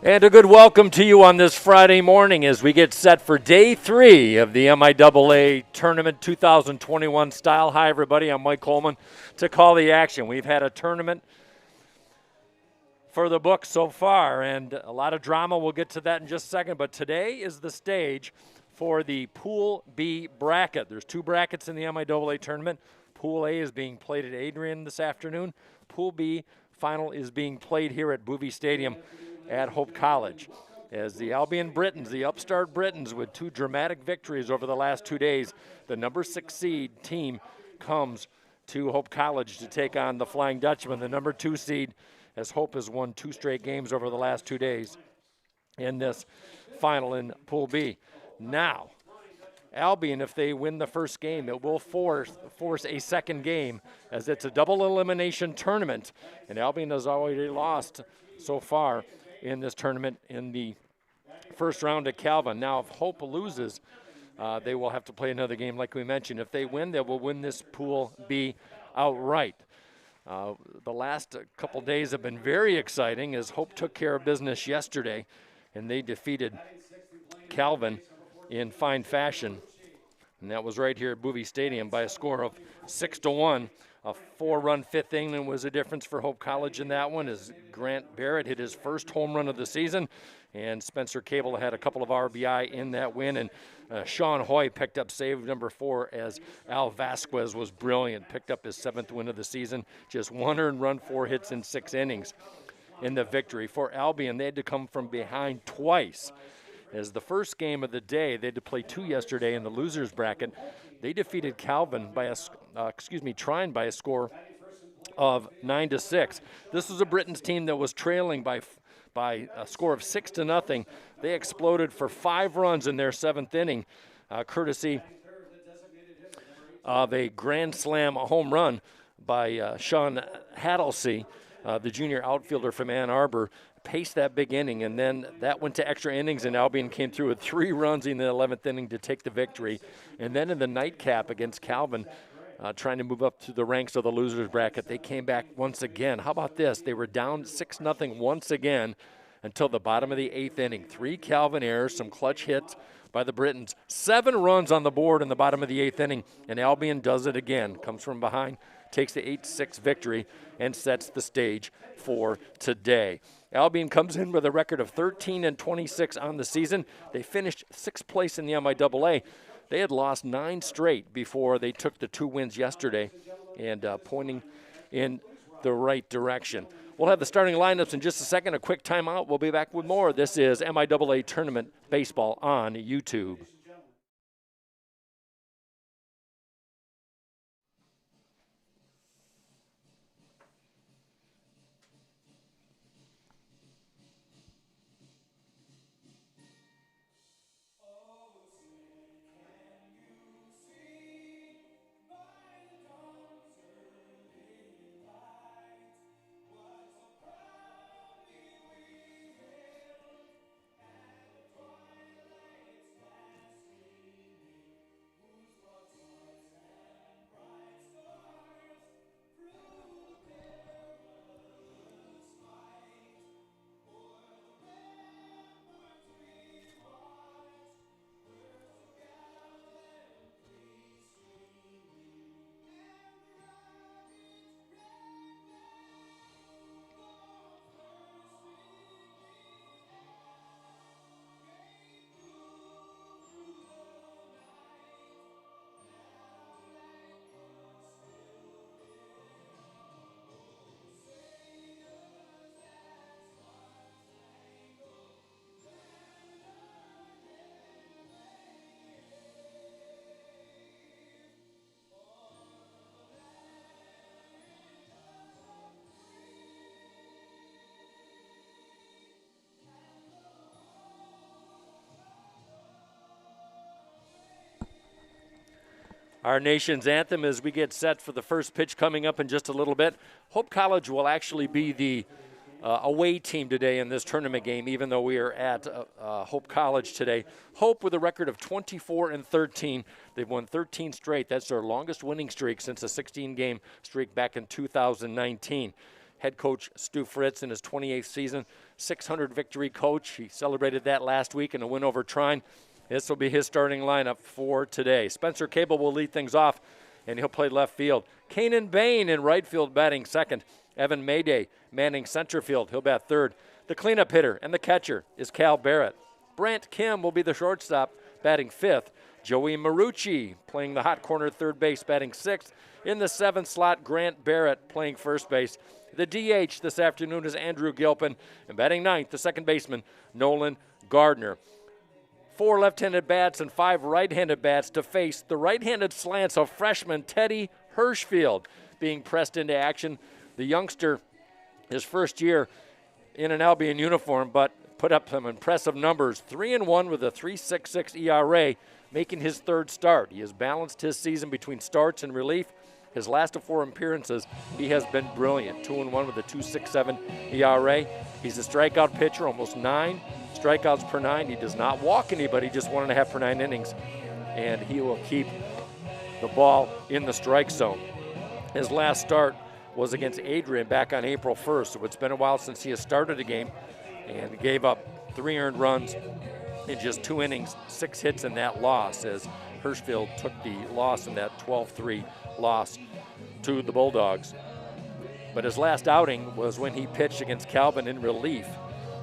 And a good welcome to you on this Friday morning as we get set for day 3 of the MIAA Tournament 2021 style. Hi, everybody. I'm Mike Coleman to call the action. We've had a tournament for the books so far, and a lot of drama. We'll get to that in just a second. But today is the stage for the Pool B bracket. There's 2 brackets in the MIAA tournament. Pool A is being played at Adrian this afternoon. Pool B final is being played here at Boovie Stadium at Hope College, as the Albion Britons, the upstart Britons, with 2 dramatic victories over the last 2 days. The number 6 seed team comes to Hope College to take on the Flying Dutchman, the number 2 seed, as Hope has won 2 straight games over the last 2 days in this final in Pool B. Now, Albion, if they win the first game, it will force a second game, as it's a double elimination tournament, and Albion has already lost so far in this tournament in the first round at Calvin. Now, if Hope loses, they will have to play another game like we mentioned. If they win, they will win this Pool B outright. The last couple days have been very exciting, as Hope took care of business yesterday, and they defeated Calvin in fine fashion. And that was right here at Boovie Stadium by a score of 6-1. A 4-run 5th inning was a difference for Hope College in that one, as Grant Barrett hit his first home run of the season, and Spencer Cable had a couple of RBI in that win, and Sean Hoy picked up save number 4, as Al Vasquez was brilliant, picked up his 7th win of the season, just 1 earned run, 4 hits in 6 innings in the victory. For Albion, they had to come from behind twice, as the first game of the day, they had to play 2 yesterday in the losers bracket. They defeated Calvin by Trine by a score of 9-6. This was a Britons team that was trailing by a score of 6-0. They exploded for 5 runs in their 7th inning, courtesy of a grand slam home run by Sean Haddlesey, the junior outfielder from Ann Arbor. Paced that big inning, and then that went to extra innings, and Albion came through with 3 runs in the 11th inning to take the victory. And then in the nightcap against Calvin, trying to move up to the ranks of the losers bracket, they came back once again. How about this? They were down 6-0 once again until the bottom of the 8th inning. 3 Calvin errors, some clutch hits by the Britons. 7 runs on the board in the bottom of the 8th inning, and Albion does it again. Comes from behind, takes the 8-6 victory, and sets the stage for today. Albion comes in with a record of 13-26 on the season. They finished 6th place in the MIAA. They had lost 9 straight before they took the 2 wins yesterday, and pointing in the right direction. We'll have the starting lineups in just a second. A quick timeout. We'll be back with more. This is MIAA Tournament Baseball on YouTube. Our nation's anthem as we get set for the first pitch coming up in just a little bit. Hope College will actually be the away team today in this tournament game, even though we are at Hope College today. Hope with a record of 24-13. They've won 13 straight. That's their longest winning streak since a 16-game streak back in 2019. head coach Stu Fritz in his 28th season, 600 victory coach. He celebrated that last week in a win over Trine. This will be his starting lineup for today. Spencer Cable will lead things off, and he'll play left field. Kanan Bain in right field batting second. Evan Mayday manning center field. He'll bat third. The cleanup hitter and the catcher is Cal Barrett. Brant Kim will be the shortstop, batting fifth. Joey Marucci playing the hot corner third base, batting sixth. In the seventh slot, Grant Barrett playing first base. The DH this afternoon is Andrew Gilpin, and batting ninth, the second baseman, Nolan Gardner. 4 left-handed bats and 5 right-handed bats to face the right-handed slants of freshman Teddy Hirschfield being pressed into action. The youngster, his first year in an Albion uniform, but put up some impressive numbers. 3-1 with a 3.66 ERA, making his third start. He has balanced his season between starts and relief. His last of 4 appearances, he has been brilliant. 2-1 with a 2.67 ERA. He's a strikeout pitcher, almost 9 strikeouts per 9. He does not walk anybody, just 1.5 per 9 innings. And he will keep the ball in the strike zone. His last start was against Adrian back on April 1st. So it's been a while since he has started a game, and gave up 3 earned runs in just 2 innings, 6 hits in that loss, as Hirschfield took the loss in that 12-3 loss to the Bulldogs. But his last outing was when he pitched against Calvin in relief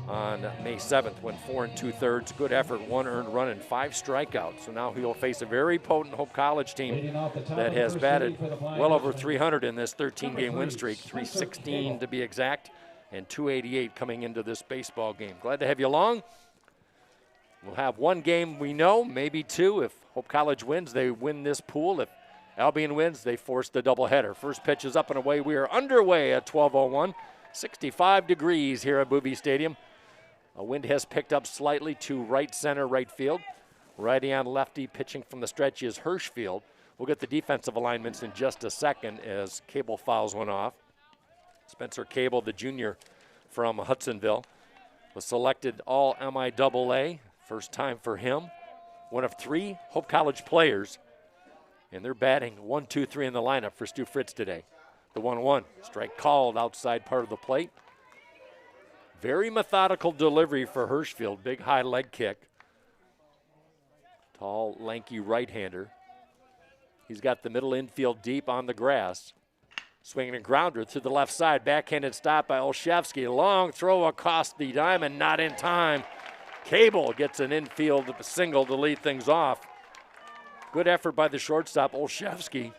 on May 7th, went 4 2/3, good effort, 1 earned run and 5 strikeouts. So now he'll face a very potent Hope College team that has batted well over 300 in this 13-game win streak, 316 to be exact, and 288 coming into this baseball game. Glad to have you along. We'll have 1 game we know, maybe 2. If Hope College wins, they win this pool. If Albion wins, they force the doubleheader. First pitch is up and away. We are underway at 12:01. 65 degrees here at Boobie Stadium. A wind has picked up slightly to right center, right field. Righty on lefty pitching from the stretch is Hirschfield. We'll get the defensive alignments in just a second as Cable fouls one off. Spencer Cable, the junior from Hudsonville, was selected all MIAA. First time for him. One of 3 Hope College players. And they're batting 1, 2, 3 in the lineup for Stu Fritz today. The 1-1. Strike called outside part of the plate. Very methodical delivery for Hirschfield. Big high leg kick. Tall, lanky right-hander. He's got the middle infield deep on the grass. Swinging a grounder to the left side. Backhanded stop by Olszewski. Long throw across the diamond. Not in time. Cable gets an infield single to lead things off. Good effort by the shortstop, Olszewski.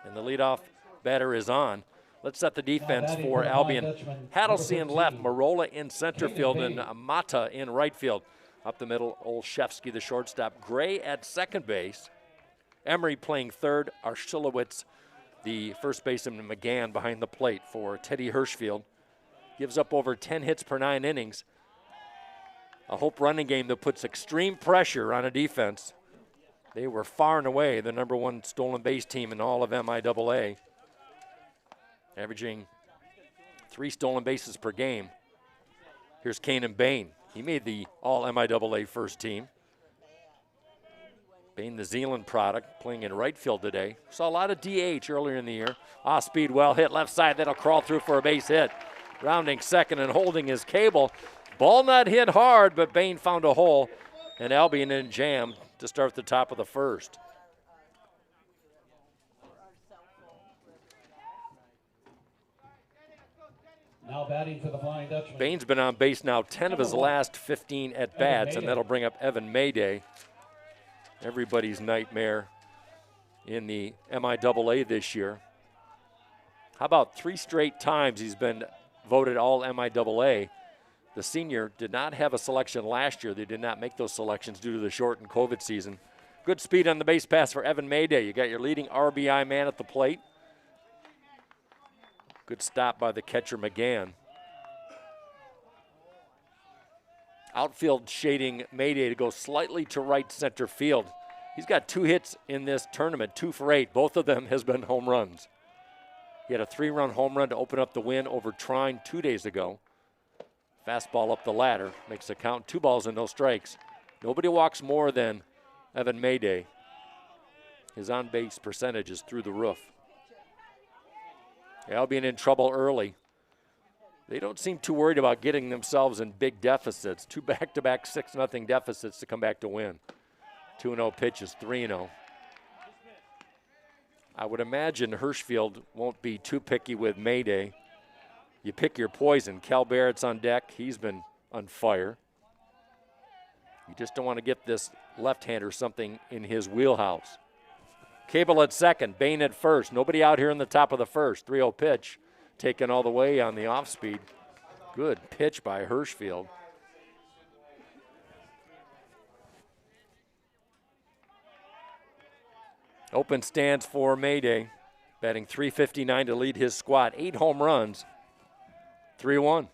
And the leadoff batter is on. Let's set the defense for Albion. Haddelsey in left, Marola in center field, and Mata in right field. Up the middle, Olszewski, the shortstop. Gray at second base. Emery playing third. Arshilowitz, the first baseman, and McGann behind the plate for Teddy Hirschfield. Gives up over 10 hits per 9 innings. A Hope running game that puts extreme pressure on a defense. They were far and away the #1 stolen base team in all of MIAA, averaging 3 stolen bases per game. Here's Kanan Bain. He made the all MIAA first team. Bain, the Zeeland product, playing in right field today. Saw a lot of DH earlier in the year. Off speed, well hit left side. That'll crawl through for a base hit. Rounding second and holding his Cable. Ball not hit hard, but Bain found a hole, and Albion in jam to start the top of the first. Now batting for the Flying Dutchman. Bain's been on base now 10 of his last 15 at-bats, and that'll bring up Evan Mayday. Everybody's nightmare in the MIAA this year. How about 3 straight times he's been voted all MIAA? The senior did not have a selection last year. They did not make those selections due to the shortened COVID season. Good speed on the base pass for Evan Mayday. You got your leading RBI man at the plate. Good stop by the catcher McGann. Outfield shading Mayday to go slightly to right center field. He's got 2 hits in this tournament, 2 for 8. Both of them has been home runs. He had a 3-run home run to open up the win over Trine 2 days ago. Fastball up the ladder, makes the count 2 balls and no strikes. Nobody walks more than Evan Mayday. His on-base percentage is through the roof. Albion in trouble early. They don't seem too worried about getting themselves in big deficits. 2 back-to-back 6-0 deficits to come back to win. 2-0 pitches, 3-0. I would imagine Hirschfield won't be too picky with Mayday. You pick your poison. Cal Barrett's on deck. He's been on fire. You just don't want to get this left-hander something in his wheelhouse. Cable at second, Bain at first. Nobody out here in the top of the first. 3-0 pitch. Taken all the way on the off-speed. Good pitch by Hirschfield. Open stands for Mayday, batting .359 to lead his squad. 8 home runs, 3-1.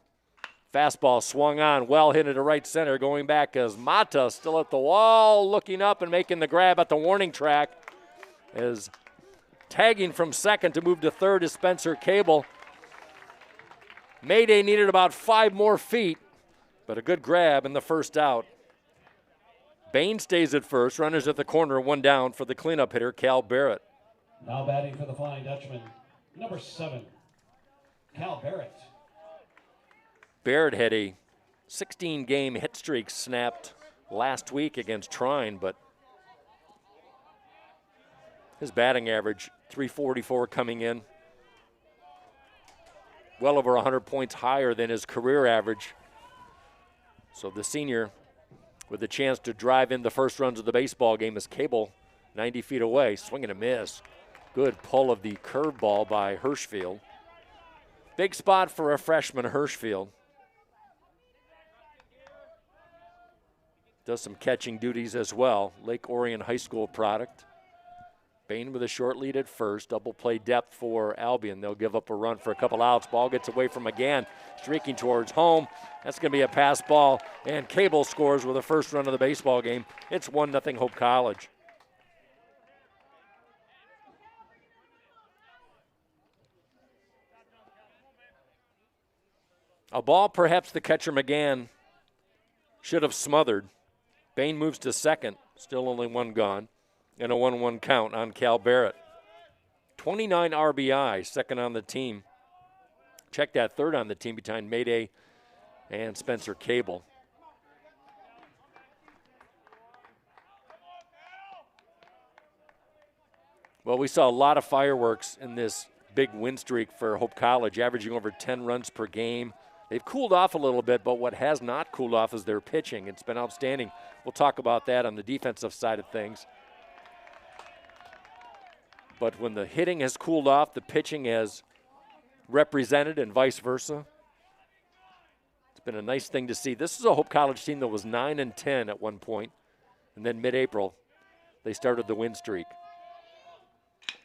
Fastball swung on, well hit into right center, going back as Mata still at the wall, looking up and making the grab at the warning track. As tagging from second to move to third is Spencer Cable. Mayday needed about 5 more feet, but a good grab in the first out. Bain stays at first, runners at the corner, 1 down for the cleanup hitter, Cal Barrett. Now batting for the Flying Dutchman, number 7, Cal Barrett. Barrett had a 16-game hit streak snapped last week against Trine, but his batting average, .344 coming in, well over 100 points higher than his career average. So the senior with a chance to drive in the first runs of the baseball game as Cable 90 feet away, swing and a miss. Good pull of the curveball by Hirschfield. Big spot for a freshman, Hirschfield. Does some catching duties as well. Lake Orion High School product. Bain with a short lead at first. Double play depth for Albion. They'll give up a run for a couple outs. Ball gets away from McGann, streaking towards home. That's going to be a pass ball, and Cable scores with the first run of the baseball game. It's 1-0 Hope College. A ball perhaps the catcher McGann should have smothered. Bain moves to second, still only 1 gone, and a 1-1 count on Cal Barrett. 29 RBI, second on the team. Check that, third on the team behind Mayday and Spencer Cable. Well, we saw a lot of fireworks in this big win streak for Hope College, averaging over 10 runs per game. They've cooled off a little bit, but what has not cooled off is their pitching. It's been outstanding. We'll talk about that on the defensive side of things. But when the hitting has cooled off, the pitching has represented and vice versa. It's been a nice thing to see. This is a Hope College team that was 9-10 at one point, and then mid-April, they started the win streak.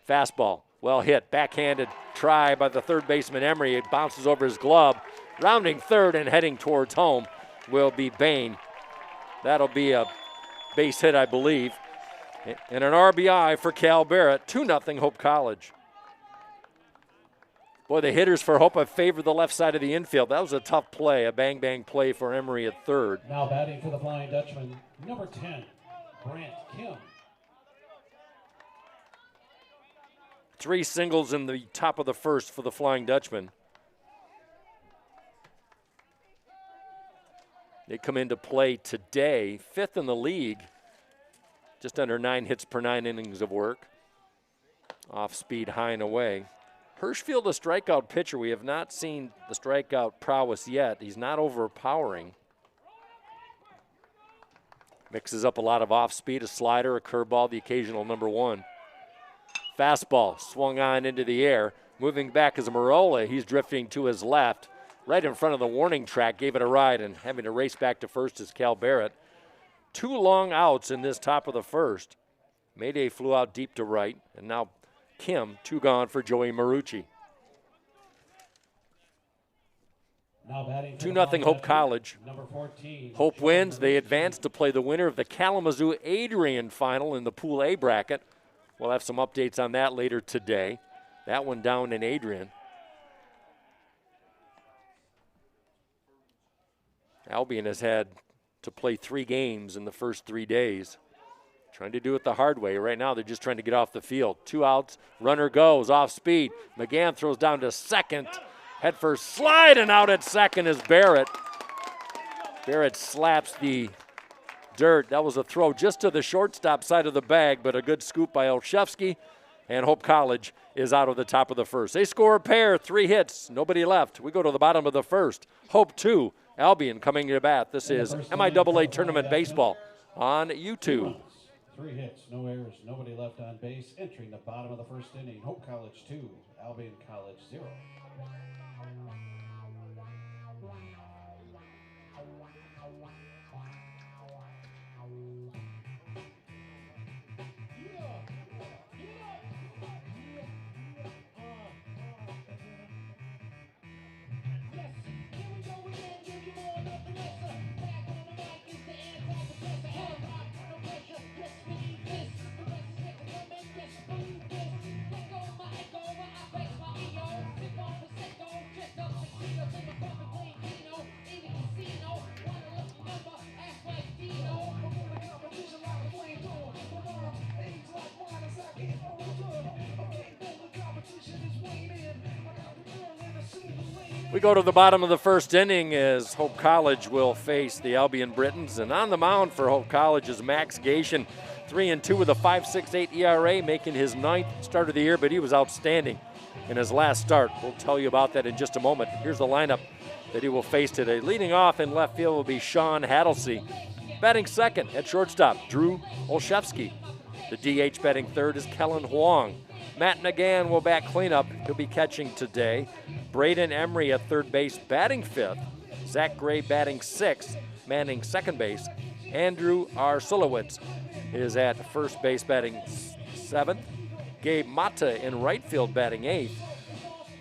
Fastball, well hit, backhanded try by the third baseman Emery. It bounces over his glove. Rounding third and heading towards home will be Bain. That'll be a base hit, I believe. And an RBI for Cal Barrett, 2-0 Hope College. Boy, the hitters for Hope have favored the left side of the infield. That was a tough play, a bang-bang play for Emery at third. Now batting for the Flying Dutchman, number 10, Brant Kim. 3 singles in the top of the first for the Flying Dutchman. They come into play today, 5th in the league, just under 9 hits per 9 innings of work. Off speed, high and away. Hirschfield, a strikeout pitcher. We have not seen the strikeout prowess yet. He's not overpowering. Mixes up a lot of off speed, a slider, a curveball, the occasional number 1. Fastball swung on into the air. Moving back is Marola. He's drifting to his left. Right in front of the warning track, gave it a ride, and having to race back to first is Cal Barrett. 2 long outs in this top of the first. Mayday flew out deep to right, and now Kim, 2 gone for Joey Marucci. 2-0 Hope College. Number 14, Hope wins. They advance to play the winner of the Kalamazoo-Adrian final in the Pool A bracket. We'll have some updates on that later today. That one down in Adrian. Albion has had to play 3 games in the first 3 days. Trying to do it the hard way. Right now they're just trying to get off the field. 2 outs, runner goes, off speed. McGann throws down to second, Head first slide, and out at second is Barrett. Barrett slaps the dirt. That was a throw just to the shortstop side of the bag, but a good scoop by Olszewski, and Hope College is out of the top of the first. They score a pair, 3 hits, nobody left. We go to the bottom of the first. Hope 2, Albion coming to bat. This is MIAA Tournament Baseball on YouTube. 3 hits, no errors, nobody left on base. Entering the bottom of the first inning, Hope College 2, Albion College 0. We go to the bottom of the first inning as Hope College will face the Albion Britons. And on the mound for Hope College is Max Gation, 3-2 with a 5.68 ERA, making his 9th start of the year, but he was outstanding in his last start. We'll tell you about that in just a moment. Here's the lineup that he will face today. Leading off in left field will be Sean Hattlesey. Batting second at shortstop, Drew Olszewski. The DH batting third is Kellen Huang. Matt Nagan will bat cleanup. He'll be catching today. Braden Emery at third base, batting fifth. Zach Gray batting sixth, manning second base. Andrew Arsulowitz is at first base batting seventh. Gabe Mata in right field batting eighth.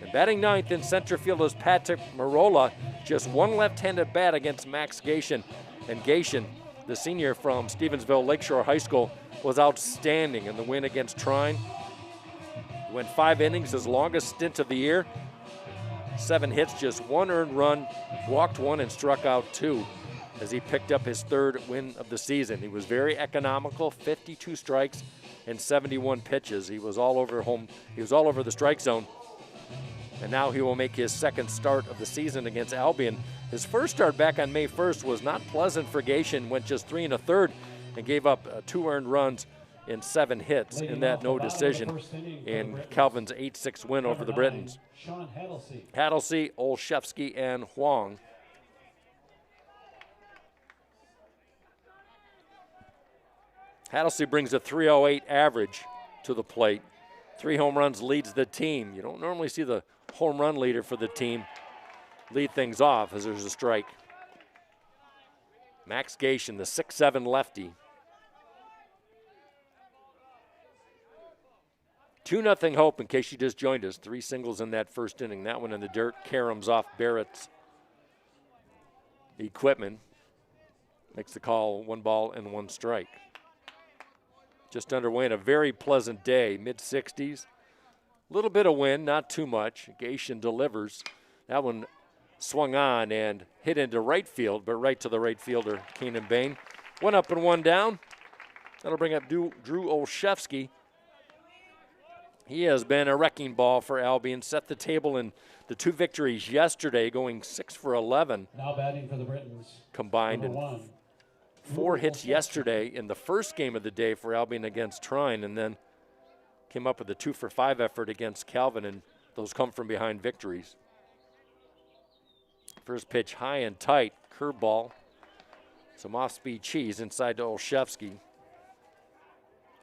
And batting ninth in center field is Patrick Marola. Just one left-handed bat against Max Gation. And Gation, the senior from Stevensville Lakeshore High School, was outstanding in the win against Trine. He went 5 innings, his longest stint of the year. 7 hits, just 1 earned run, walked 1 and struck out 2 as he picked up his 3rd win of the season. He was very economical, 52 strikes and 71 pitches. He was all over the strike zone. And now he will make his 2nd start of the season against Albion. His first start back on May 1st was not pleasant for Gation, went just 3 1/3 and gave up 2 earned runs in 7 hits in that no decision in Calvin's 8-6 win over the Britons. Hattlesey, Olszewski, and Huang. Hattlesey brings a 308 average to the plate. 3 home runs, leads the team. You don't normally see the home run leader for the team lead things off as there's a strike. Max Gation, the 6'7 lefty. 2-0 Hope, in case you just joined us. 3 singles in that first inning. That one in the dirt caroms off Barrett's equipment. Makes the call 1 ball and 1 strike. Just underway in a very pleasant day, mid-60s. A little bit of wind, not too much. Gation delivers. That one swung on and hit into right field, but right to the right fielder, Keenan Bain. 1 up and 1 down. That'll bring up Drew Olszewski. He has been a wrecking ball for Albion, set the table in the 2 victories yesterday, going 6 for 11. Now batting for the Britons. Combined in 4 hits yesterday in the first game of the day for Albion against Trine, and then came up with a 2 for 5 effort against Calvin, and those come from behind victories. First pitch high and tight, curveball. Some off-speed cheese inside to Olszewski.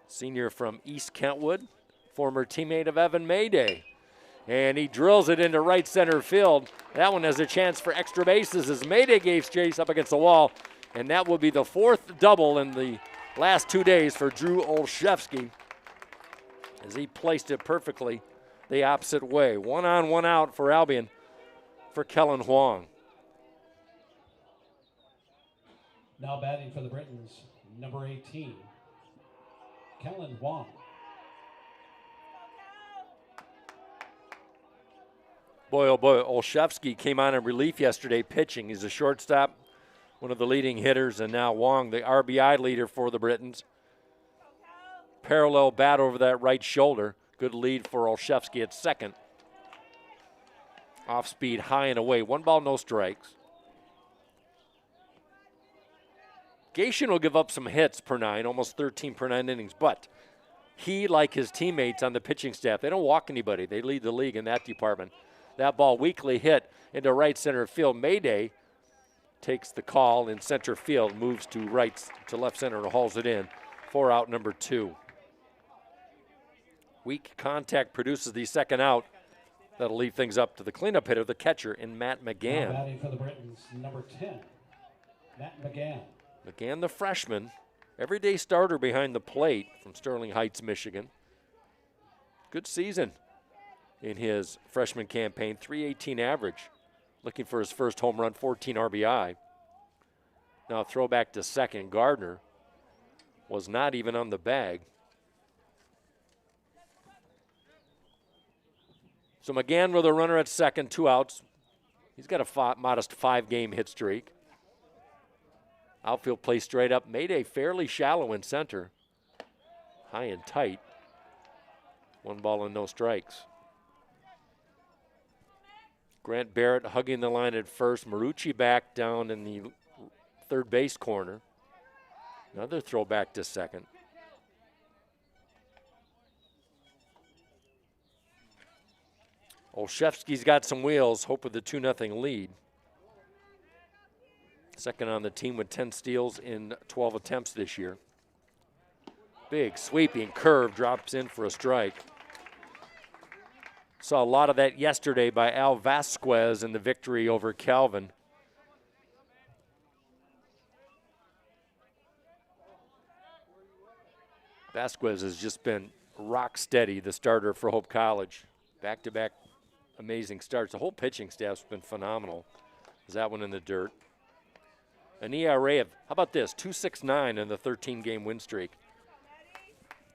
Senior from East Kentwood, former teammate of Evan Mayday. And he drills it into right center field. That one has a chance for extra bases as Mayday gave chase up against the wall. And that will be the 4th double in the last 2 days for Drew Olszewski as he placed it perfectly the opposite way. 1 on, 1 out for Albion for Kellen Huang. Now batting for the Britons, number 18, Kellen Huang. Boy, oh boy, Olszewski came on in relief yesterday pitching. He's a shortstop, one of the leading hitters, and now Huang, the RBI leader for the Britons. Parallel bat over that right shoulder. Good lead for Olszewski at second. Off speed, high and away. 1 ball, no strikes. Gation will give up some hits per 9, almost 13 per 9 innings, but he, like his teammates on the pitching staff, they don't walk anybody. They lead the league in that department. That ball weakly hit into right center field. Mayday takes the call in center field, moves to left center and hauls it in for out number 2. Weak contact produces the second out. That'll leave things up to the cleanup hitter, the catcher, in Matt McGann. Now batting for the Britons, number 10, Matt McGann. McGann, the freshman, everyday starter behind the plate from Sterling Heights, Michigan. Good season in his freshman campaign, .318 average. Looking for his first home run, 14 RBI. Now throwback to second. Gardner was not even on the bag. So McGann with a runner at second, 2 outs. He's got a modest 5-game hit streak. Outfield play straight up. Mayday fairly shallow in center. High and tight. 1 ball and no strikes. Grant Barrett hugging the line at first. Marucci back down in the third base corner. Another throw back to second. Olszewski's got some wheels. Hope with the 2-0 lead. Second on the team with 10 steals in 12 attempts this year. Big sweeping curve drops in for a strike. Saw a lot of that yesterday by Al Vasquez in the victory over Calvin. Vasquez has just been rock steady, the starter for Hope College. Back-to-back amazing starts. The whole pitching staff's been phenomenal. Is that one in the dirt? An ERA of, how about this, 2.69 in the 13-game win streak.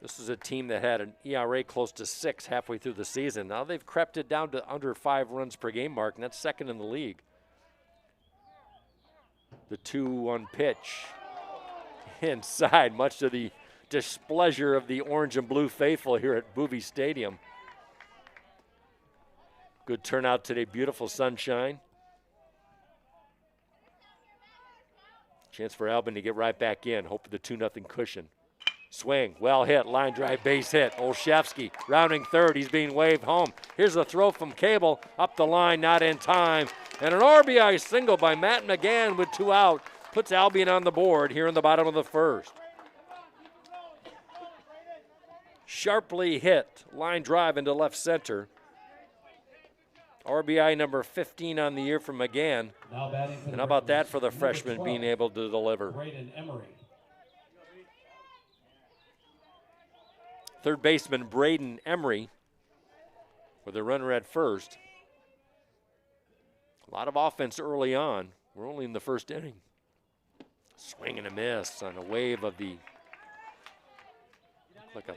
This is a team that had an ERA close to 6 halfway through the season. Now they've crept it down to under 5 runs per game mark, and that's second in the league. The 2-1 pitch inside, much to the displeasure of the orange and blue faithful here at Boovie Stadium. Good turnout today, beautiful sunshine. Chance for Albion to get right back in. Hope for the 2-0 cushion. Swing, well hit, line drive, base hit. Olszewski rounding third. He's being waved home. Here's a throw from Cable up the line, not in time. And an RBI single by Matt McGann with 2 out puts Albion on the board here in the bottom of the first. Sharply hit, line drive into left center. RBI number 15 on the year from McGann. And how about that for the freshman being able to deliver? Third baseman Braden Emery with a runner at first. A lot of offense early on. We're only in the first inning. Swing and a miss on a wave of the, like a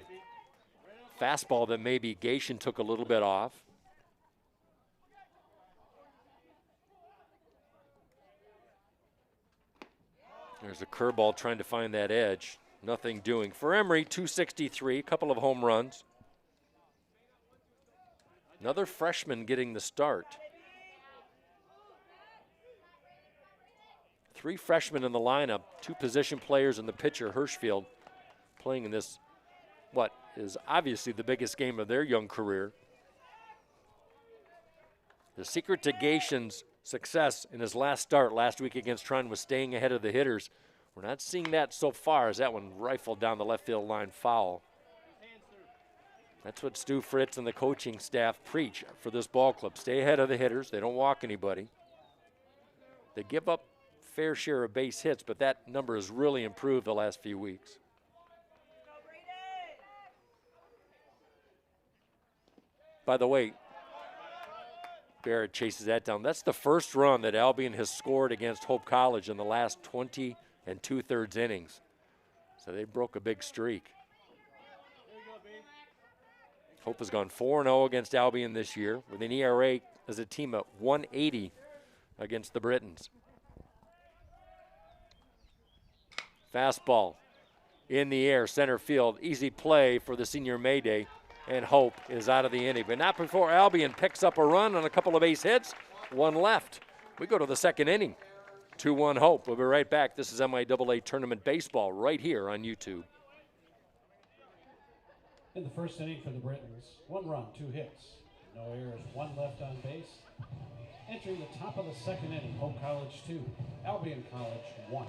fastball that maybe Gation took a little bit off. There's a curveball trying to find that edge. Nothing doing. For Emery, 263, a couple of home runs. Another freshman getting the start. 3 freshmen in the lineup, 2 position players and the pitcher, Hirschfield, playing in this, what is obviously the biggest game of their young career. The secret to Gation's success in his last start last week against Trine was staying ahead of the hitters. We're not seeing that so far as that one rifled down the left field line foul. That's what Stu Fritz and the coaching staff preach for this ball club. Stay ahead of the hitters. They don't walk anybody. They give up fair share of base hits, but that number has really improved the last few weeks. By the way, Barrett chases that down. That's the first run that Albion has scored against Hope College in the last 20 2/3 innings. So they broke a big streak. Hope has gone 4-0 against Albion this year with an ERA as a team at 180 against the Britons. Fastball in the air, center field. Easy play for the senior Mayday. and Hope is out of the inning. But not before Albion picks up a run on a couple of base hits. One left. We go to the second inning. 2-1 Hope. We'll be right back. This is MIAA Tournament Baseball right here on YouTube. In the first inning for the Britons, 1 run, 2 hits, no errors, 1 left on base. Entering the top of the second inning, Hope College 2, Albion College 1.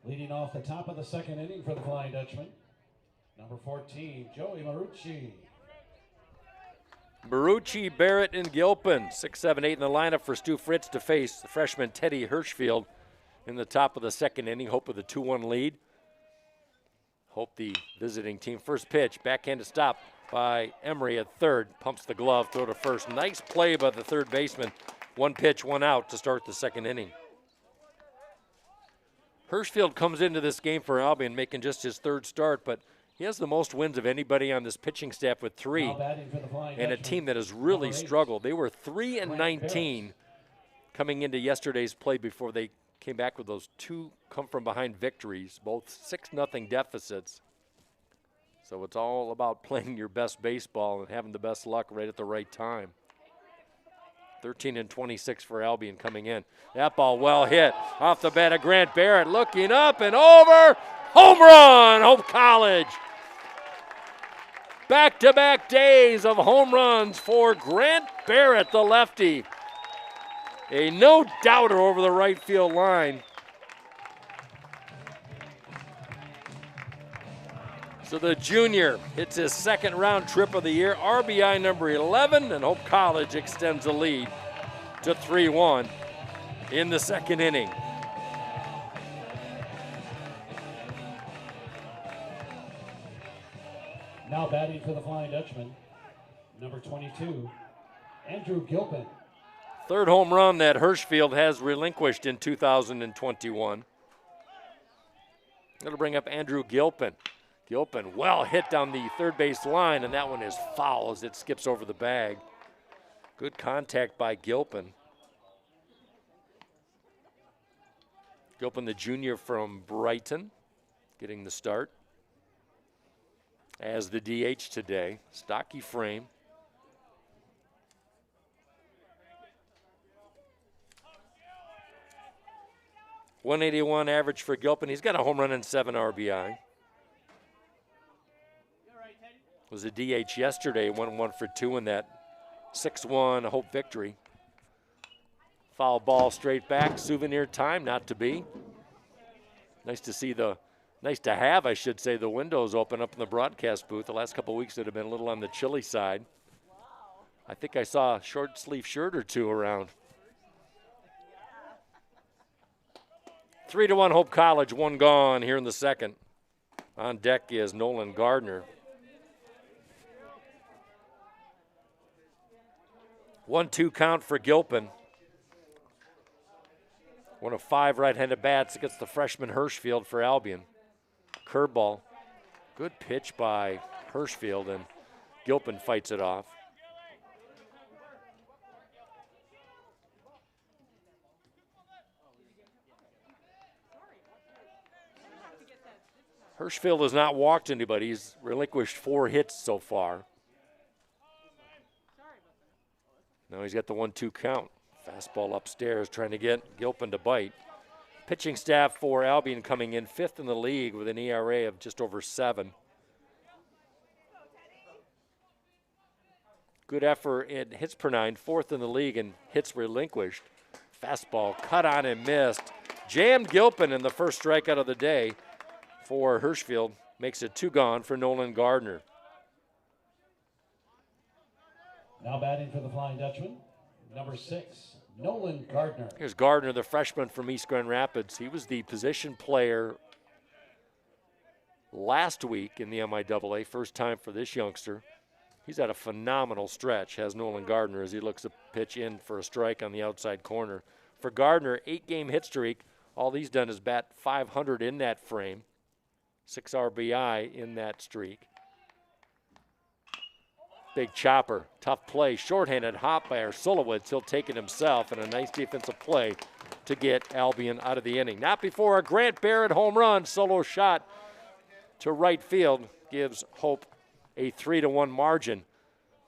Leading off the top of the second inning for the Flying Dutchman, number 14, Joey Marucci. Marucci, Barrett, and Gilpin. 6, 7, 8 in the lineup for Stu Fritz to face the freshman Teddy Hirschfield in the top of the second inning. Hope with a 2-1 lead. Hope the visiting team. First pitch, backhanded stop by Emery at third. Pumps the glove, throw to first. Nice play by the third baseman. 1 pitch, 1 out to start the second inning. Hirschfield comes into this game for Albion making just his 3rd start, but he has the most wins of anybody on this pitching staff with 3, and a team that has really struggled. They were 3-19 coming into yesterday's play before they came back with those 2 come-from-behind victories, both 6-0 deficits. So it's all about playing your best baseball and having the best luck right at the right time. 13-26 for Albion coming in. That ball well hit off the bat of Grant Barrett. Looking up and over. Home run, Hope College. Back-to-back days of home runs for Grant Barrett, the lefty. A no-doubter over the right field line. So the junior hits his 2nd round trip of the year, RBI number 11, and Hope College extends the lead to 3-1 in the second inning. Now batting for the Flying Dutchman, number 22, Andrew Gilpin. 3rd home run that Hirschfield has relinquished in 2021. That'll bring up Andrew Gilpin. Gilpin well hit down the third base line, and that one is foul as it skips over the bag. Good contact by Gilpin. Gilpin, the junior from Brighton, getting the start as the DH today. Stocky frame. .181 average for Gilpin. He's got a home run and 7 RBI. Was a DH yesterday, went 1 for 2 in that 6-1 Hope victory. Foul ball straight back, souvenir time, not to be. Nice to have, I should say, the windows open up in the broadcast booth. The last couple of weeks it had been a little on the chilly side. I think I saw a short sleeve shirt or 2 around. 3-1 Hope College, 1 gone here in the second. On deck is Nolan Gardner. 1-2 count for Gilpin. One of 5 right-handed bats against the freshman Hirschfield for Albion. Curveball. Good pitch by Hirschfield, and Gilpin fights it off. Hirschfield has not walked anybody. He's relinquished 4 hits so far. Now he's got the 1-2 count. Fastball upstairs, trying to get Gilpin to bite. Pitching staff for Albion coming in 5th in the league with an ERA of just over 7. Good effort in hits per 9, 4th in the league in hits relinquished. Fastball cut on and missed. Jammed Gilpin in the first strikeout of the day for Hirschfield. Makes it 2 gone for Nolan Gardner. Now batting for the Flying Dutchman, number 6, Nolan Gardner. Here's Gardner, the freshman from East Grand Rapids. He was the position player last week in the MIAA, first time for this youngster. He's had a phenomenal stretch, has Nolan Gardner, as he looks to pitch in for a strike on the outside corner. For Gardner, 8-game hit streak. All he's done is bat .500 in that frame. 6 RBI in that streak. Big chopper, tough play, shorthanded hop by Arsulowicz. He'll take it himself, and a nice defensive play to get Albion out of the inning. Not before a Grant Barrett home run, solo shot to right field gives Hope a 3-1 margin.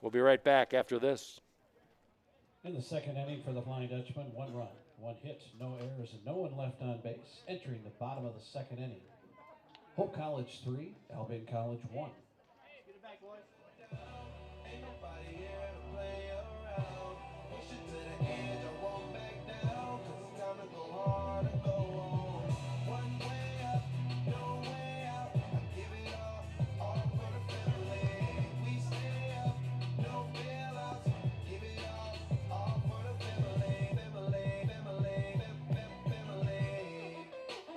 We'll be right back after this. In the second inning for the Flying Dutchman, 1 run, 1 hit, no errors, and no one left on base. Entering the bottom of the second inning, Hope College 3, Albion College 1. Get it back, boys. Ain't nobody here to play around. Push it to the edge, I won't back down. 'Cause it's time to go hard and go home. One way up, no way out. I give it all for the family. We stay up, no bailouts. Give it all for the family. Family.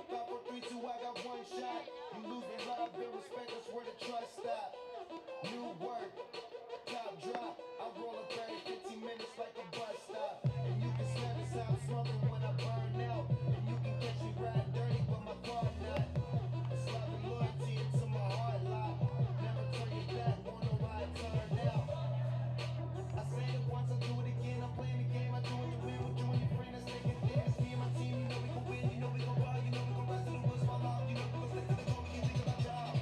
5, 4, 3, 2, I got 1 shot. You lose me love and respect, that's where the trust stop. New work, top drop. I roll up every 15 minutes like a bus stop. And you can smell the sound smoking when I burn out. And you can catch me riding dirty with my car nut. It's like the loyalty into my heart lock. Never turn your back, won't know why I turned out. I say it once, I do it again. I'm playing the game, I do it to win with you and your friend. That's taking things. Me and my team, you know we gon' win, you know we gon' ball, you know we gon' rise to the woods, fall off, you know we gon' stick to the goal, we can't think about y'all.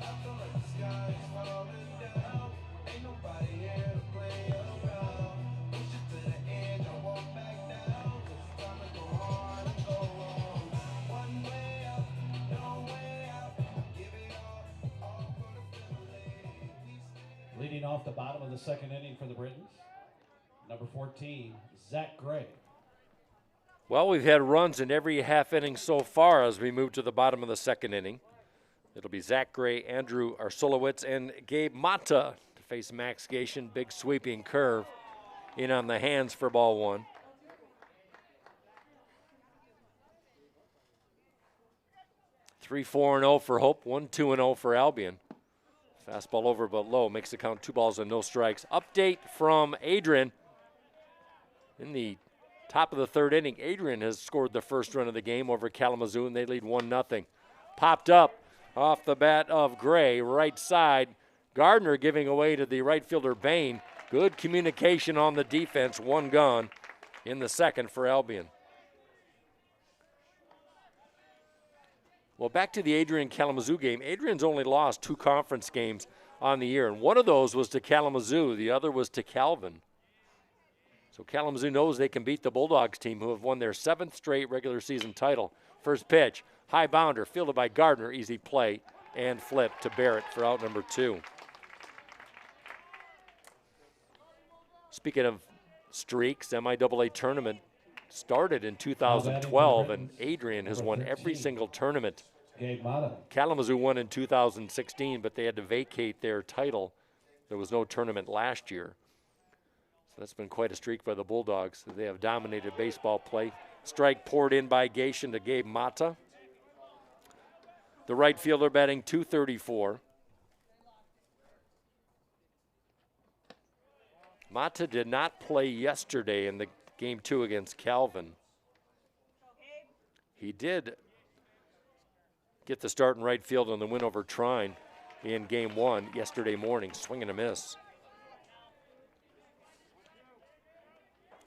I feel like the sky is falling down. Ain't nobody here to play around. Push it to the edge, I won't back down. 'Cause it's time to go hard and go home. One way up, no way out. Give it all for the family. Leading off the bottom of the second inning for the Britons, number 14, Zach Gray. Well, we've had runs in every half inning so far as we move to the bottom of the second inning. It'll be Zach Gray, Andrew Arsulowicz, and Gabe Mata to face Max Gation. Big sweeping curve in on the hands for ball 1. Three, 4-0 for Hope, 1, 2-0 for Albion. Fastball over but low, makes the count 2 balls and no strikes. Update from Adrian. In the top of the third inning, Adrian has scored the first run of the game over Kalamazoo, and they lead 1-0. Popped up off the bat of Gray, right side. Gardner giving away to the right fielder Bain. Good communication on the defense, 1 gone in the second for Albion. Well, back to the Adrian Kalamazoo game. Adrian's only lost 2 conference games on the year, and one of those was to Kalamazoo. The other was to Calvin. So Kalamazoo knows they can beat the Bulldogs team, who have won their 7th straight regular season title. First pitch, high bounder, fielded by Gardner, easy play, and flip to Barrett for out number 2. Speaking of streaks, MIAA tournament started in 2012, and Adrian has won every single tournament. Kalamazoo won in 2016, but they had to vacate their title. There was no tournament last year. So that's been quite a streak by the Bulldogs. They have dominated baseball play. Strike poured in by Gation to Gabe Mata. The right fielder batting .234. Mata did not play yesterday in the Game 2 against Calvin. He did get the start in right field on the win over Trine in Game 1 yesterday morning. Swing and a miss.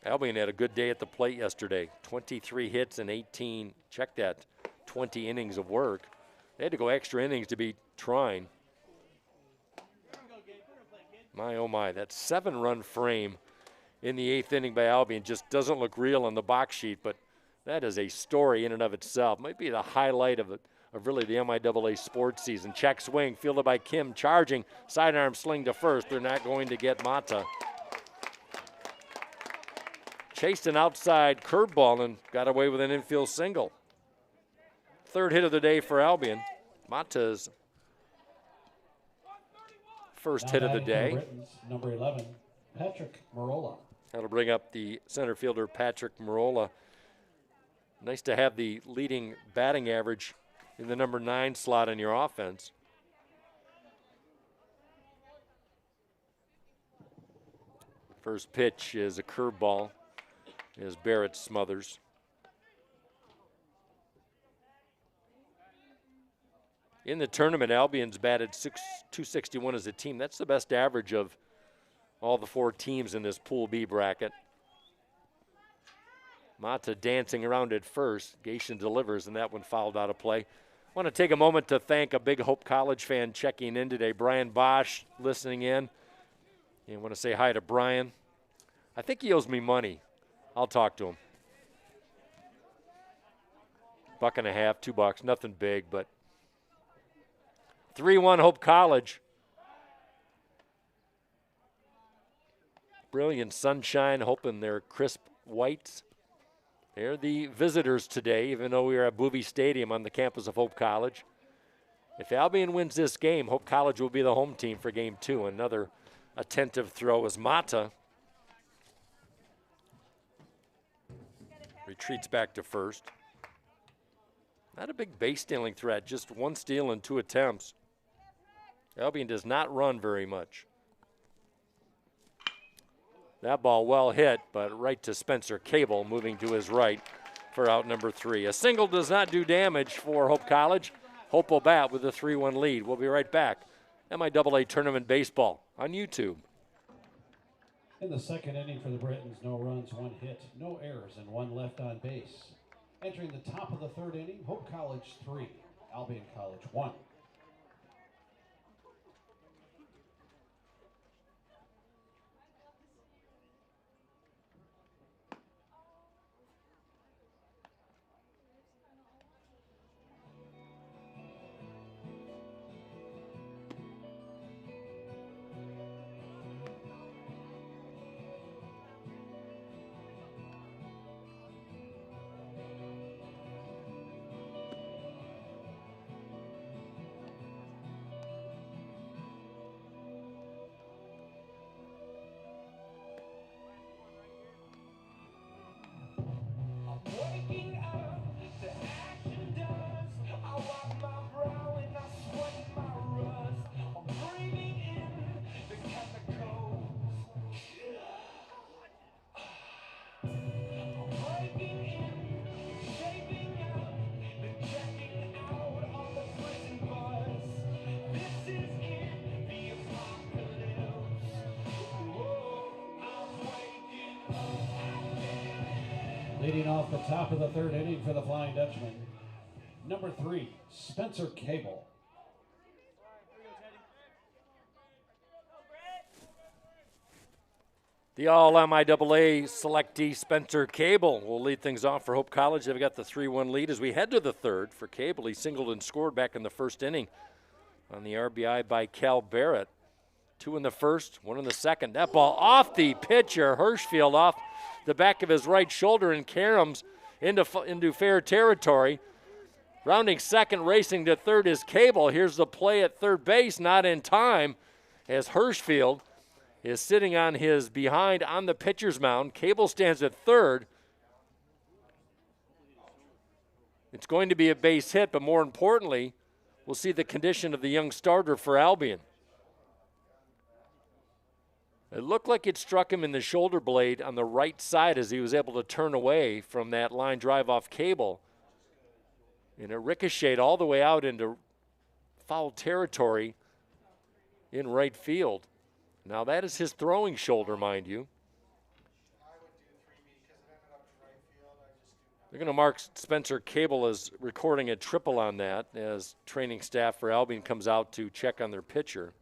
Albion had a good day at the plate yesterday. 23 hits and 18, check that, 20 innings of work. They had to go extra innings to beat Trine. My, oh my, that 7-run frame in the 8th inning by Albion. Just doesn't look real on the box sheet, but that is a story in and of itself. Might be the highlight of really the MIAA sports season. Check swing, fielded by Kim, charging, sidearm sling to first. They're not going to get Mata. Chased an outside curveball and got away with an infield single. 3rd hit of the day for Albion. Mata's first hit of the day. Britons, number 11, Patrick Marola. That'll bring up the center fielder, Patrick Marola. Nice to have the leading batting average in the number 9 slot in your offense. First pitch is a curveball as Barrett smothers. In the tournament, Albion's batted .261 as a team. That's the best average of all the 4 teams in this Pool B bracket. Mata dancing around at first. Gation delivers, and that one fouled out of play. I want to take a moment to thank a big Hope College fan checking in today, Brian Bosch, listening in. I want to say hi to Brian. I think he owes me money. I'll talk to him. $1.50, $2, nothing big, but 3-1 Hope College. Brilliant sunshine, hoping they're crisp whites. They're the visitors today, even though we are at Boovie Stadium on the campus of Hope College. If Albion wins this game, Hope College will be the home team for game 2. Another attentive throw as Mata retreats back to first. Not a big base stealing threat, just 1 steal and 2 attempts. Albion does not run very much. That ball well hit, but right to Spencer Cable, moving to his right for out number 3. A single does not do damage for Hope College. Hope will bat with a 3-1 lead. We'll be right back. MIAA Tournament Baseball on YouTube. In the 2nd inning for the Britons, no runs, 1 hit, no errors, and 1 left on base. Entering the top of the 3rd inning, Hope College 3, Albion College 1. Leading off the top of the 3rd inning for the Flying Dutchman, number 3, Spencer Cable. The All-MIAA selectee Spencer Cable will lead things off for Hope College. They've got the 3-1 lead as we head to the 3rd. For Cable, he singled and scored back in the 1st inning on the RBI by Cal Barrett. 2 in the 1st, 1 in the 2nd. That ball off the pitcher, Hirschfield, off the back of his right shoulder, and caroms into fair territory. Rounding 2nd, racing to 3rd is Cable. Here's the play at 3rd base, not in time, as Hirschfield is sitting on his behind on the pitcher's mound. Cable stands at 3rd. It's going to be a base hit, but more importantly, we'll see the condition of the young starter for Albion. It looked like it struck him in the shoulder blade on the right side as he was able to turn away from that line drive off Cable. And it ricocheted all the way out into foul territory in right field. Now that is his throwing shoulder, mind you. They're going to mark Spencer Cable as recording a triple on that as training staff for Albion comes out to check on their pitcher.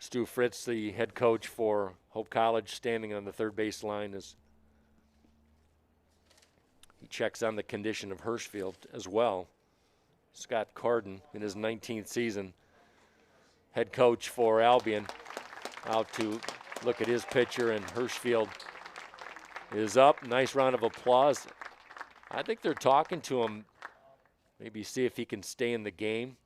Stu Fritz, the head coach for Hope College, standing on the third base line as he checks on the condition of Hirschfield as well. Scott Carden, in his 19th season, head coach for Albion, out to look at his pitcher, and Hirschfield is up. Nice round of applause. I think they're talking to him, maybe see if he can stay in the game.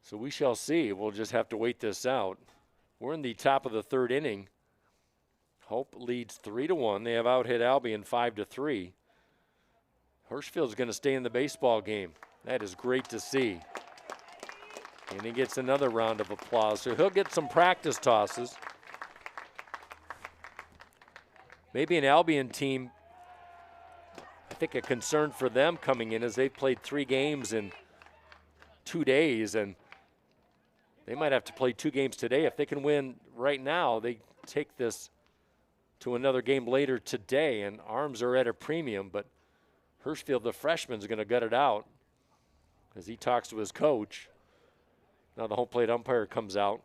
So we shall see. We'll just have to wait this out. We're in the top of the third inning. Hope leads 3-1. They have out-hit Albion 5-3. Hirschfield's going to stay in the baseball game. That is great to see. And he gets another round of applause. So he'll get some practice tosses. Maybe an Albion team, I think a concern for them coming in is they've played 3 games in 2 days, and they might have to play 2 games today. If they can win right now, they take this to another game later today, and arms are at a premium, but Hirschfield, the freshman, is going to gut it out as he talks to his coach. Now the home plate umpire comes out.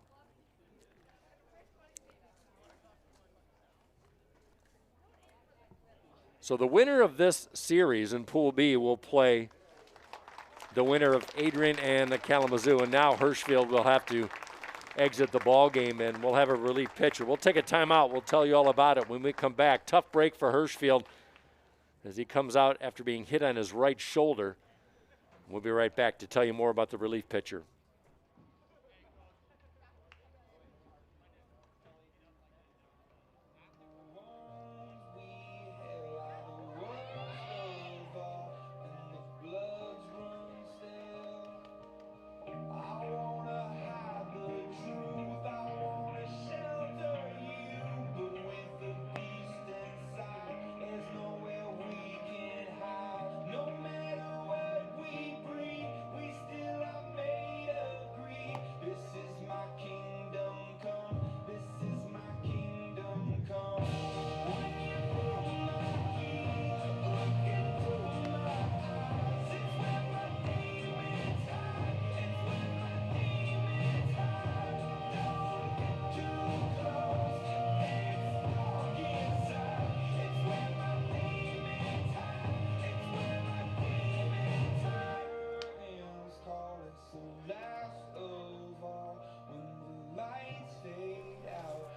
So the winner of this series in Pool B will play the winner of Adrian and the Kalamazoo, and now Hirschfield will have to exit the ball game, and we'll have a relief pitcher. We'll take a timeout. We'll tell you all about it when we come back. Tough break for Hirschfield as he comes out after being hit on his right shoulder. We'll be right back to tell you more about the relief pitcher.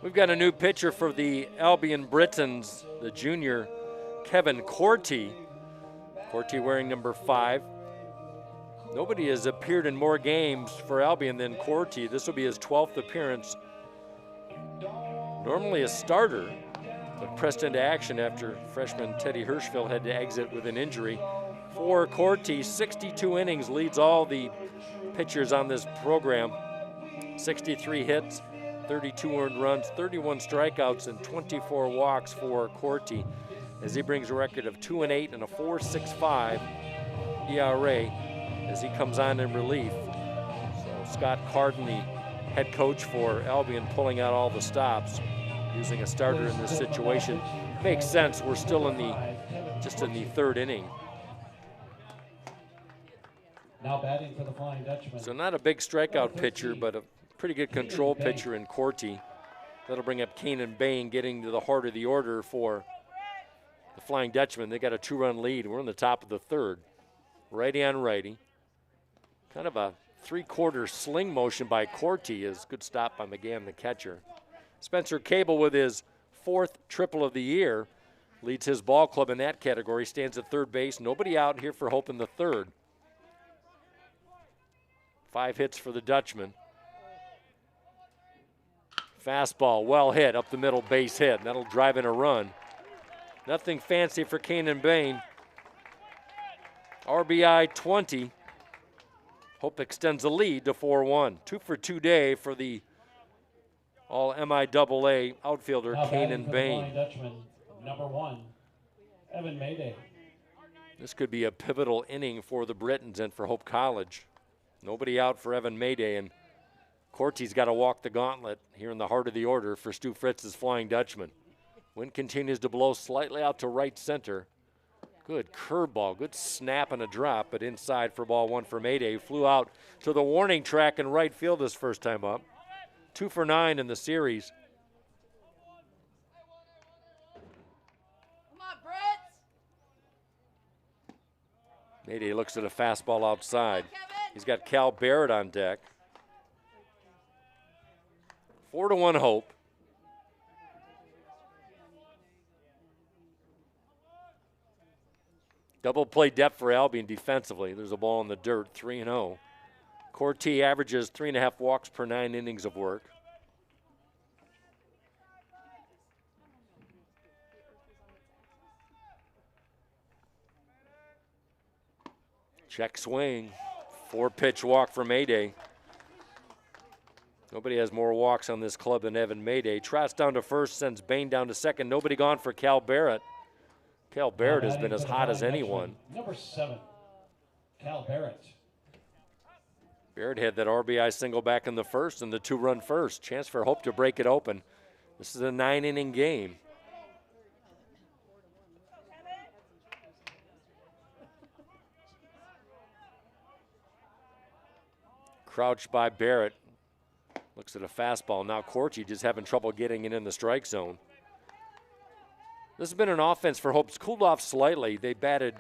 We've got a new pitcher for the Albion Britons, the junior Kevin Corti. Corti wearing number 5. Nobody has appeared in more games for Albion than Corti. This will be his 12th appearance. Normally a starter, but pressed into action after freshman Teddy Hirschfield had to exit with an injury. For Corti, 62 innings, leads all the pitchers on this program. 63 hits, 32 earned runs, 31 strikeouts, and 24 walks for Corti, as he brings a record of 2-8 and a 4.65 ERA as he comes on in relief. So Scott Carden, the head coach for Albion, pulling out all the stops, using a starter in this situation. Makes sense. We're still in the third inning. Now batting for the Flying Dutchman. So not a big strikeout pitcher, but a pretty good control pitcher in Corti. That'll bring up Keenan Bain, getting to the heart of the order for the Flying Dutchman. They got a 2-run lead. We're in the top of the third. Righty on righty. Kind of a 3/4 sling motion by Corti. Is good stop by McGann, the catcher. Spencer Cable with his 4th triple of the year leads his ball club in that category. Stands at third base. Nobody out here for Hope in the third. 5 hits for the Dutchman. Fastball, well hit, up the middle, base hit. That'll drive in a run. Nothing fancy for Keenan Bain. RBI 20. Hope extends the lead to 4-1. 2 for 2 day for the all MIAA outfielder Keenan Bain. Dutchman, number 1, Evan Mayday. This could be a pivotal inning for the Britons and for Hope College. Nobody out for Evan Mayday, and Corti's got to walk the gauntlet here in the heart of the order for Stu Fritz's Flying Dutchman. Wind continues to blow slightly out to right center. Good curveball, good snap and a drop, but inside for ball 1 for Mayday. Flew out to the warning track in right field his first time up. 2 for 9 in the series. Come on, Brits! Mayday looks at a fastball outside. He's got Cal Barrett on deck. 4-1 Hope. Double play depth for Albion defensively. There's a ball in the dirt, 3-0. Corti averages 3.5 walks per 9 innings of work. Check swing. 4-pitch walk for Mayday. Nobody has more walks on this club than Evan Mayday. Trots down to first, sends Bain down to second. Nobody gone for Cal Barrett. Cal Barrett has been as hot as anyone. Number 7, Cal Barrett. Barrett had that RBI single back in the first and the 2-run first. Chance for Hope to break it open. This is a 9-inning game. Crouched by Barrett. Looks at a fastball. Now Corti just having trouble getting it in the strike zone. This has been an offense for Hope's cooled off slightly. They batted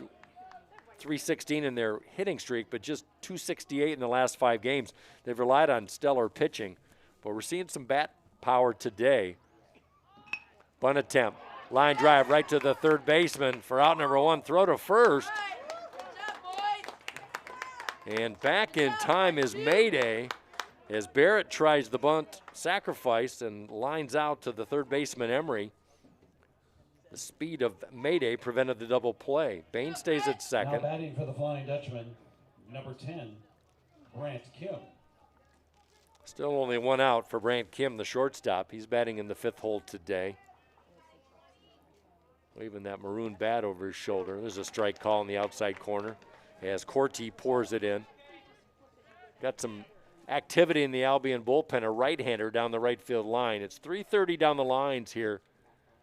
.316 in their hitting streak, but just .268 in the last 5 games. They've relied on stellar pitching, but we're seeing some bat power today. Bunt attempt. Line drive right to the third baseman for out number 1. Throw to first. And back in time is Mayday as Barrett tries the bunt sacrifice and lines out to the third baseman Emery. The speed of Mayday prevented the double play. Bain stays at second. Now batting for the Flying Dutchman, number 10, Brant Kim. Still only 1 out for Brant Kim, the shortstop. He's batting in the 5th hole today. Waving that maroon bat over his shoulder. There's a strike call in the outside corner as Corti pours it in. Got some activity in the Albion bullpen, a right-hander down the right field line. It's 330 down the lines here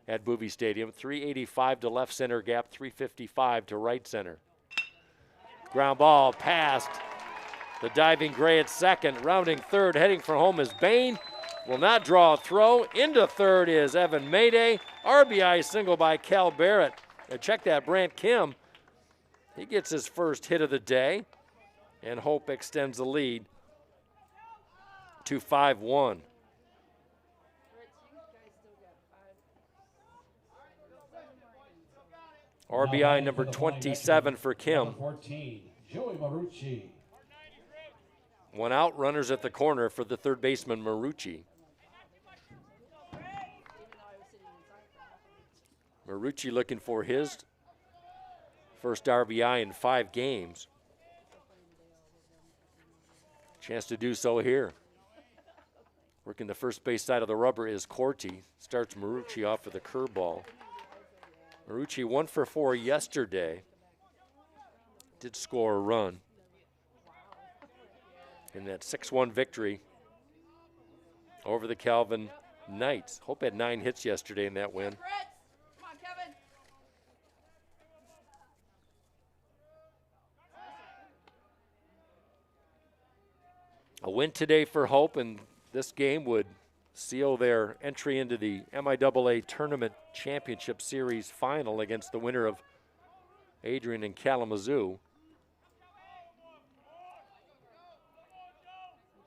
at Boovie Stadium. 385 to left center gap, 355 to right center. Ground ball past the diving Gray at second. Rounding third, heading for home is Bain. Will not draw a throw. Into third is Evan Mayday. RBI single by Cal Barrett. And check that, Brant Kim. He gets his first hit of the day. And Hope extends the lead to 5-1. RBI number 27 for Kim. Number 14, Joey Marucci. 1 out, runners at the corner for the third baseman Marucci. Marucci looking for his first RBI in 5 games. Chance to do so here. Working the first base side of the rubber is Corti. Starts Marucci off with a curveball. Marucci 1 for 4 yesterday. Did score a run in that 6-1 victory over the Calvin Knights. Hope had 9 hits yesterday in that win. Come on, Kevin. A win today for Hope, and this game would seal their entry into the MIAA Tournament Championship Series final against the winner of Adrian and Kalamazoo.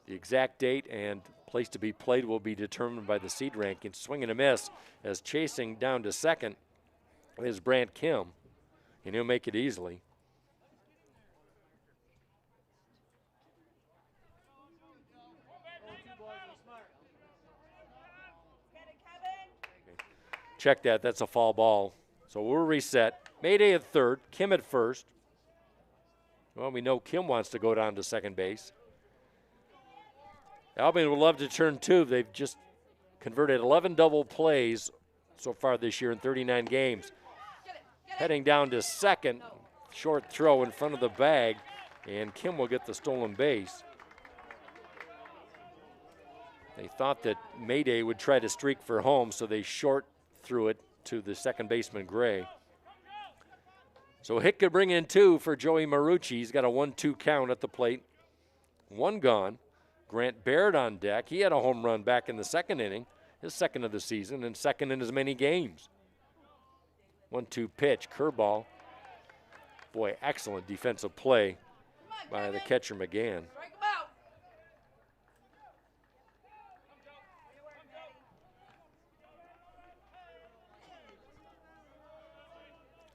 The exact date and place to be played will be determined by the seed rankings. Swing and a miss as chasing down to second is Brant Kim, and he'll make it easily. Check that, that's a foul ball. So we'll reset. Mayday at third, Kim at first. Well, we know Kim wants to go down to second base. Albion would love to turn 2. They've just converted 11 double plays so far this year in 39 games. Heading down to second, short throw in front of the bag, and Kim will get the stolen base. They thought that Mayday would try to streak for home, so they short threw it to the second baseman, Gray. So hit could bring in 2 for Joey Marucci. He's got a 1-2 count at the plate. 1 gone. Grant Barrett on deck. He had a home run back in the second inning, his second of the season, and second in as many games. 1-2 pitch, curveball. Boy, excellent defensive play by the catcher McGann. Strike 'em out.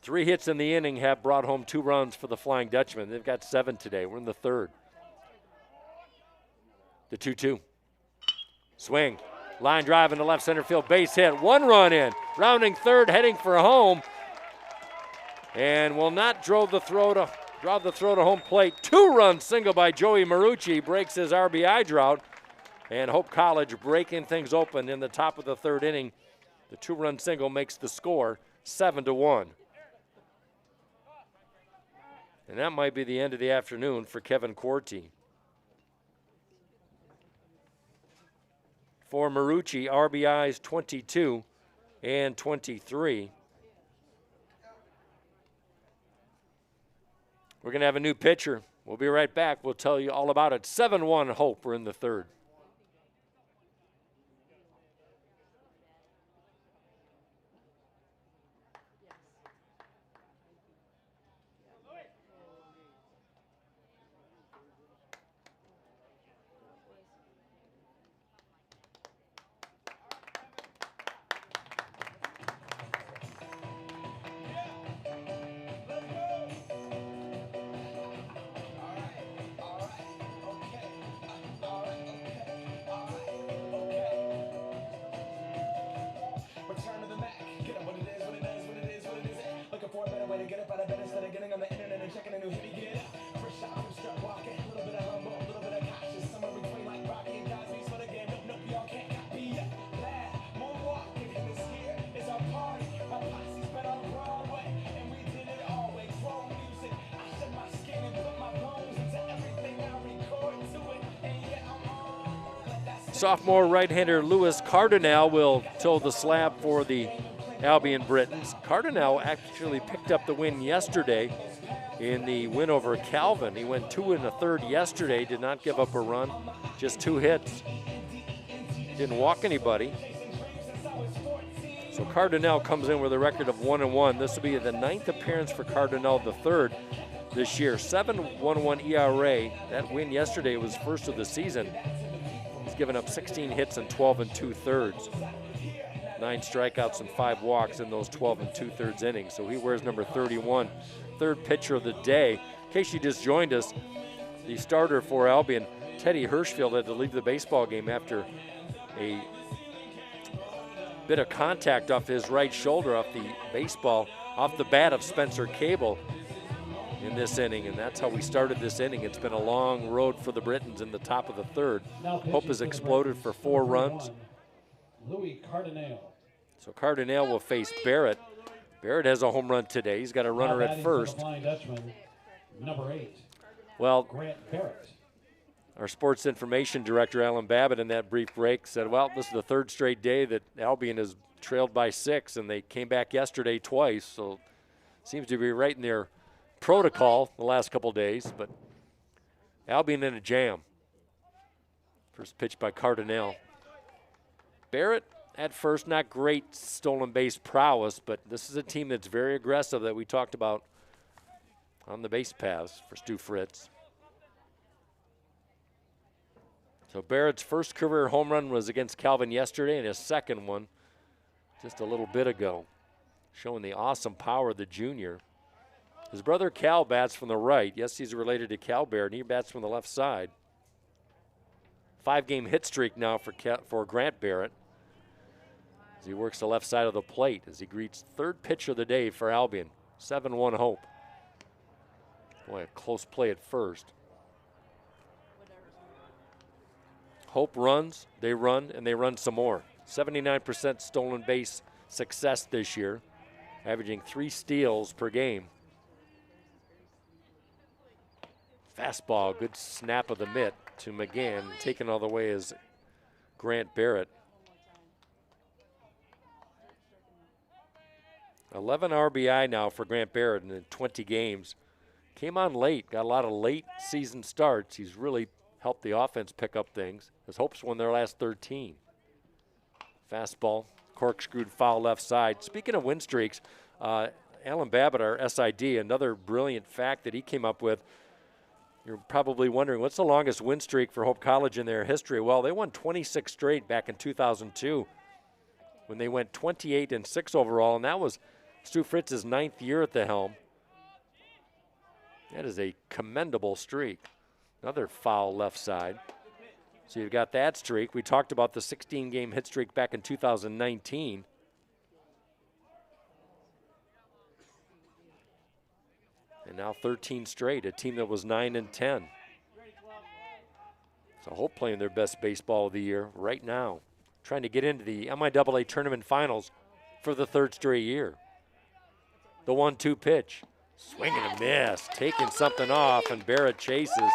3 hits in the inning have brought home 2 runs for the Flying Dutchman. They've got 7 today. We're in the third. The 2-2. Swing. Line drive into left center field. Base hit. 1 run in. Rounding third, heading for home. And will not draw the throw to home plate. 2-run single by Joey Marucci breaks his RBI drought. And Hope College breaking things open in the top of the third inning. The 2-run single makes the score 7-1. And that might be the end of the afternoon for Kevin Corti. For Marucci, RBIs 22 and 23. We're going to have a new pitcher. We'll be right back. We'll tell you all about it. 7-1 Hope. We're in the third. Return to the Mac. Get up what it is, what it is, what it is, what it isn't. Looking for a better way to get up out of bed instead of getting on the internet and checking a new hit. Get up. Fresh out from strut walking. A little bit of humble, a little bit of cautious. Somewhere between like Rocky and Cosby's for the game. Nope, nope, y'all can't copy it. Bad moonwalking. And this here is our party. My posse's been on Broadway. And we did it always. Wrong music. I shed my skin and put my bones into everything I record to it. And yeah, I'm on. Let that Sophomore right-hander Lewis Cardinal will toe the slab for the Albion Britons. Cardinal actually picked up the win yesterday in the win over Calvin. He went 2 1/3 yesterday, did not give up a run, just 2 hits. Didn't walk anybody. So Cardinal comes in with a record of 1-1. This will be the 9th appearance for Cardinal, the 3rd this year. 7.11 ERA. That win yesterday was first of the season. He's given up 16 hits in 12 2/3. 9 strikeouts and 5 walks in those 12 2/3 innings. So he wears number 31. Third pitcher of the day. In case you just joined us, the starter for Albion, Teddy Hirschfield, had to leave the baseball game after a bit of contact off his right shoulder, off the baseball, off the bat of Spencer Cable in this inning, and that's how we started this inning. It's been a long road for the Britons in the top of the third. Hope has exploded for 4 runs. Louis Cardinal. So Cardinal will face Barrett. Barrett has a home run today. He's got a runner Now at batting for the first. Flying Dutchman, number 8, Well, Grant Barrett. our sports information director, Alan Babbitt, in that brief break said, well, this is the 3rd straight day that Albion has trailed by 6, and they came back yesterday twice, so seems to be right in their protocol the last couple days, but Albion in a jam. First pitch by Cardinal. Barrett at first, not great stolen base prowess, but this is a team that's very aggressive that we talked about on the base paths for Stu Fritz. So Barrett's first career home run was against Calvin yesterday, and his second one just a little bit ago, showing the awesome power of the junior. His brother Cal bats from the right. Yes, he's related to Cal Barrett, and he bats from the left side. 5-game hit streak now for Grant Barrett as he works the left side of the plate as he greets 3rd pitch of the day for Albion. 7-1 Hope. Boy, a close play at first. Hope runs, they run, and they run some more. 79% stolen base success this year, averaging 3 steals per game. Fastball, good snap of the mitt to McGann, taken all the way as Grant Barrett. 11 RBI now for Grant Barrett in 20 games. Came on late, got a lot of late season starts. He's really helped the offense pick up things. His Hopes won their last 13. Fastball, corkscrewed foul left side. Speaking of win streaks, Alan Babbitt, our SID, another brilliant fact that he came up with. You're probably wondering, what's the longest win streak for Hope College in their history? Well, they won 26 straight back in 2002 when they went 28-6 overall, and that was Stu Fritz's 9th year at the helm. That is a commendable streak. Another foul left side. So you've got that streak. We talked about the 16-game hit streak back in 2019. And now 13 straight, a team that was 9-10. So Hope playing their best baseball of the year right now, trying to get into the MIAA tournament finals for the 3rd straight year. The 1-2 pitch, swing and a miss, taking something off, and Barrett chases.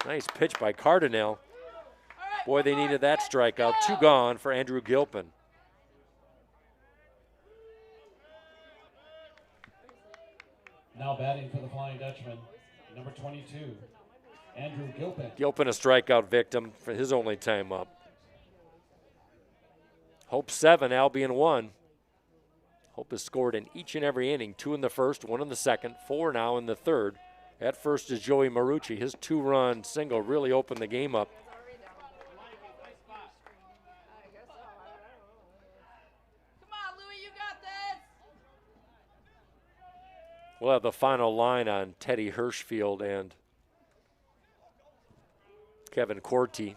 Nice pitch by Cardinale. Boy, they needed that strikeout. 2 gone for Andrew Gilpin. Now batting for the Flying Dutchman, number 22, Andrew Gilpin. Gilpin a strikeout victim for his only time up. Hope 7, Albion 1. Hope has scored in each and every inning, 2 in the first, 1 in the second, 4 now in the third. At first is Joey Marucci. His 2-run single really opened the game up. Come on, Louie, you got this. We'll have the final line on Teddy Hirschfield and Kevin Corti.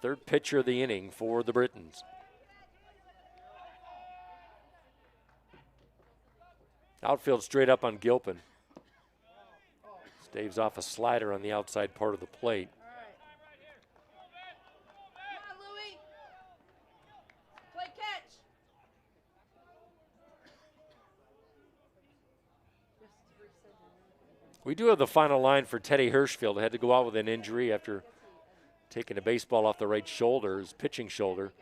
3rd pitcher of the inning for the Britons. Outfield straight up on Gilpin. Staves off a slider on the outside part of the plate. Come on, Louie. Play catch. We do have the final line for Teddy Hirschfield. Had to go out with an injury after taking a baseball off the right shoulder, his pitching shoulder.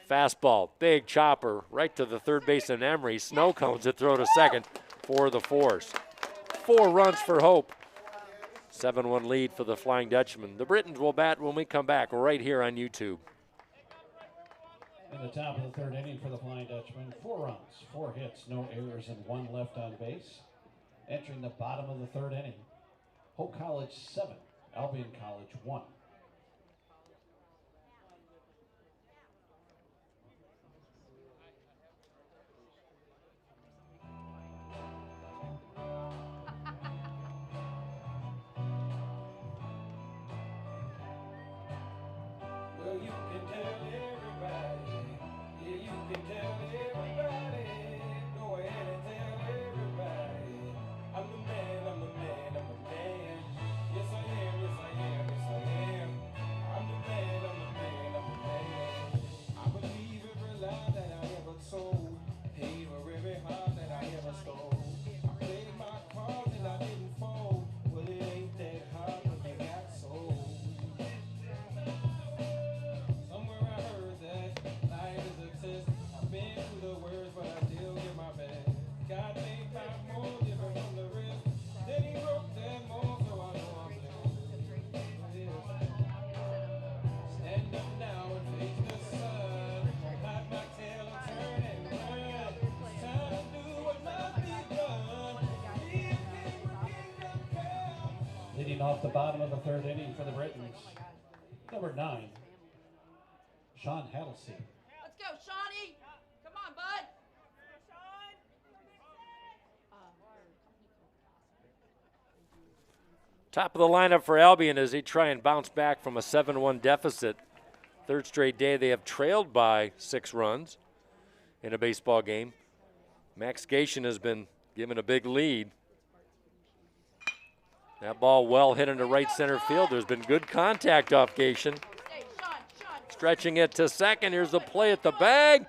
Fastball, big chopper, right to the third baseman Emery. Snow cones it, throw to second for the force. 4 runs for Hope. 7-1 lead for the Flying Dutchman. The Britons will bat when we come back right here on YouTube. In the top of the 3rd inning for the Flying Dutchman, 4 runs, 4 hits, no errors, and 1 left on base. Entering the bottom of the 3rd inning, Hope College 7, Albion College 1. Well, you can tell everybody. Yeah, you can tell everybody. Go ahead and tell everybody. I'm the man, I'm the man, I'm the man. Yes, I am, yes, I am, yes, I am. I'm the man, I'm the man, I'm the man. I believe every lie that I ever told. Paid for every heart that I ever stole. I played my cards and I didn't fold. Well, it ain't that hard when you got sold. Somewhere I heard that life is a test. I've been through the worst, but I still give my best. God made my mold different from the rest. Then he wrote that mold, so I know I'm blessed. Stand up now and face the sun. Hide my tail and turn and run. It's time to do what must be done. Be a king when kingdom come. Leading off the bottom of the 3rd inning for the Britons, number 9, Sean Hattlesey. Let's go, Shawnee. Come on, bud. Top of the lineup for Albion as they try and bounce back from a 7-1 deficit. 3rd straight day they have trailed by 6 runs in a baseball game. Max Gation has been given a big lead. That ball well hit into right center field. There's been good contact off Gation. Hey, Sean. Stretching it to second. Here's the play at the bag.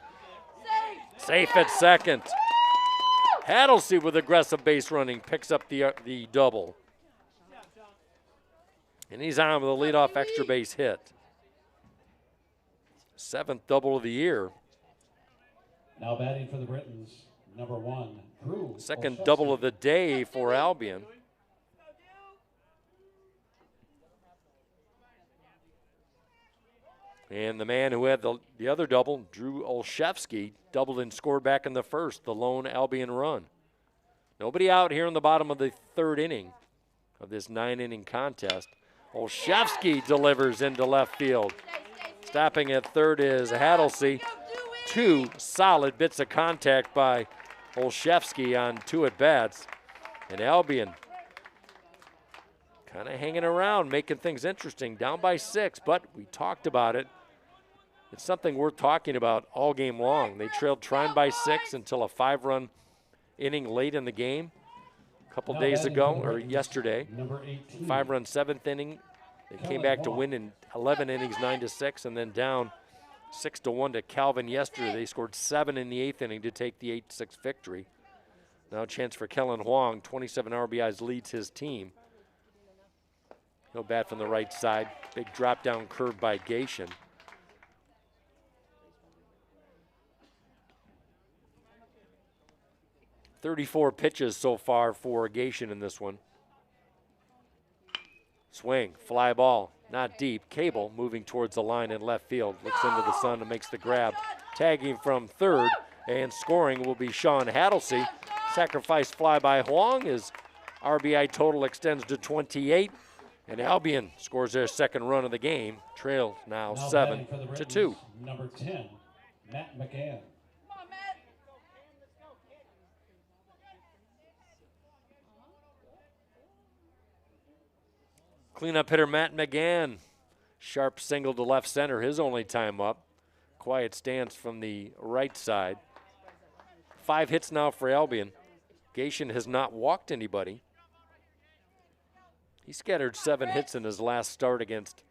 Safe. Safe at second. Hattlesey with aggressive base running picks up the double. And he's on with a leadoff extra base hit. 7th double of the year. Now batting for the Britons, number 1, Drew. Second Olszewski. double of the day for Number 1, Drew. Second Olszewski. double of the day for Albion. And the man who had the other double, Drew Olszewski, doubled and scored back in the first, the lone Albion run. Nobody out here in the bottom of the third inning of this 9-inning contest. Olszewski delivers into left field. Stopping at third is Hadlesey. 2 solid bits of contact by Olszewski on 2 at-bats. And Albion kind of hanging around, making things interesting. Down by 6, but we talked about it. It's something worth talking about all game long. They trailed Trine by 6 until a 5-run inning late in the game a couple days ago, or yesterday. 5-run 7th inning. They came back to win in 11 innings, 9-6, and then down 6-1 to Calvin yesterday. They scored 7 in the 8th inning to take the 8-6 victory. Now a chance for Kellen Huang, 27 RBIs, leads his team. He'll bat from the right side. Big drop-down curve by Gation. .34 pitches so far for Gation in this one. Swing, fly ball, not deep. Cable moving towards the line in left field. Looks into the sun and makes the grab. Tagging from third and scoring will be Sean Hadlesey. Sacrifice fly by Huang. His RBI total extends to 28. And Albion scores their second run of the game. Trail now 7-2. Number 10, Matt McGann. Come on, Matt. Cleanup hitter Matt McGann. Sharp single to left center, his only time up. Quiet stance from the right side. 5 hits now for Albion. Gation has not walked anybody. He scattered 7 hits in his last start against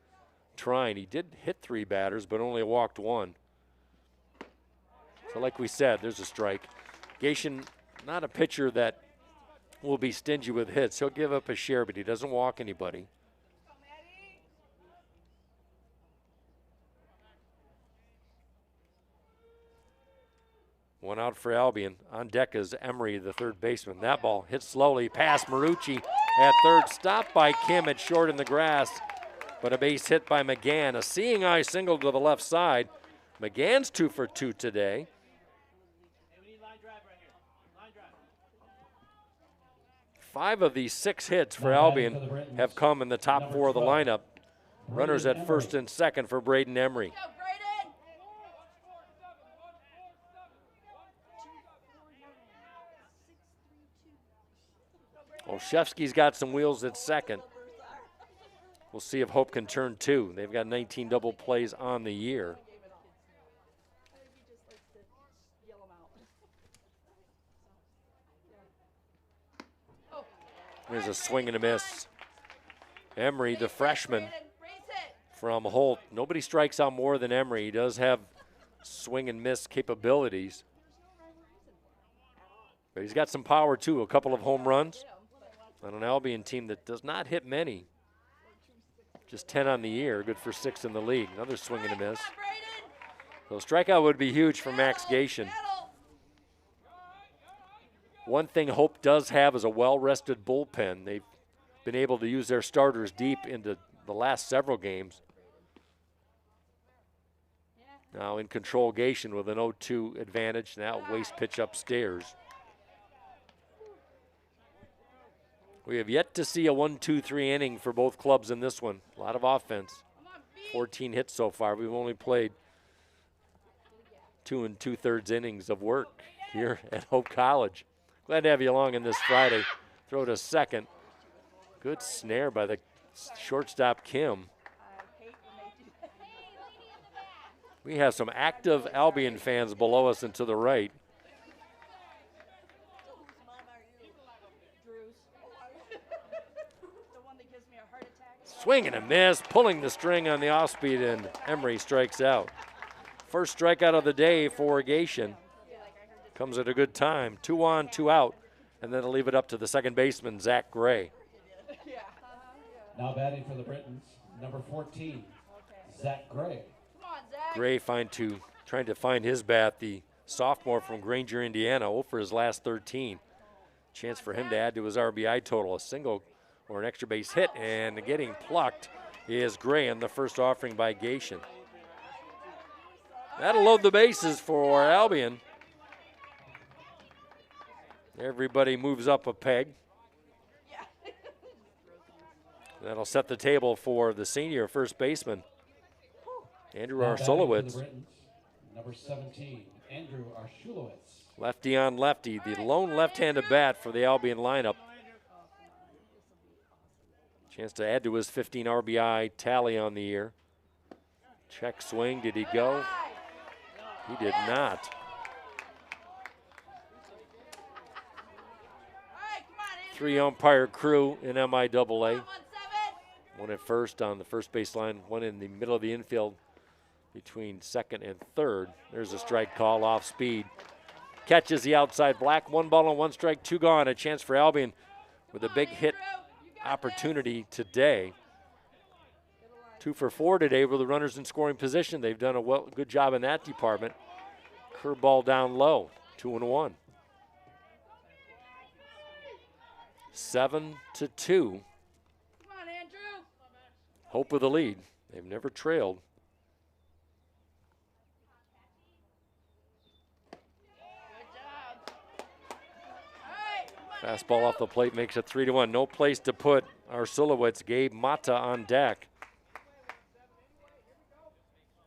Trine. He did hit 3 batters, but only walked 1. So like we said, there's a strike. Gation, not a pitcher that will be stingy with hits. He'll give up a share, but he doesn't walk anybody. One out for Albion. On deck is Emery, the third baseman. That ball hit slowly past Marucci at third. Stopped by Kim at short in the grass, but a base hit by McGann. A seeing eye single to the left side. McGann's 2 for 2 today. 5 of these 6 hits for Albion have come in the top 4 of the lineup. Runners at first and second for Braden Emery. Go, Braden. Olszewski's got some wheels at second. We'll see if Hope can turn 2. They've got 19 double plays on the year. There's a swing and a miss. Emery, the freshman from Holt. Nobody strikes out more than Emery. He does have swing and miss capabilities. But he's got some power too. A couple of home runs on an Albion team that does not hit many. Just 10 on the year, good for 6 in the league. Another swing and a miss. So strikeout would be huge for Max Gation. One thing Hope does have is a well-rested bullpen. They've been able to use their starters deep into the last several games. Now in control, Gation with an 0-2 advantage. Now waste pitch upstairs. We have yet to see a 1-2-3 inning for both clubs in this one. A lot of offense. 14 hits so far. We've only played 2 2/3 innings of work here at Hope College. Glad to have you along on this Friday. Throw to second. Good snare by the shortstop, Kim. We have some active Albion fans below us and to the right. Swing and a miss, pulling the string on the off-speed, and Emery strikes out. First strikeout of the day for Gation. Comes at a good time. 2 on, 2 out, and then they'll leave it up to the second baseman, Zach Gray. Now batting for the Britons, number 14, Zach Gray. Come on, Zach. Gray trying to find his bat, the sophomore from Granger, Indiana, 0 for his last 13. Chance for him to add to his RBI total, a single or an extra base hit, and getting plucked is Graham, the first offering by Gation. That'll load the bases for Albion. Everybody moves up a peg. That'll set the table for the senior first baseman, Andrew Now batting for the Arsulowicz. Britons, number 17, Andrew Arsulowicz. Lefty on lefty, the lone left-handed bat for the Albion lineup. Chance to add to his 15 RBI tally on the year. Check swing, did he go? He did not. Three umpire crew in MIAA. One at first on the first baseline, one in the middle of the infield between second and third. There's a strike call off speed. Catches the outside black. 1 ball and 1 strike, 2 gone. A chance for Albion with a big hit opportunity today. 2 for 4 today with the runners in scoring position. They've done a good job in that department. Curveball down low, 2-1. 7-2. Come on, Andrew. Hope with the lead. They've never trailed. Fastball off the plate makes it 3-1. No place to put Arsulowicz. Gabe Mata on deck.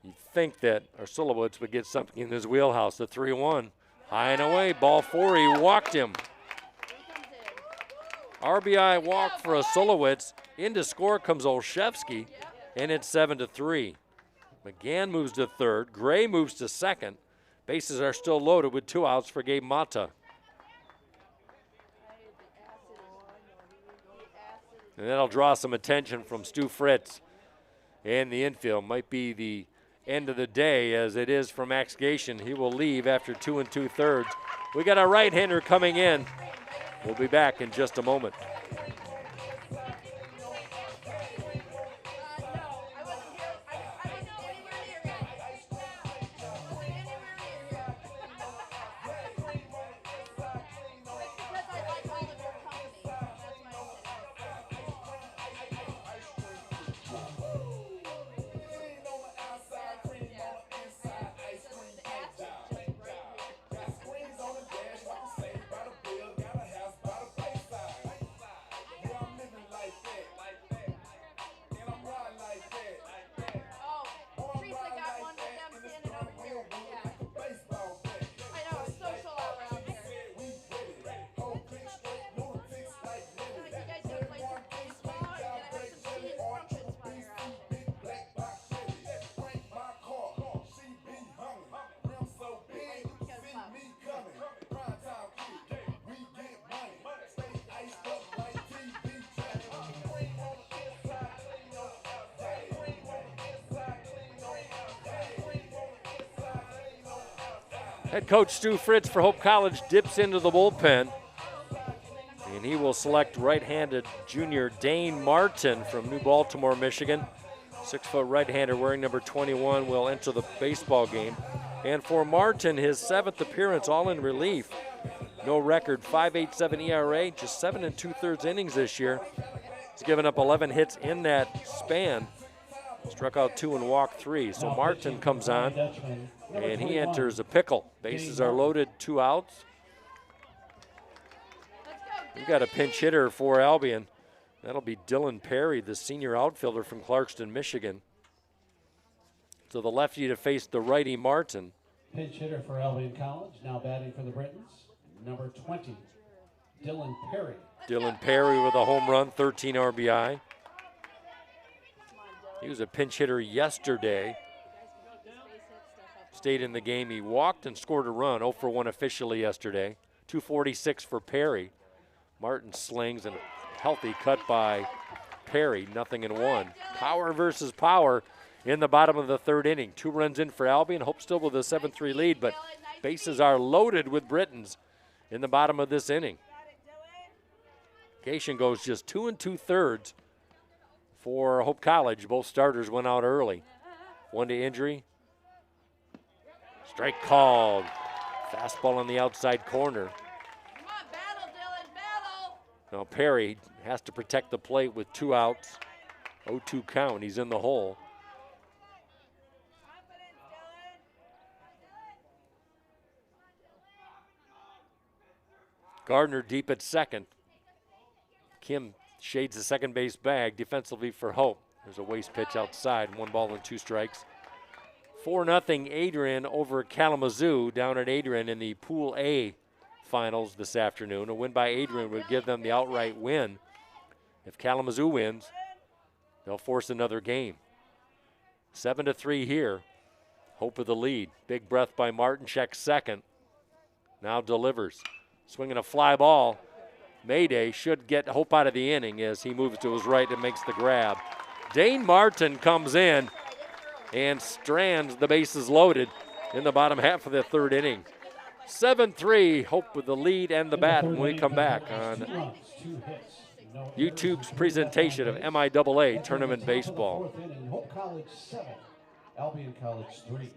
You'd think that Arsulowicz would get something in his wheelhouse. The 3-1. High and away. Ball 4. He walked him. RBI walk for Arsulowicz. Into score comes Olszewski, and it's 7-3. McGann moves to third. Gray moves to second. Bases are still loaded with 2 outs for Gabe Mata. And that'll draw some attention from Stu Fritz and the infield. Might be the end of the day as it is for Max Gation. He will leave after 2 2/3. We got a right-hander coming in. We'll be back in just a moment. Head coach Stu Fritz for Hope College dips into the bullpen, and he will select right-handed junior Dane Martin from New Baltimore, Michigan. 6-foot right-hander wearing number 21 will enter the baseball game. And for Martin, his 7th appearance, all in relief. No record, 5.87 ERA, just 7 2/3 innings this year. He's given up 11 hits in that span. Struck out 2 and walked 3. So Martin comes on, and he enters a pickle. Bases are loaded, 2 outs. We've got a pinch hitter for Albion. That'll be Dylan Perry, the senior outfielder from Clarkston, Michigan. So the lefty to face the righty Martin. Pinch hitter for Albion College, now batting for the Britons, number 20, Dylan Perry. Dylan Perry with a home run, 13 RBI. He was a pinch hitter yesterday. Stayed in the game. He walked and scored a run, 0 for 1 officially yesterday. 246 for Perry. Martin slings and a healthy cut by Perry, 0-1. Power versus power in the bottom of the 3rd inning. 2 runs in for Albion. Hope still with a 7-3 lead, but bases are loaded with Britons in the bottom of this inning. Gation goes just 2 2/3 for Hope College. Both starters went out early. 1 to injury. Strike called. Fastball on the outside corner. Come on, battle, Dylan, battle. Now Perry has to protect the plate with 2 outs. 0-2 count, he's in the hole. Confidence, Dylan. Gardner deep at second. Kim shades the second base bag defensively for Hope. There's a waste pitch outside, 1 ball and 2 strikes. 4-0 Adrian over Kalamazoo down at Adrian in the Pool A finals this afternoon. A win by Adrian would give them the outright win. If Kalamazoo wins, they'll force another game. 7-3 here. Hope with the lead. Big breath by Martin, checks second. Now delivers. Swinging a fly ball. Mayday should get Hope out of the inning as he moves to his right and makes the grab. Dane Martin comes in and strands the bases loaded in the bottom half of the 3rd inning. 7-3, Hope with the lead and the bat when we come back on YouTube's presentation of MIAA Tournament Baseball. Hope College 7, Albion College 3.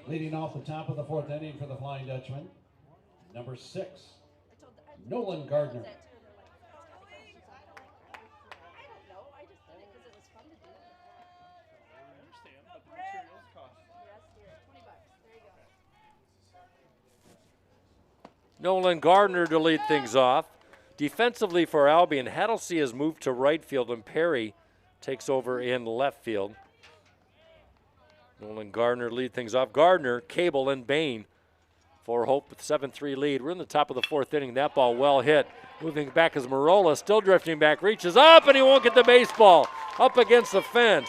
Leading off the top of the 4th inning for the Flying Dutchman, number 6, Nolan Gardner. Nolan Gardner to lead things off. Defensively for Albion, Hattlesea has moved to right field and Perry takes over in left field. Nolan Gardner lead things off. Gardner, Cable, and Bain for Hope with 7-3 lead. We're in the top of the 4th inning. That ball well hit. Moving back is Marola, still drifting back, reaches up, and he won't get the baseball. Up against the fence.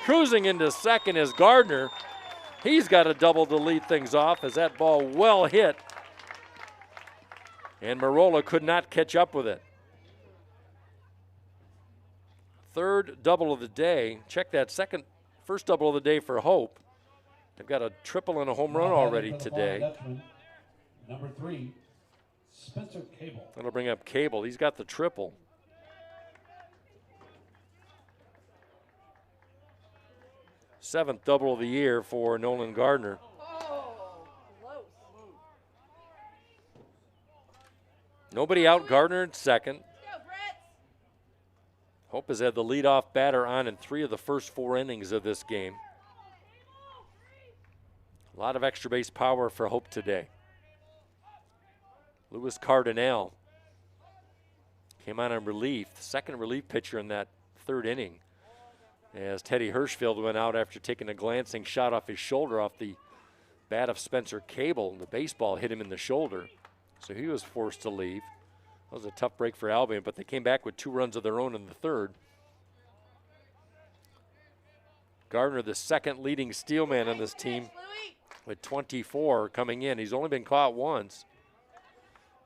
Cruising into second is Gardner. He's got a double to lead things off as that ball well hit. And Marola could not catch up with it. 3rd double of the day. Check that first double of the day for Hope. They've got a triple and a home run already today. Number 3, Spencer Cable. That'll bring up Cable. He's got the triple. Seventh double of the year for Nolan Gardner. Nobody out. Gardner at second. Hope has had the leadoff batter on in 3 of the first 4 innings of this game. A lot of extra base power for Hope today. Louis Cardinale came on in relief, the second relief pitcher in that 3rd inning, as Teddy Hirschfield went out after taking a glancing shot off his shoulder off the bat of Spencer Cable. The baseball hit him in the shoulder, so he was forced to leave. That was a tough break for Albion, but they came back with 2 runs of their own in the 3rd. Gardner, the second leading steal man on this team, with 24 coming in. He's only been caught once.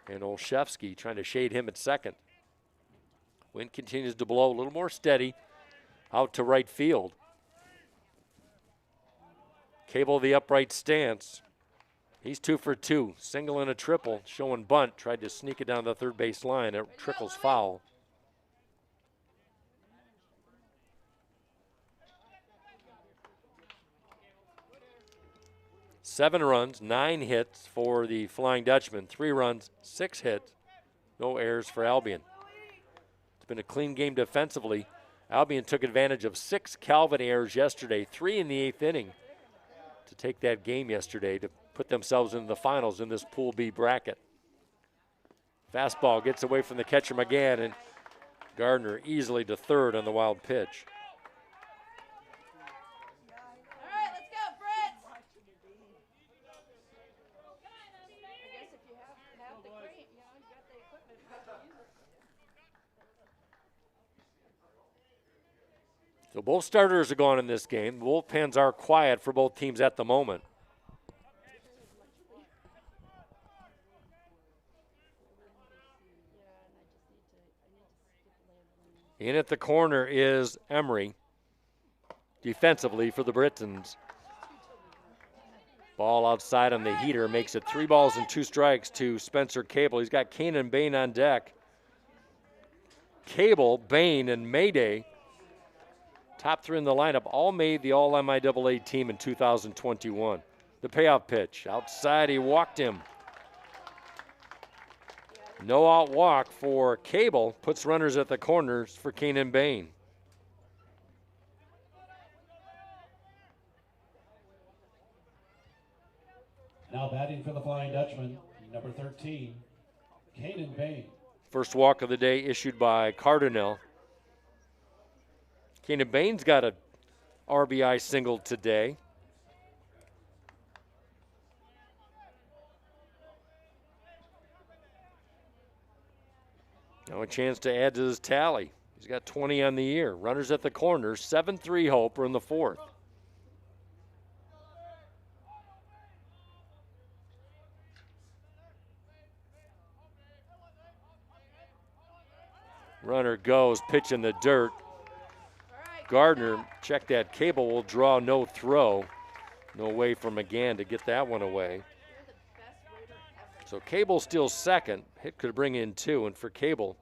And Olszewski trying to shade him at second. Wind continues to blow, a little more steady out to right field. Cable the upright stance. He's 2 for 2, single and a triple, showing bunt, tried to sneak it down the 3rd base line. It trickles foul. Seven runs, 9 hits for the Flying Dutchman, 3 runs, 6 hits, no errors for Albion. It's been a clean game defensively. Albion took advantage of 6 Calvin errors yesterday, 3 in the 8th inning to take that game yesterday to put themselves in the finals in this Pool B bracket. Fastball gets away from the catcher McGann, and Gardner easily to third on the wild pitch. All right, let's go, Brits. I guess if you have the crane, you know, you got the equipment, you got to use it. So both starters are gone in this game. The bullpens are quiet for both teams at the moment. In at the corner is Emery, defensively for the Britons. Ball outside on the heater makes it 3 balls and 2 strikes to Spencer Cable. He's got Kane and Bain on deck. Cable, Bain, and Mayday, top 3 in the lineup, all made the All-MIAA team in 2021. The payoff pitch, outside, he walked him. No out walk for Cable, puts runners at the corners for Kane and Bain. Now batting for the Flying Dutchman, number 13, Kanan Bain. First walk of the day issued by Cardinal. Kanan Bain's got a RBI single today. Now a chance to add to his tally. He's got 20 on the year. Runners at the corners, 7-3 Hope. We're in the 4th. Runner goes, pitch in the dirt. Gardner, check that. Cable will draw no throw. No way for McGann to get that one away. So Cable steals second. Hit could bring in 2, and for Cable,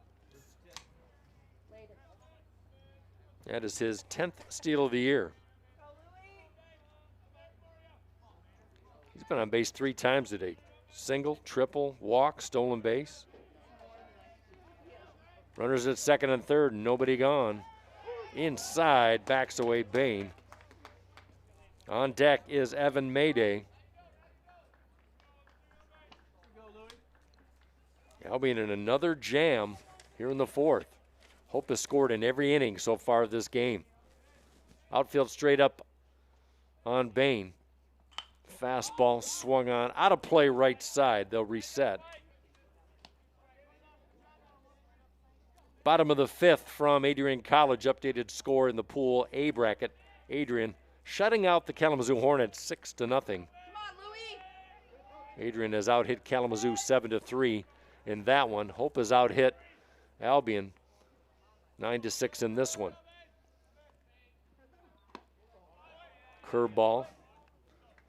that is his 10th steal of the year. He's been on base 3 times today. Single, triple, walk, stolen base. Runners at second and third, nobody gone. Inside, backs away Bain. On deck is Evan Mayday. Albion in another jam here in the 4th. Hope has scored in every inning so far this game. Outfield straight up on Bain. Fastball swung on, out of play right side. They'll reset. Bottom of the 5th from Adrian College, updated score in the Pool A bracket. Adrian shutting out the Kalamazoo Hornets 6-0. Come on, Louie. Adrian has out-hit Kalamazoo 7-3 in that one. Hope has out-hit Albion 9-6 in this one. Curveball,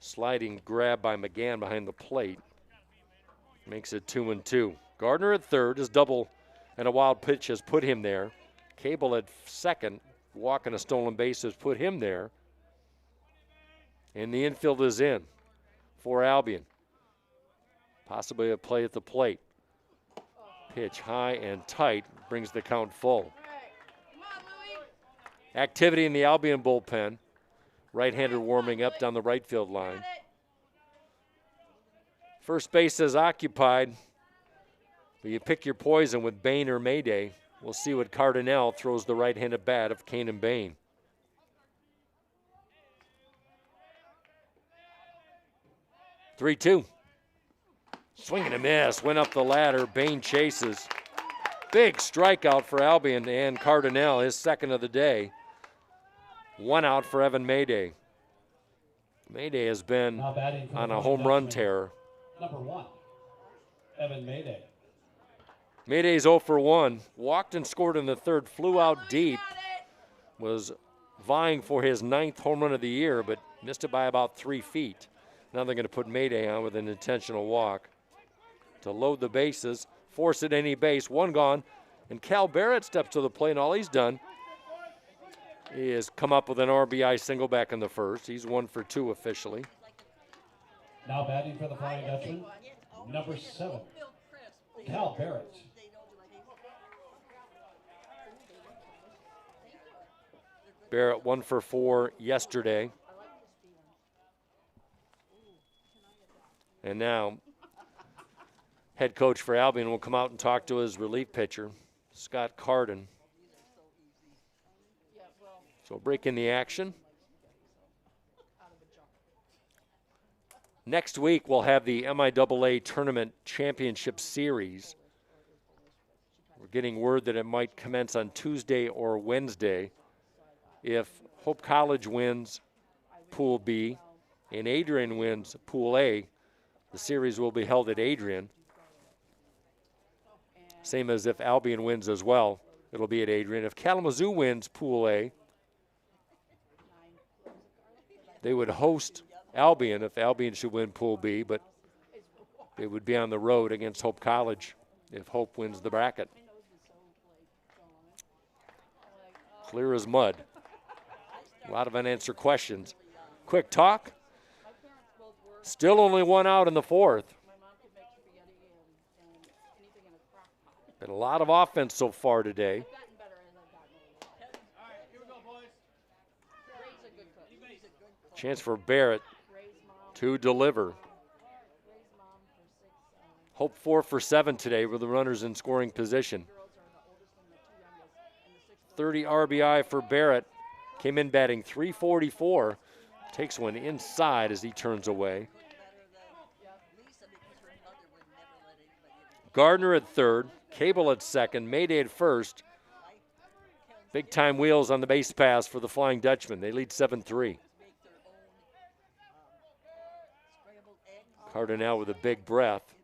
sliding grab by McGann behind the plate. Makes it 2-2. Gardner at third, his double and a wild pitch has put him there. Cable at second, walk and a stolen base has put him there. And the infield is in for Albion. Possibly a play at the plate. Pitch high and tight, brings the count full. All right. Come on, Louie. Activity in the Albion bullpen. Right-hander warming up down the right field line. First base is occupied. But you pick your poison with Bain or Mayday. We'll see what Cardinal throws the right-handed bat of Kane and Bain. Three-two. Swing and a miss. Went up the ladder. Bain chases. Big strikeout for Albion and Cardinal, his second of the day. 1 out for Evan Mayday. Mayday has been on a home run tear. Number 1, Evan Mayday. Mayday's 0 for 1. Walked and scored in the 3rd. Flew out deep. Was vying for his 9th home run of the year, but missed it by about 3 feet. Now they're going to put Mayday on with an intentional walk to load the bases, force it any base. 1 gone, and Cal Barrett steps to the plate, and all he's done is come up with an RBI single back in the 1st. He's 1 for 2 officially. Now batting for the Flying Dutchman, number 7, Cal Barrett. Barrett 1 for 4 yesterday. And now, head coach for Albion will come out and talk to his relief pitcher, Scott Carden. So break in the action. Next week, we'll have the MIAA Tournament Championship Series. We're getting word that it might commence on Tuesday or Wednesday. If Hope College wins Pool B and Adrian wins Pool A, the series will be held at Adrian. Same as if Albion wins as well, it'll be at Adrian. If Kalamazoo wins Pool A, they would host Albion if Albion should win Pool B, but they would be on the road against Hope College if Hope wins the bracket. Clear as mud. A lot of unanswered questions. Quick talk. Still only one out in the fourth. Been a lot of offense so far today. Chance for Barrett to deliver. Hope 4 for 7 today with the runners in scoring position. 30 RBI for Barrett. Came in batting .344. Takes one inside as he turns away. Gardner at third. Cable at second. Mayday at first. Big time wheels on the base pass for the Flying Dutchman. They lead 7-3. Cardinal with a big breath.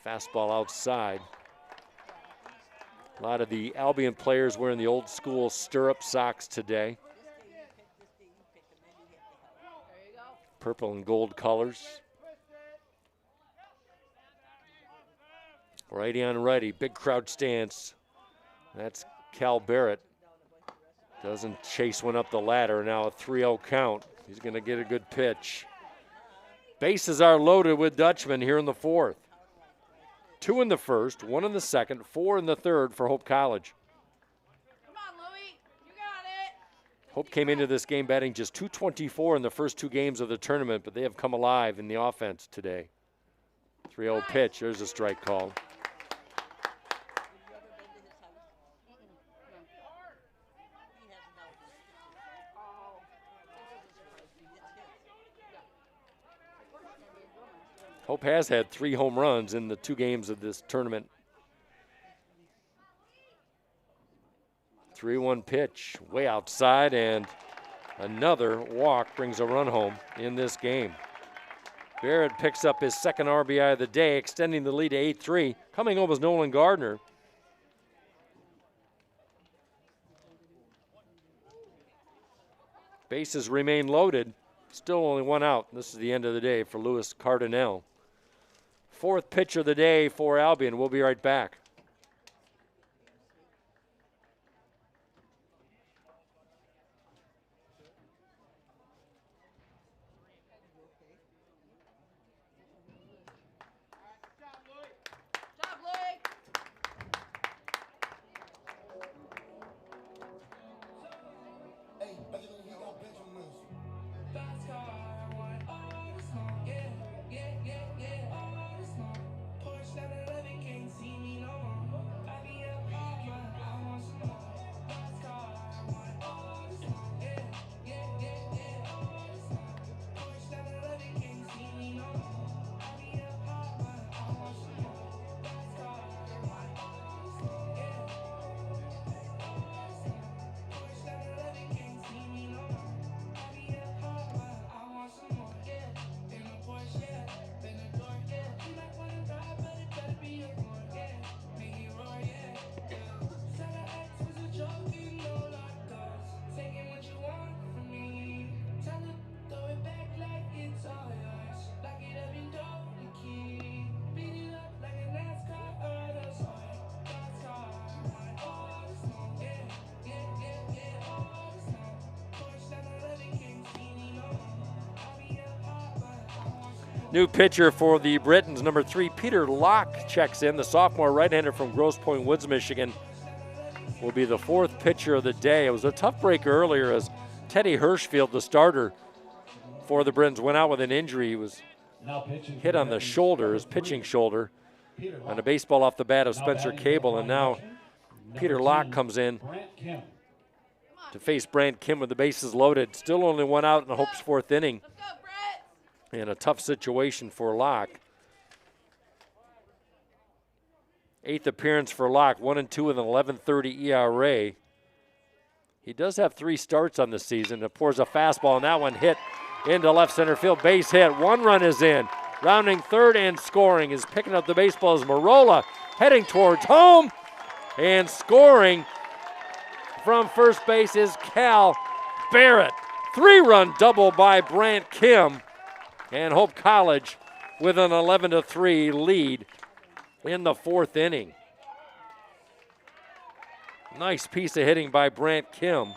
Fastball outside. A lot of the Albion players wearing the old school stirrup socks today. Purple and gold colors. Righty on righty, big crouch stance. That's Cal Barrett. Doesn't chase one up the ladder. Now a 3-0 count. He's going to get a good pitch. Bases are loaded with Dutchman here in the fourth. 2 in the first, 1 in the second, 4 in the third for Hope College. Come on, Louie. You got it. Hope came into this game batting just .224 in the first 2 games of the tournament, but they have come alive in the offense today. 3-0 pitch. There's a strike called. Hope has had 3 home runs in the 2 games of this tournament. 3-1 pitch, way outside, and another walk brings a run home in this game. Barrett picks up his second RBI of the day, extending the lead to 8-3. Coming home is Nolan Gardner. Bases remain loaded. Still only 1 out. This is the end of the day for Louis Cardinal. 4th pitch of the day for Albion. We'll be right back. Stop, Louie. Hey, but you don't got Benjamins. That's car, I want all the smoke, yeah, yeah, yeah, yeah, all the smoke. Porsche 911 can't see me no more. I be up all night, I want some more. That's car, I want all the smoke, yeah, yeah, yeah, yeah, all the smoke. Porsche 911 can't see me no more. I be up all night, I want some more. That's car, I want all the smoke, yeah, all the smoke. Porsche 911 can't see me no more. I be up all night, I want some more, yeah. In the Porsche, yeah. In the door, yeah. You might wanna drive, but it better be a more, yeah. Make it roar, yeah. Said our ex was a joke, you know like us. Taking what you want from me. Tell her, throw it back like it's all yours. Lock it up and throw the key. Beat it up like a NASCAR or the soil. NASCAR, I want all the smoke, yeah. Yeah, yeah, yeah, all the smoke. Porsche 911 can't see me no more. I be up high, but I want some more. New pitcher for the Britons, number 3, Peter Locke checks in, the sophomore right-hander from Grosse Pointe Woods, Michigan. will be the 4th pitcher of the day. It was a tough breaker earlier as Teddy Hirschfield, the starter for the Britons, went out with an injury. He was Now pitching hit for on the Britons, shoulder, number his 3, pitching shoulder, Peter on a Locke. baseball off the bat of Now Spencer batting for the Cable, and Flying now Dutchman, number Peter Locke 10, comes in Brant Kim. to face Brant Kim with the bases loaded. Still only one out in the Hope's 4th inning, Let's go, Brett. and a tough situation for Locke. 8th appearance for Locke, 1-2 with an 11.30 ERA. He does have 3 starts on the season. It pours a fastball, and that one hit into left center field. Base hit. 1 run is in. Rounding third and scoring is picking up the baseball as Marola heading towards home. And scoring from first base is Cal Barrett. 3-run double by Brant Kim. And Hope College with an 11-3 lead in the 4th inning. Nice piece of hitting by Brant Kim.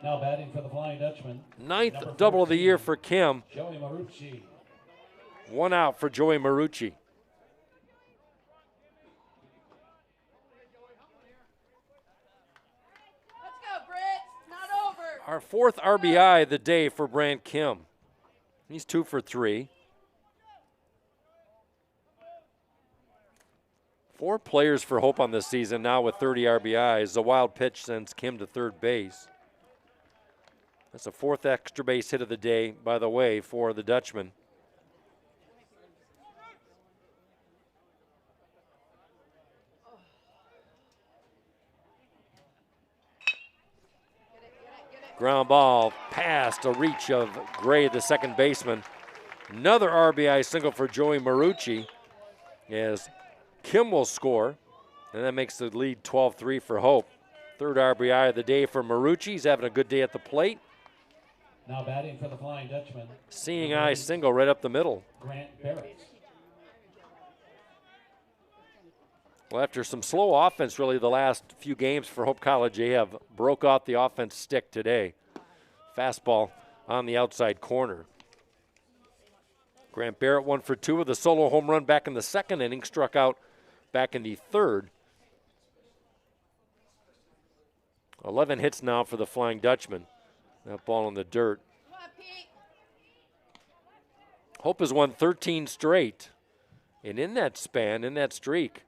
Now batting for the Flying Dutchman. 9th number double of the 14, year for Kim. Joey Marucci. 1 out for Joey Marucci. Let's go, Brett. It's not over. Our 4th RBI of the day for Brant Kim. He's 2 for 3. 4 players for Hope on this season now with 30 RBIs. The wild pitch sends Kim to third base. That's the 4th extra base hit of the day, by the way, for the Dutchman. Ground ball past a reach of Gray, the second baseman. Another RBI single for Joey Marucci as Kim will score, and that makes the lead 12-3 for Hope. 3rd RBI of the day for Marucci. He's having a good day at the plate. Now batting for the Flying Dutchman. Seeing eye single right up the middle. Grant Barrett. Well, after some slow offense really the last few games for Hope College, they have broke off the offense stick today. Fastball on the outside corner. Grant Barrett 1 for 2 with a solo home run back in the 2nd inning, struck out back in the 3rd. 11 hits now for the Flying Dutchman. That ball in the dirt. Come on, Pete. Hope has won 13 straight. And in that span, in that streak,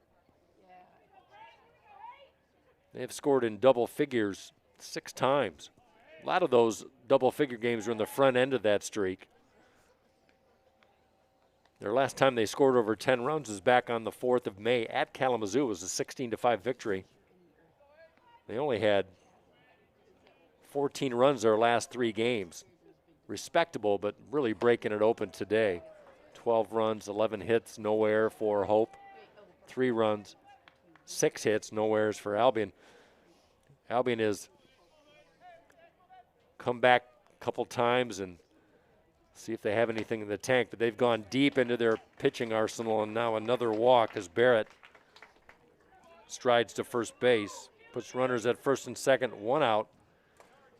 they've scored in double figures 6 times. A lot of those double figure games were in the front end of that streak. Their last time they scored over 10 runs was back on the 4th of May at Kalamazoo. It was a 16-5 victory. They only had 14 runs their last 3 games. Respectable, but really breaking it open today. 12 runs, 11 hits, no error for Hope. 3 runs, 6 hits, no errors for Albion. Albion has come back a couple times and see if they have anything in the tank, but they've gone deep into their pitching arsenal, and now another walk as Barrett strides to first base, puts runners at first and second, 1 out,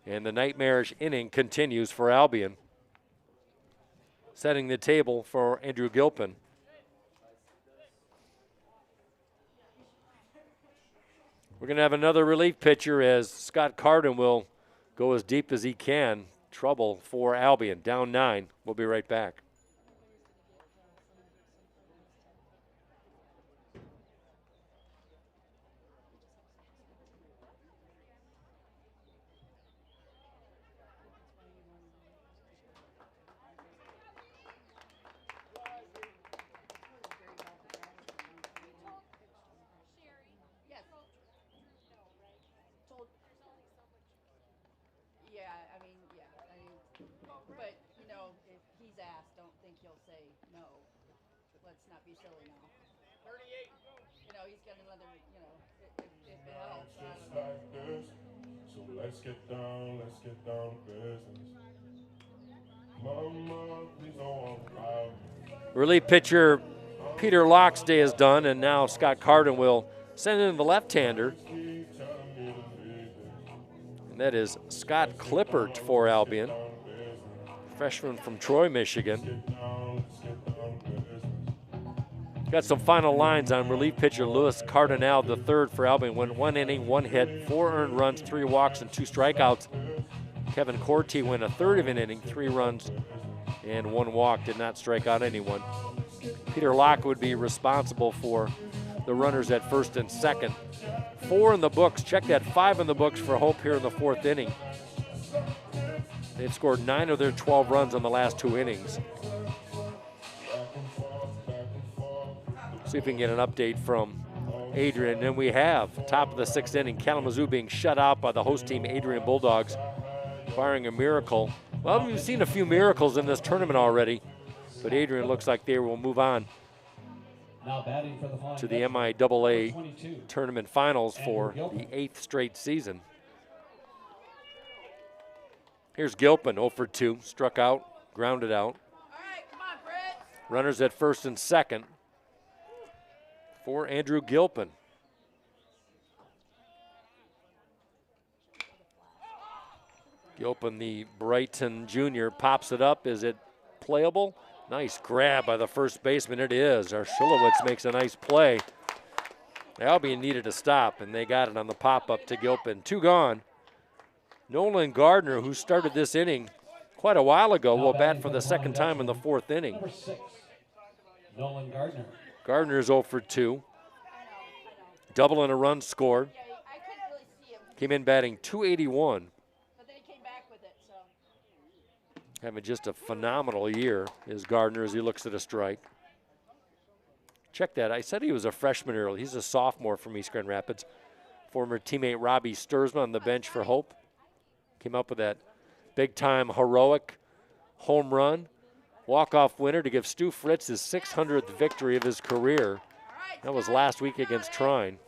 and the nightmarish inning continues for Albion. Setting the table for Andrew Gilpin. We're going to have another relief pitcher as Scott Carden will go as deep as he can. Trouble for Albion, down 9. We'll be right back. Yes. Told. Yeah, I mean, but you know, if he's asked, don't think he'll say no. Let's not be silly now. 38. You know, he's got another. You know, if it helps. I Just don't know. like this. So let's get down to business. Mama, please don't walk out. Relief pitcher Peter Locke's day is done, and now Scott Carden will send in the left-hander. Keep telling me to leave it. And that is Scott Clippert for Albion, freshman from Troy, Michigan. Let's get down to business. Got some final lines on relief pitcher Louis Cardinal, the third for Albion. Went 1 inning, 1 hit, 4 earned runs, 3 walks, and 2 strikeouts. Kevin Corti went a third of an inning, 3 runs, and 1 walk. Did not strike out anyone. Peter Locke would be responsible for the runners at first and second. 4 in the books. Check that, 5 in the books for Hope here in the 4th inning. They've scored 9 of their 12 runs on the last 2 innings. See if we can get an update from Adrian. And we have top of the 6th inning, Kalamazoo being shut out by the host team, Adrian Bulldogs, firing a miracle. Well, we've seen a few miracles in this tournament already, but Adrian looks like they will move on Now batting for the Flying to the Dutchman, MIAA 22. tournament finals for the 8th straight season. Here's Gilpin, 0 for 2, struck out, grounded out. All right, come on, Brett. Runners at first and second for Andrew Gilpin. Gilpin, the Brighton junior, pops it up. Is it playable? Nice grab by the first baseman. It is. Arshilowitz makes a nice play. Albion needed to stop, and they got it on the pop-up to Gilpin. 2 gone. Nolan Gardner, who started this inning quite a while ago, will bat for the second time in the 4th inning. Number 6, Nolan Gardner. Gardner is 0 for 2. Double and a run scored. Yeah, I couldn't really see him, Came in batting .281. but then he came back with it, so. Having just a phenomenal year is Gardner as he looks at a strike. Check that. I said he was a freshman early. He's a sophomore from East Grand Rapids. Former teammate Robbie Sturzman on the bench for Hope. Came up with that big-time heroic home run. Walk-off winner to give Stu Fritz his 600th victory of his career. That was last week against Trine.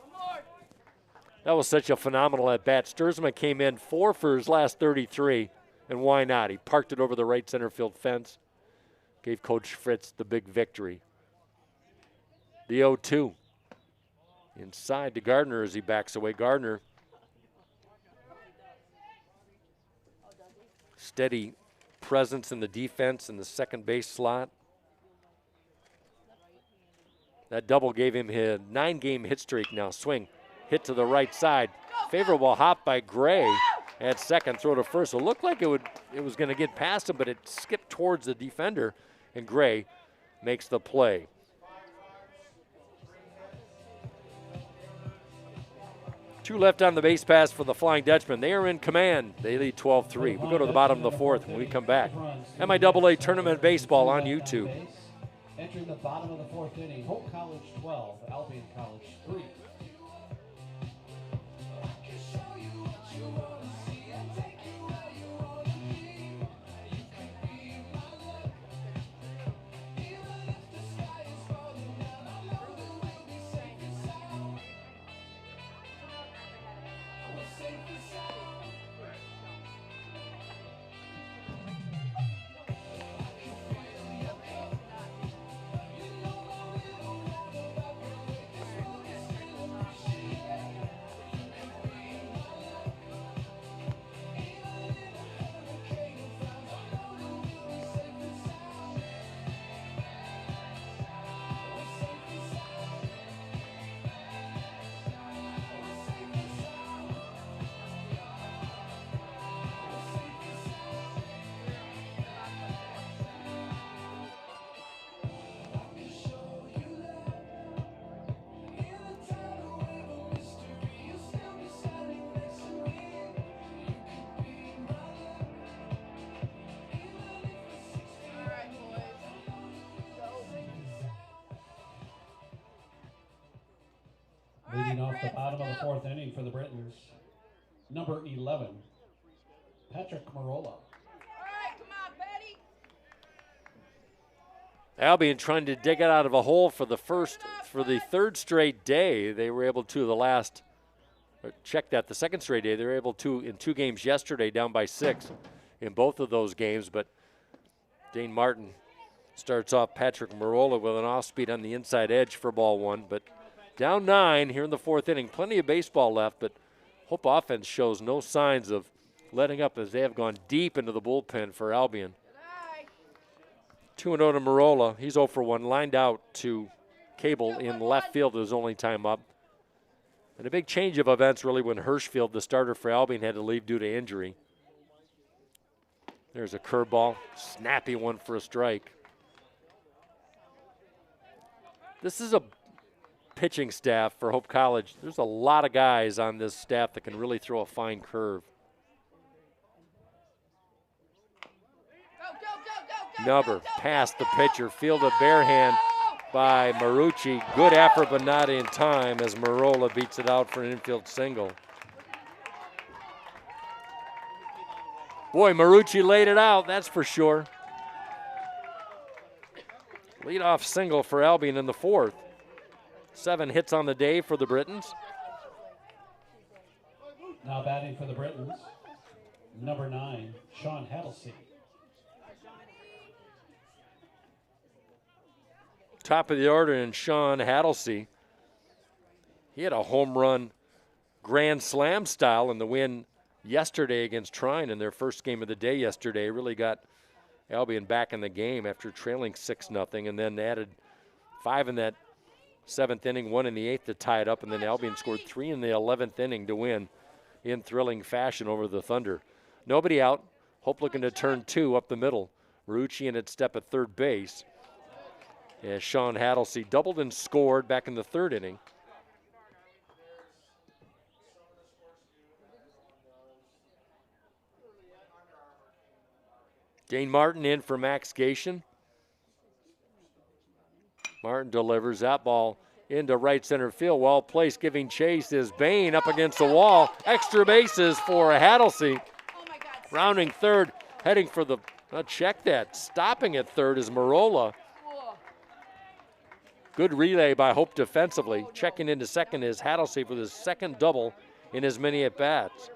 That was such a phenomenal at-bat. Sturzman came in 4 for his last 33, and why not? He parked it over the right center field fence, gave Coach Fritz the big victory. The 0-2. Inside to Gardner as he backs away. Gardner, steady presence in the defense in the second base slot. That double gave him his 9-game hit streak now. Swing, hit to the right side. Favorable hop by Gray at second, throw to first. It looked like it was going to get past him, but it skipped towards the defender, and Gray makes the play. Two left on the base pass for the Flying Dutchman. They are in command. They lead 12-3. We go to the bottom of the 4th when we come back. MIAA Tournament Baseball on YouTube. Entering the bottom of the 4th inning, Hope College 12, Albion College 3. Leading off the bottom of the 4th inning for the Britons, number 11, Patrick Marola. All right, come on, Patty. Albion trying to dig it out of a hole for the 3rd straight day. They were able to the second straight day. They were able to in 2 games yesterday, down by 6 in both of those games. But Dane Martin starts off Patrick Marola with an off-speed on the inside edge for ball 1. But down 9 here in the 4th inning. Plenty of baseball left, but Hope offense shows no signs of letting up as they have gone deep into the bullpen for Albion. 2-0 to Marola. He's 0 for 1, lined out to Cable in left field was only time up. And a big change of events really when Hirschfield, the starter for Albion, had to leave due to injury. There's a curveball, snappy one for a strike. This is a pitching staff for Hope College. There's a lot of guys on this staff that can really throw a fine curve. Nubber past the pitcher, fielded bare hand by Marucci. Good effort, but not in time as Marola beats it out for an infield single. Boy, Marucci laid it out, that's for sure. Leadoff single for Albion in the fourth. 7 hits on the day for the Britons. Now batting for the Britons, number 9, Sean Hattlesey. Top of the order in Sean Hattlesey. He had a home run grand slam style in the win yesterday against Trine in their first game of the day yesterday. Really got Albion back in the game after trailing 6-0 and then added 5 in that 7th inning, 1 in the 8th to tie it up, and then Albion scored 3 in the 11th inning to win in thrilling fashion over the Thunder. Nobody out. Hope looking to turn 2 up the middle. Marucci in at step at third base. As Sean Hattlesey doubled and scored back in the 3rd inning. Dane Martin in for Max Gation. Martin delivers that ball into right center field. Well placed, giving chase is Bain up against the wall. Extra bases for Hattlesey. Rounding third, heading for the, check that. Stopping at third is Marola. Good relay by Hope defensively. Checking into second is Hattlesey for his second double in as many at-bats.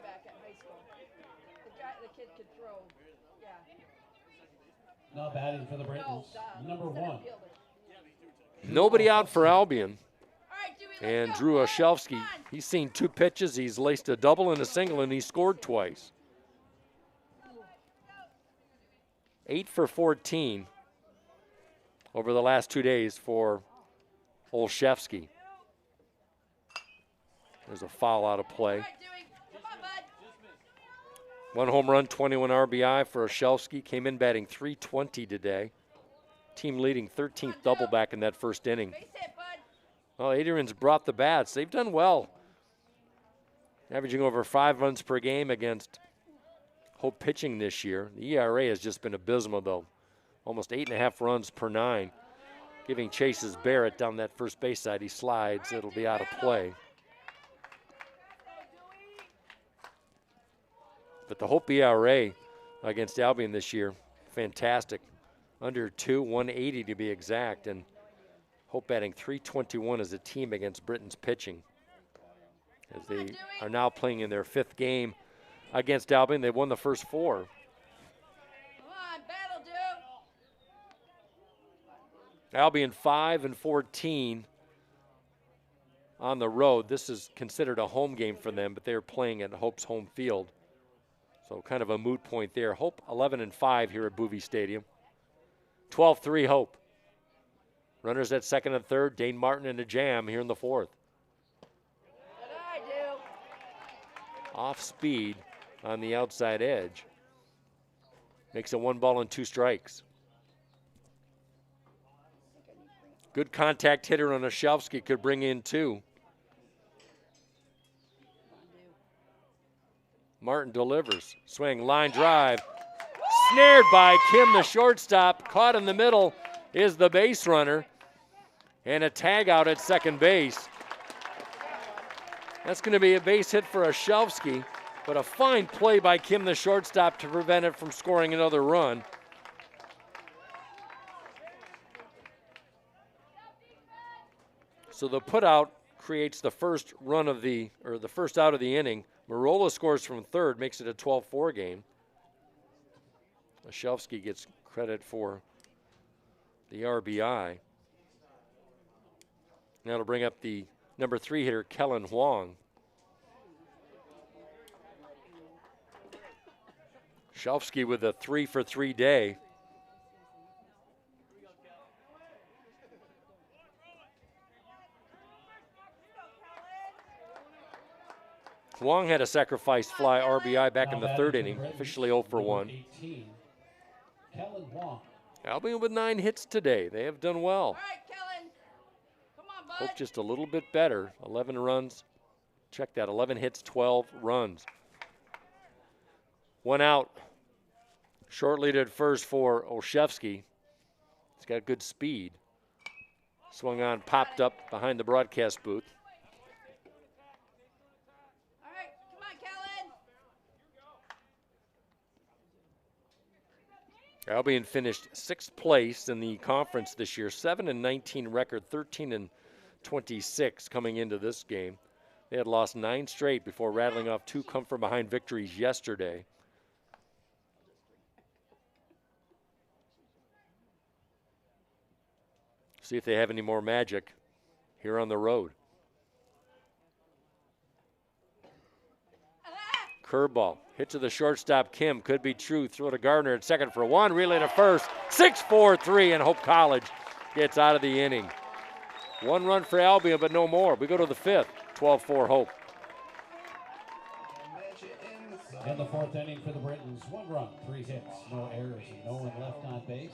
Now batting for the Britons, number 1. Nobody out for Albion. And Drew Oshelski, he's seen 2 pitches. He's laced a double and a single, and he scored twice. 8 for 14 over the last 2 days for Olszewski. There's a foul out of play. 1 home run, 21 RBI for Olszewski. Came in batting .320 today. Team leading 13th double back in that first inning. Well, Adrian's brought the bats. They've done well. Averaging over 5 runs per game against Hope pitching this year. The ERA has just been abysmal, though. Almost 8.5 runs per 9. Giving chases Barrett down that first base side. He slides. It'll be out of play. But the Hope ERA against Albion this year, fantastic. Under 2, 180 to be exact. And Hope batting .321 as a team against Britons pitching. As they are now playing in their 5th game against Albion. They've won the first 4. Albion 5 and 14 on the road. This is considered a home game for them, but they're playing at Hope's home field. So kind of a moot point there. Hope 11 and 5 here at Boovie Stadium. 12-3 Hope. Runners at second and third. Dane Martin in a jam here in the 4th. Off speed on the outside edge. Makes it 1 ball and 2 strikes. Good contact hitter on Olszewski, could bring in 2. Martin delivers. Swing, line drive. Snared by Kim, the shortstop. Caught in the middle is the base runner. And a tag out at second base. That's going to be a base hit for Olszewski, but a fine play by Kim, the shortstop, to prevent it from scoring another run. So the putout creates the first run of the first out of the inning. Marola scores from third, makes it a 12-4 game. Olszewski gets credit for the RBI. Now to bring up the number 3 hitter, Kellen Huang. Olszewski with a 3-for-3 day. Wong had a sacrifice fly RBI back in the Now third batting for the inning, Britons, officially 0 for number 1. 18, Kellen Wong. Albion with 9 hits today. They have done well. All right, Kellen. Come on, bud. Hope just a little bit better. 11 runs. Check that, 11 hits, 12 runs. 1 out. Short lead at first for Olszewski. He's got good speed. Swung on, popped up behind the broadcast booth. All right, come on, Kellen. Albion finished 6th place in the conference this year, 7-19 record, 13-26 coming into this game. They had lost 9 straight before rattling off 2 come-from-behind victories yesterday. See if they have any more magic here on the road. Curveball, hit to the shortstop, Kim, could be true. Throw to Gardner at second for 1, relay to first. 6-4-3, and Hope College gets out of the inning. 1 run for Albion, but no more. We go to the 5th, 12-4 Hope. In the 4th inning for the Britons, 1 run, 3 hits, no errors, and no one left on base.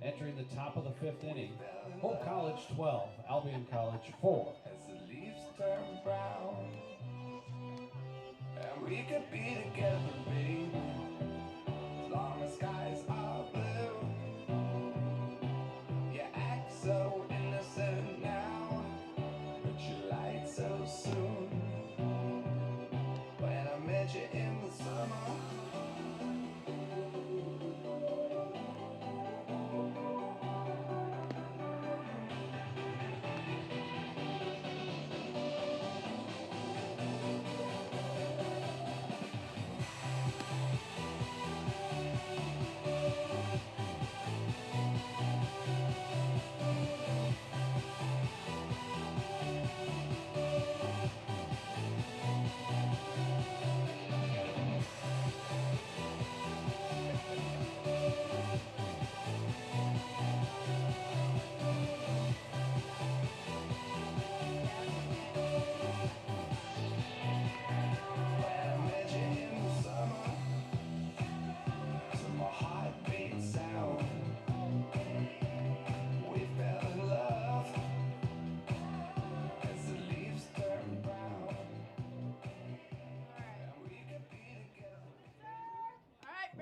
Entering the top of the 5th inning, Hope College 12, Albion College 4. As the leaves turn brown, and we could be together, baby, as long as skies are blue. You act so innocent now, but you lied so soon. When I met you in the summer.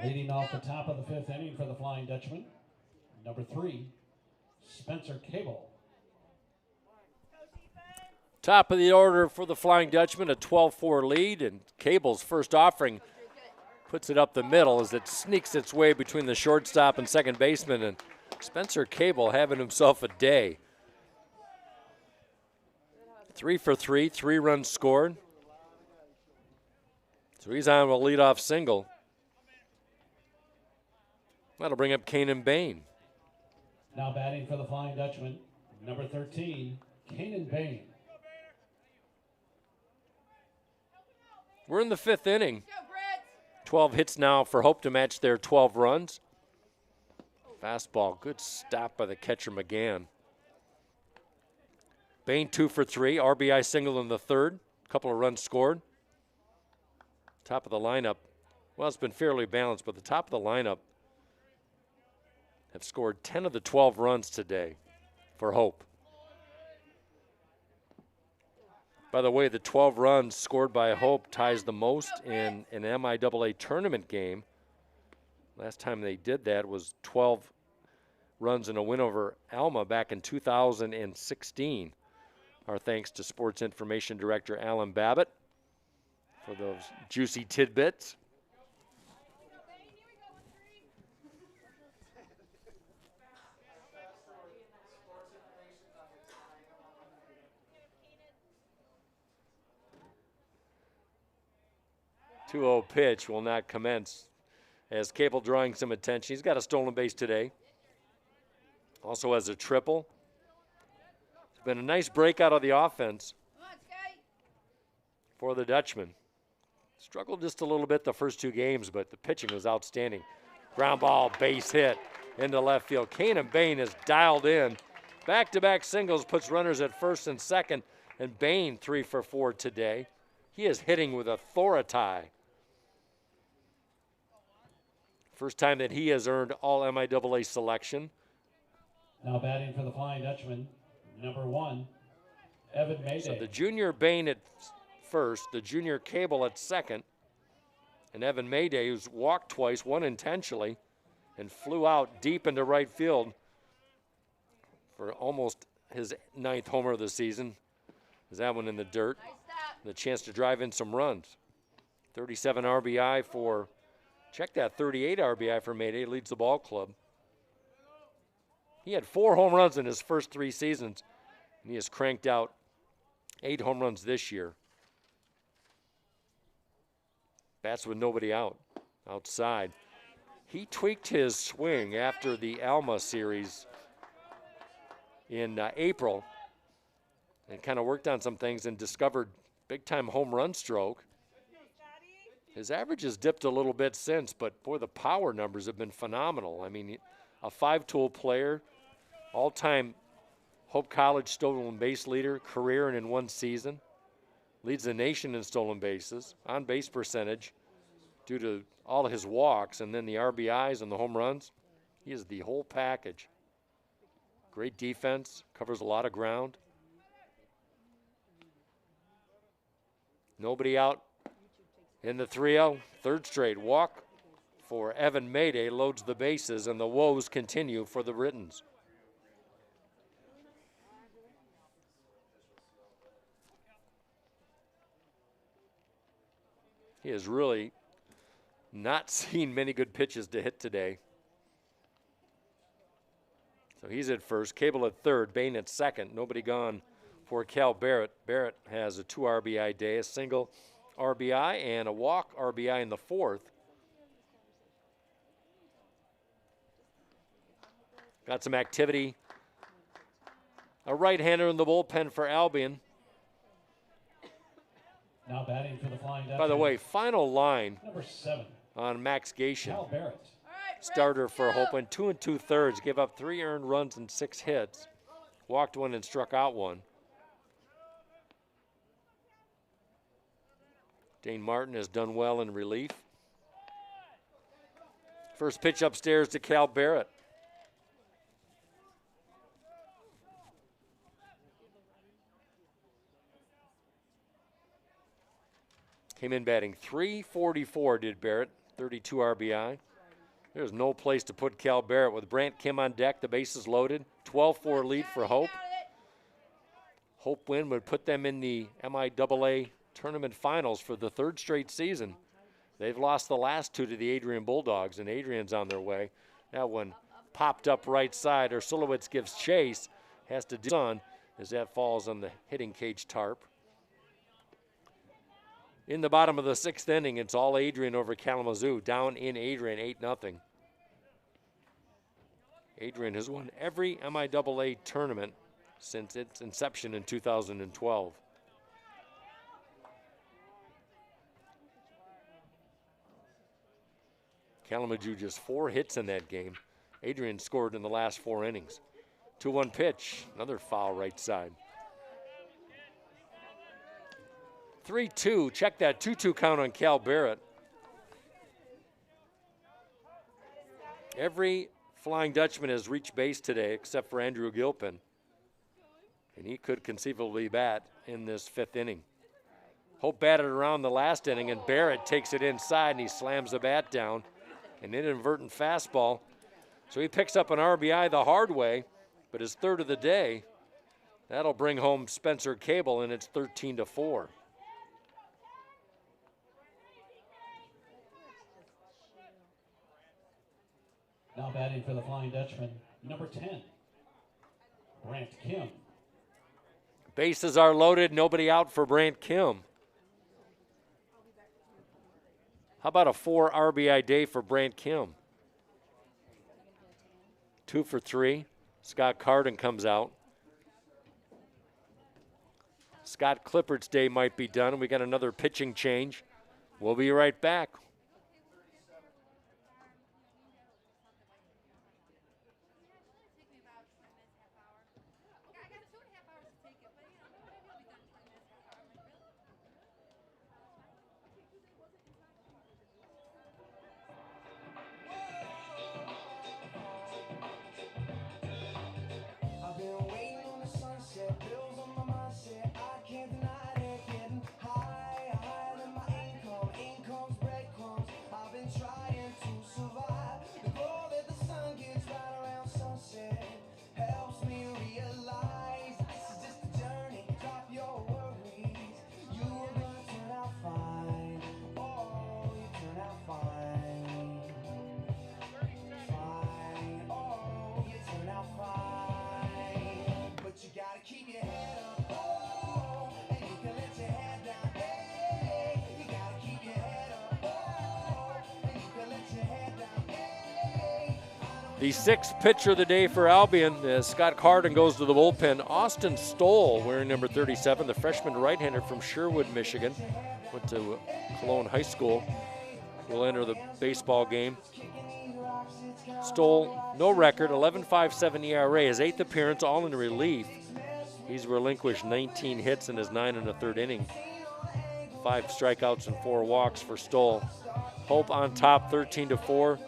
Leading off the top of the 5th inning for the Flying Dutchman, number 3, Spencer Cable. Top of the order for the Flying Dutchman, a 12-4 lead, and Cable's first offering puts it up the middle as it sneaks its way between the shortstop and second baseman, and Spencer Cable having himself a day. 3 for 3, 3 runs scored. So he's on a leadoff single. That'll bring up Kanan Bain. Now batting for the Flying Dutchman, number 13, Kanan Bain. We're in the 5th inning. Go, Brits. 12 hits now for Hope to match their 12 runs. Fastball, good stop by the catcher McGann. Bain 2 for 3, RBI single in the 3rd. Couple of runs scored. Top of the lineup, well, it's been fairly balanced, but the top of the lineup have scored 10 of the 12 runs today for Hope. By the way, the 12 runs scored by Hope ties the most in an MIAA tournament game. Last time they did that was 12 runs in a win over Alma back in 2016. Our thanks to Sports Information Director Alan Babbitt for those juicy tidbits. The 2-0 pitch will not commence as Cable drawing some attention. He's got a stolen base today. Also has a triple. It's been a nice breakout of the offense for the Dutchman. Struggled just a little bit the first 2 games, but the pitching was outstanding. Ground ball, base hit into left field. Kanan Bain is dialed in. Back-to-back singles puts runners at first and second, and Bain 3 for 4 today. He is hitting with authority. First time that he has earned all MIAA selection. Now batting for the Flying Dutchman, number 1, Evan Mayday. So the junior Bain at first, the junior Cable at second, and Evan Mayday, who's walked twice, one intentionally, and flew out deep into right field for almost his 9th homer of the season. Is that one in the dirt? Nice stop. The chance to drive in some runs. 37 RBI for, check that, 38 RBI for Mayday, leads the ball club. He had 4 home runs in his first 3 seasons, and he has cranked out 8 home runs this year. Bats with nobody out, outside. He tweaked his swing after the Alma series in April and kind of worked on some things and discovered big-time home run stroke. His average has dipped a little bit since, but boy, the power numbers have been phenomenal. I mean, a 5-tool player, all-time Hope College stolen base leader, career and in 1 season. Leads the nation in stolen bases, on-base percentage due to all of his walks, and then the RBIs and the home runs. He is the whole package. Great defense, covers a lot of ground. Nobody out in the 3-0. 3rd straight walk for Evan Mayday, loads the bases, and the woes continue for the Britons. He has really not seen many good pitches to hit today. So he's at first, Cable at third, Bain at second. Nobody gone for Cal Barrett. Barrett has a 2 RBI day, a single RBI and a walk RBI in the 4th. Got some activity. A right-hander in the bullpen for Albion. Now batting for the Flying Dutchman. By the way, final line number 7, on Max Gation, Cal Barrett. All right, starter for go. Hope, went 2 2/3, gave up 3 earned runs and 6 hits, walked 1 and struck out 1. Dane Martin has done well in relief. First pitch upstairs to Cal Barrett. Came in batting .344, did Barrett, 32 RBI. There's no place to put Cal Barrett with Brant Kim on deck, the bases loaded. 12-4 lead for Hope. Hope win would put them in the MIAA tournament finals for the 3rd straight season. They've lost the last 2 to the Adrian Bulldogs, and Adrian's on their way. That one popped up right side. Ursulowicz gives chase, has to do on as that falls on the hitting cage tarp. In the bottom of the 6th inning, it's all Adrian over Kalamazoo. Down in Adrian, 8-0. Adrian has won every MIAA tournament since its inception in 2012. Kalamazoo just 4 hits in that game. Adrian scored in the last 4 innings. 2-1 pitch, another foul right side. 3-2, check that 2-2 count on Cal Barrett. Every Flying Dutchman has reached base today except for Andrew Gilpin. And he could conceivably bat in this 5th inning. Hope batted around the last inning, and Barrett takes it inside, and he slams the bat down. An inadvertent fastball. So he picks up an RBI the hard way, but his 3rd of the day. That'll bring home Spencer Cable, and it's 13-4. Now batting for the Flying Dutchman, number 10, Brant Kim. Bases are loaded, nobody out for Brant Kim. How about a 4 RBI day for Brant Kim? 2 for 3. Scott Carden comes out. Scott Clifford's day might be done. We got another pitching change. We'll be right back. keep your head up. Oh, and you can let your head down. Hey, you gotta keep your head up. Oh, and you can let your head down. Hey, The sixth pitcher of the day for Albion as Scott Carden goes to the bullpen. Austin Stoll, wearing number 37, the freshman right-hander from Sherwood, Michigan. Went to Cologne High School. Will enter the baseball game. Stoll, no record, 11.57 ERA, his 8th appearance, all in relief. He's relinquished 19 hits in his 9 1/3 inning. 5 strikeouts and 4 walks for Stoll. Hope on top, 13-4.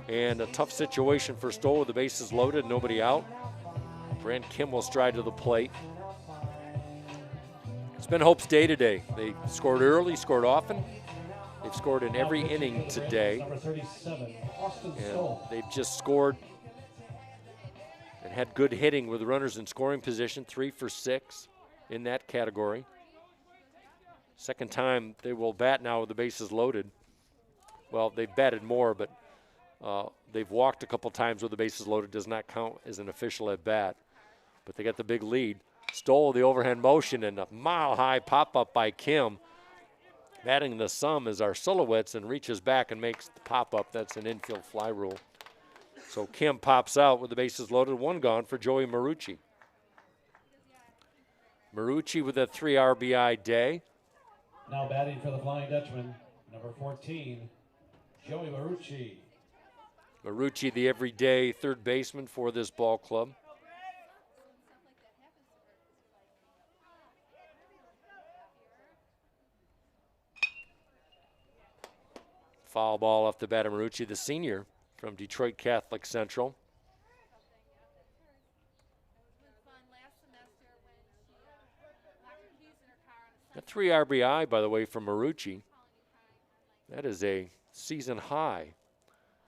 And a tough situation for Stoll with the bases loaded, nobody out. Brant Kim will stride to the plate. It's been Hope's day today. They scored early, scored often. They've scored in every inning today. Number 37, Austin And Stoll. they've just scored and had good hitting with runners in scoring position, 3 for 6 in that category. Second time they will bat now with the bases loaded. Well, they've batted more, but they've walked a couple times with the bases loaded. Does not count as an official at bat. But they got the big lead. Stole the overhand motion and a mile-high pop-up by Kim. Batting the sum is our Silhouettes and reaches back and makes the pop-up. That's an infield fly rule. So Kim pops out with the bases loaded. 1 gone for Joey Marucci. Marucci with a 3 RBI day. Now batting for the Flying Dutchman, number 14, Joey Marucci. Marucci, the everyday third baseman for this ball club. Foul ball off the bat of Marucci, the senior from Detroit Catholic Central. A 3 RBI, by the way, from Marucci. That is a season high.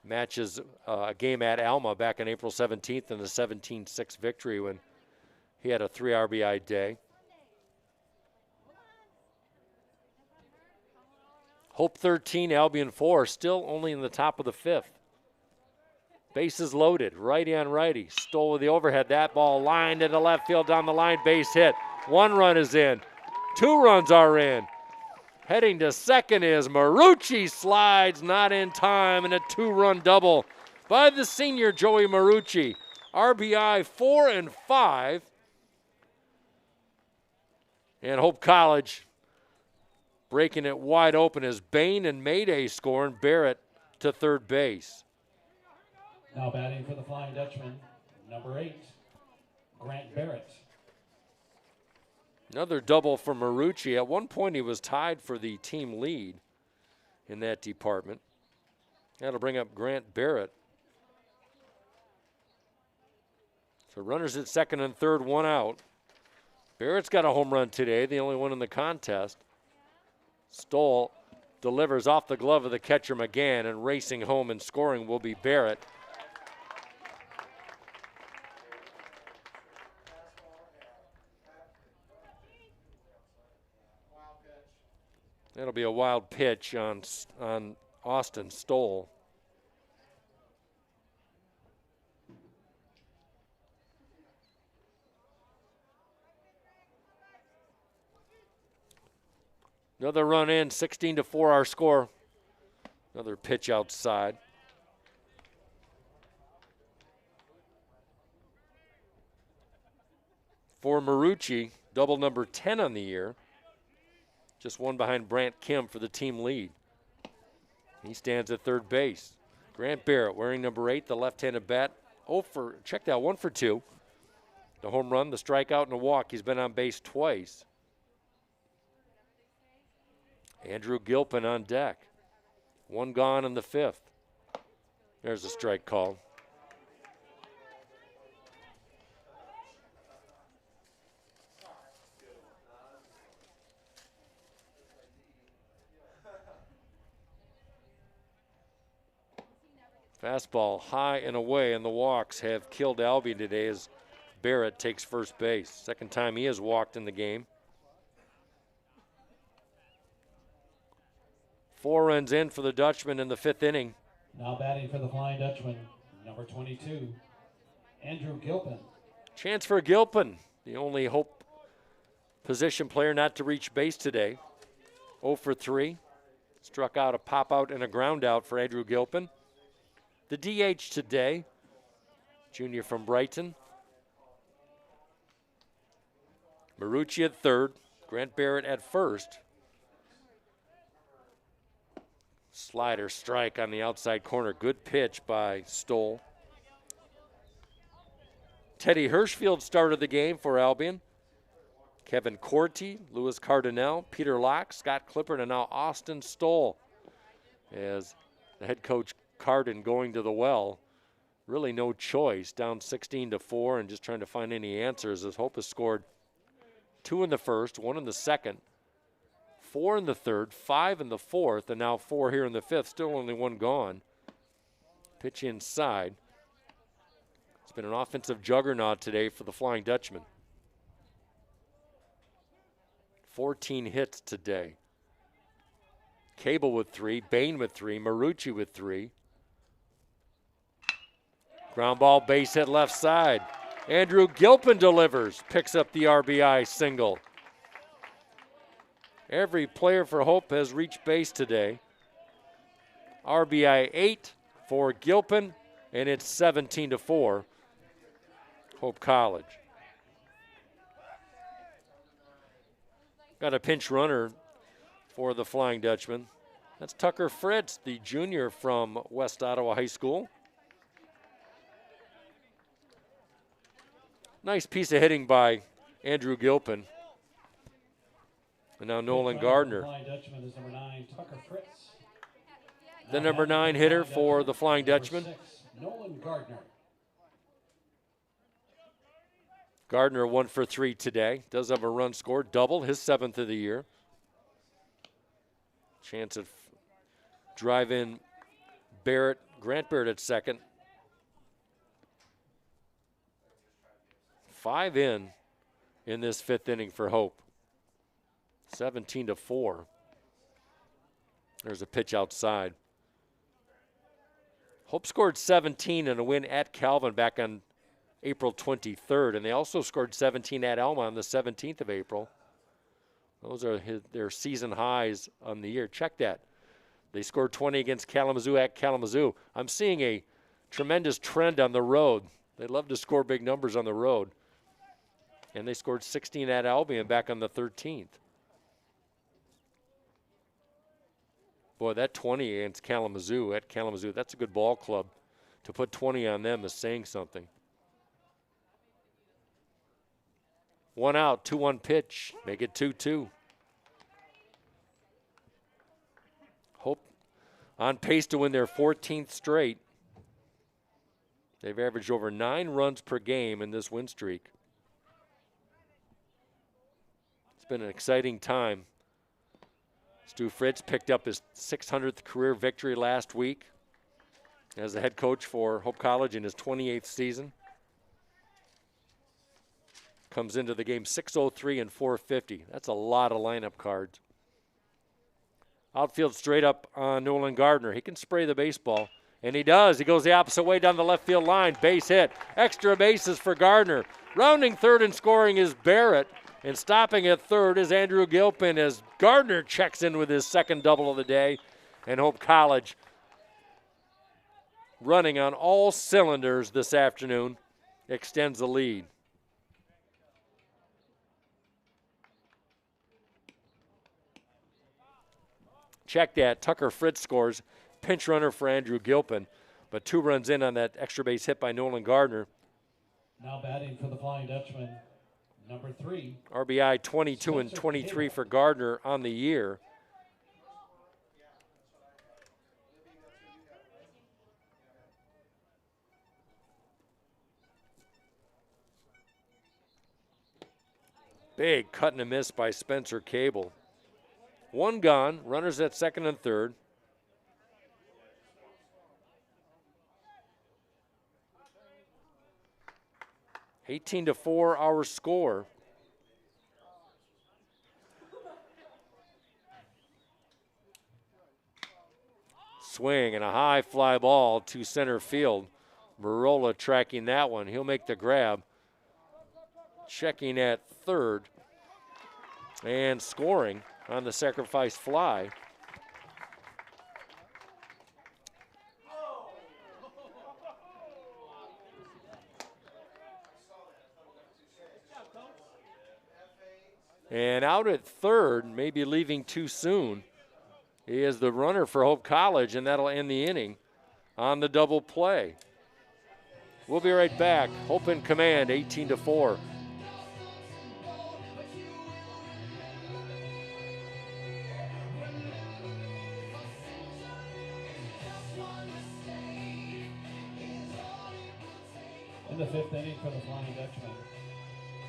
Matches a game at Alma back on April 17th in the 17-6 victory when he had a 3 RBI day. Hope 13, Albion 4, still only in the top of the 5th. Bases loaded, righty on righty. Stole with the overhead. That ball lined into left field down the line, base hit. 1 run is in. 2 runs are in. Heading to second is Marucci, slides not in time, and a 2-run double by the senior Joey Marucci. RBI 4 and 5. And Hope College breaking it wide open as Bain and Mayday score and Barrett to third base. Now batting for the Flying Dutchman, number 8, Grant Barrett. Another double for Marucci. At one point, he was tied for the team lead in that department. That'll bring up Grant Barrett. So runners at second and third, 1 out. Barrett's got a home run today, the only one in the contest. Stoll delivers off the glove of the catcher McGann, and racing home and scoring will be Barrett. That'll be a wild pitch on Austin Stoll. Another run in, 16-4 our score. Another pitch outside. For Marucci, double number 10 on the year. Just 1 behind Brant Kim for the team lead. He stands at third base. Grant Barrett wearing number 8, the left-handed bat. Check that, 1 for 2. The home run, the strikeout, and the walk. He's been on base twice. Andrew Gilpin on deck. 1 gone in the 5th. There's a strike call. Fastball high and away, and the walks have killed Albion today as Barrett takes first base. Second time he has walked in the game. 4 runs in for the Dutchman in the 5th inning. Now batting for the Flying Dutchman, number 22, Andrew Gilpin. Chance for Gilpin. the only Hope position player not to reach base today. 0 for 3. Struck out a pop out and a ground out for Andrew Gilpin. The DH today, junior from Brighton. Marucci at third, Grant Barrett at first. Slider strike on the outside corner. Good pitch by Stoll. Teddy Hirschfield started the game for Albion. Kevin Corti, Louis Cardinal, Peter Locke, Scott Clippard, and now Austin Stoll. As the head coach Cardin going to the well. Really no choice, down 16-4 and just trying to find any answers as Hope has scored 2 in the first, 1 in the second, 4 in the third, 5 in the fourth, and now 4 here in the fifth. Still only 1 gone. Pitch inside. It's been an offensive juggernaut today for the Flying Dutchman. 14 hits today. Cable with 3, Bain with 3, Marucci with 3. Ground ball, base hit left side. Andrew Gilpin delivers, picks up the RBI single. Every player for Hope has reached base today. RBI 8 for Gilpin, and it's 17-4, Hope College. Got a pinch runner for the Flying Dutchman. That's Tucker Fritz, the junior from West Ottawa High School. Nice piece of hitting by Andrew Gilpin. And now Nolan Gardner. The number 9 hitter for the Flying Dutchman. Nolan Gardner. Gardner 1 for 3 today. Does have a run scored, double, his 7th of the year. Chance of drive in Barrett, Grant Barrett at second. 5 in this 5th inning for Hope. 17-4. There's a pitch outside. Hope scored 17 in a win at Calvin back on April 23rd, and they also scored 17 at Elma on the 17th of April. Those are their season highs on the year. Check that. They scored 20 against Kalamazoo at Kalamazoo. I'm seeing a tremendous trend on the road. They love to score big numbers on the road. And they scored 16 at Albion back on the 13th. Boy, that 20 against Kalamazoo at Kalamazoo, that's a good ball club. To put 20 on them is saying something. 1 out, 2-1 pitch, make it 2-2. Hope on pace to win their 14th straight. They've averaged over 9 runs per game in this win streak. It's been an exciting time. Stu Fritz picked up his 600th career victory last week as the head coach for Hope College in his 28th season. Comes into the game 603 and 450. That's a lot of lineup cards. Outfield straight up on Nolan Gardner. He can spray the baseball, and he does. He goes the opposite way down the left field line. Base hit. Extra bases for Gardner. Rounding third and scoring is Barrett. And stopping at third is Andrew Gilpin as Gardner checks in with his 2nd double of the day. And Hope College running on all cylinders this afternoon extends the lead. Check that. Tucker Fritz scores. Pinch runner for Andrew Gilpin. But 2 runs in on that extra base hit by Nolan Gardner. Now batting for the Flying Dutchman, number 3. RBI 22 and 23 for Gardner on the year. Big cut and a miss by Spencer Cable. 1 gone, runners at second and third. (18-4) our score. Swing and a high fly ball to center field. Marola tracking that one. He'll make the grab. checking at third and scoring on the sacrifice fly. And out at third, maybe leaving too soon, he is the runner for Hope College, and that'll end the inning on the double play. We'll be right back. Hope in command, 18-4. In the fifth inning for the Flying Dutchman.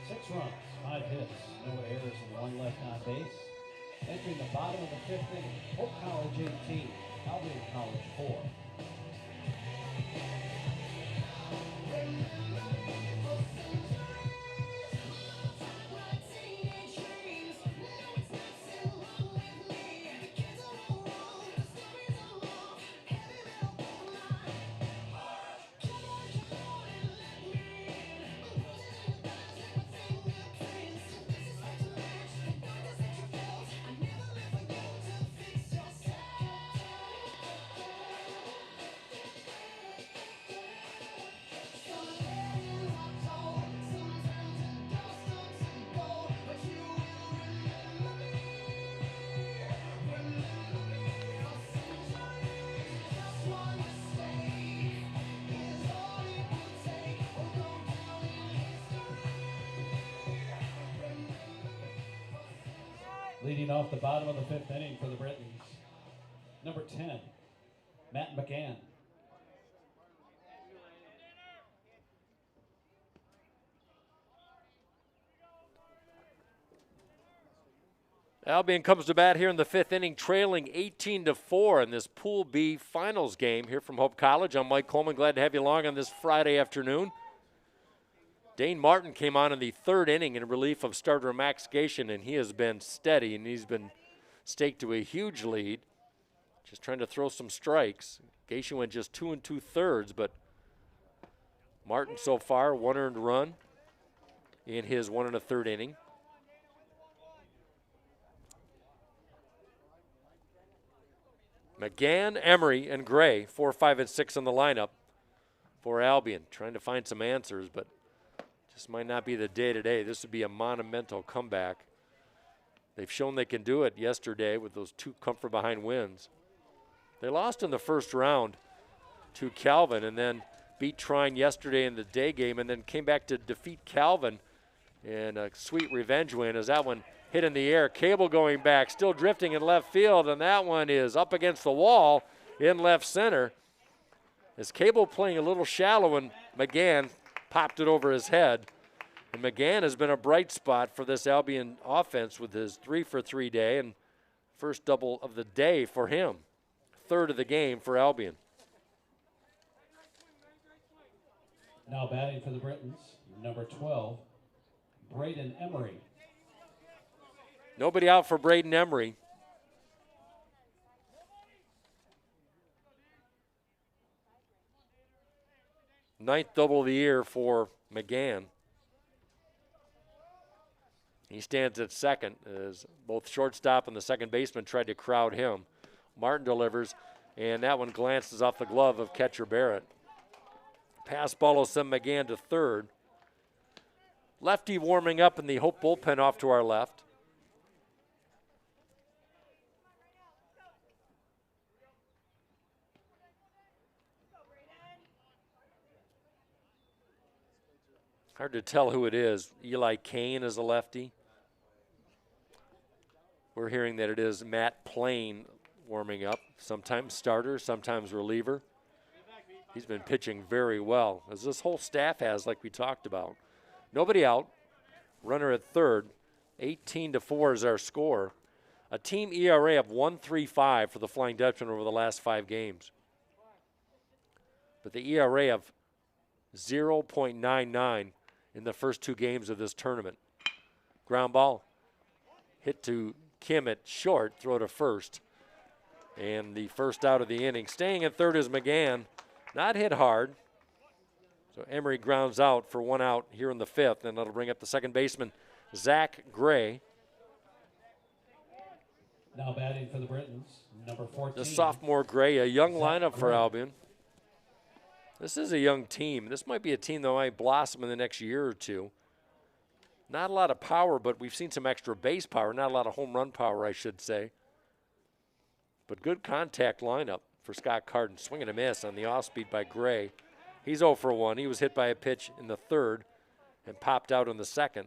6 runs, 5 hits, no errors, and 1 left on base. Entering the bottom of the fifth inning, Hope College 18, Albion College 4. Leading off the bottom of the fifth inning for the Britons, number 10, Matt McGann. Albion comes to bat here in the fifth inning, trailing 18-4 in this Pool B finals game here from Hope College. I'm Mike Coleman, glad to have you along on this Friday afternoon. Dane Martin came on in the third inning in relief of starter Max Gation, and he has been steady, and he's been staked to a huge lead. Just trying to throw some strikes. Gation went just 2 2/3, but Martin so far, 1 earned run in his 1 1/3 inning. McGann, Emery, and Gray, 4, 5, and 6 in the lineup for Albion. Trying to find some answers, but just might not be the day today. This would be a monumental comeback. They've shown they can do it yesterday with those 2 comfort behind wins. They lost in the first round to Calvin and then beat Trine yesterday in the day game and then came back to defeat Calvin in a sweet revenge win as that one hit in the air. Cable going back, still drifting in left field, and that one is up against the wall in left center. As Cable playing a little shallow and McGann popped it over his head. And McGann has been a bright spot for this Albion offense with his 3 for 3 day and first double of the day for him. Third of the game for Albion. Now batting for the Britons, number 12, Braden Emery. Nobody out for Braden Emery. Ninth double of the year for McGann. He stands at second as both shortstop and the second baseman tried to crowd him. Martin delivers, and that one glances off the glove of catcher Barrett. Pass ball will send McGann to third. Lefty warming up in the Hope bullpen off to our left. Hard to tell who it is. Eli Kane is a lefty. We're hearing that it is Matt Plain warming up. Sometimes starter, sometimes reliever. He's been pitching very well, as this whole staff has, like we talked about. Nobody out. Runner at third. 18-4 is our score. A team ERA of 1.35 for the Flying Dutchman over the last 5 games. But the ERA of 0.99 in the first 2 games of this tournament. Ground ball hit to Kim at short, throw to first. And the first out of the inning. Staying at third is McGann. Not hit hard. So Emery grounds out for 1 out here in the 5th, and that'll bring up the second baseman, Zach Gray. Now batting for the Britons, number 14. The sophomore Gray, a young Zach lineup for Gray. Albion. This is a young team. This might be a team that might blossom in the next year or two. Not a lot of power, but we've seen some extra base power. Not a lot of home run power, I should say. But good contact lineup for Scott Carden. Swing and a miss on the off-speed by Gray. He's 0 for 1. He was hit by a pitch in the 3rd and popped out in the 2nd.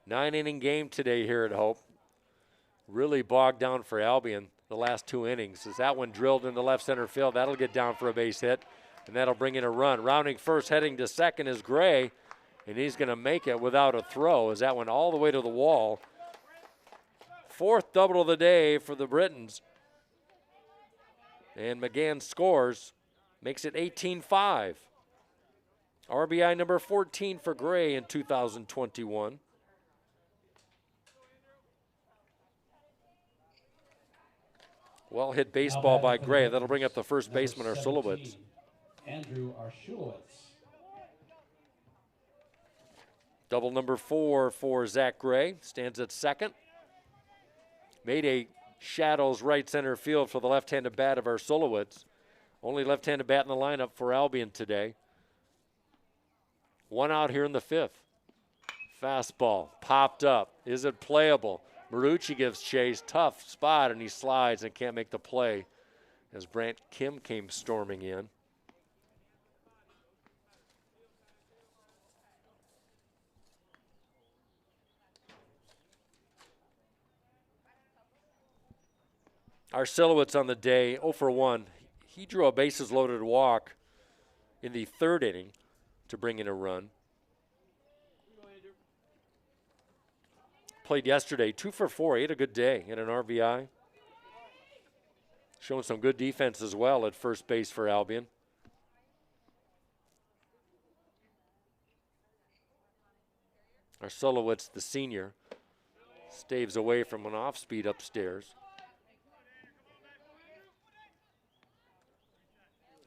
Nine-inning game today here at Hope. Really bogged down for Albion the last 2 innings. As that one drilled into left center field, that'll get down for a base hit, and that'll bring in a run. Rounding first, heading to second is Gray, and he's going to make it without a throw as that went all the way to the wall. 4th double of the day for the Britons. And McGann scores, makes it 18-5. RBI number 14 for Gray in 2021. Well hit baseball by Gray. That'll bring up the first baseman, Arsulowicz. Andrew Arsulowicz. Double number 4 for Zach Gray. Stands at second. Made a shadows right center field for the left-handed bat of Arsulowicz. Only left-handed bat in the lineup for Albion today. 1 out here in the 5th. Fastball popped up. Is it playable? Marucci gives chase. Tough spot, and he slides and can't make the play as Brant Kim came storming in. Arsulowicz on the day, 0 for 1. He drew a bases loaded walk in the 3rd inning to bring in a run. Played yesterday, 2 for 4. He had a good day and an RBI. Showing some good defense as well at first base for Albion. Arsulowicz, the senior, staves away from an off-speed upstairs.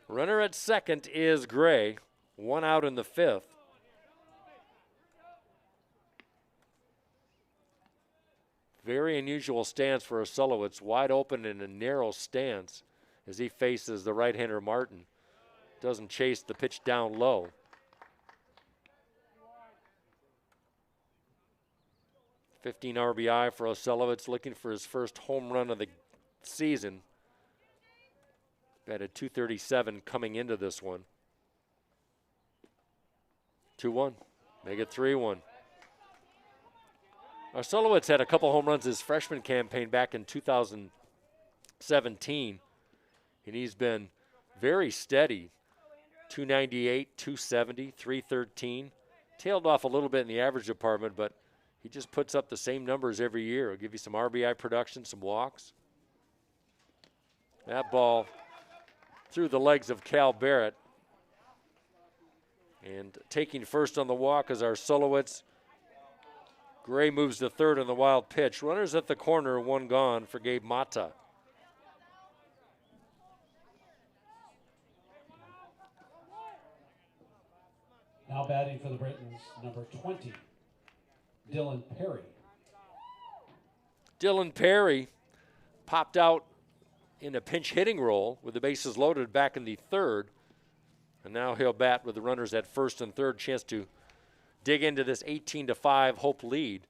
Runner at second is Gray. 1 out in the 5th. Very unusual stance for Arsulowicz. Wide open in a narrow stance as he faces the right-hander Martin. Doesn't chase the pitch down low. .15 RBI for Arsulowicz, looking for his first home run of the season. Batted .237 coming into this one. 2-1. Make it 3-1. Arsulowicz had a couple home runs his freshman campaign back in 2017, and he's been very steady. 298, 270, 313. Tailed off a little bit in the average department, but he just puts up the same numbers every year. He'll give you some RBI production, some walks. That ball through the legs of Cal Barrett. And taking first on the walk is Arsulowicz. Gray moves to third on the wild pitch. Runners at the corner, 1 gone for Gabe Mata. Now batting for the Britons, number 20, Dylan Perry. Dylan Perry popped out in a pinch hitting role with the bases loaded back in the 3rd. And now he'll bat with the runners at first and third. Chance to dig into this 18-5 Hope lead.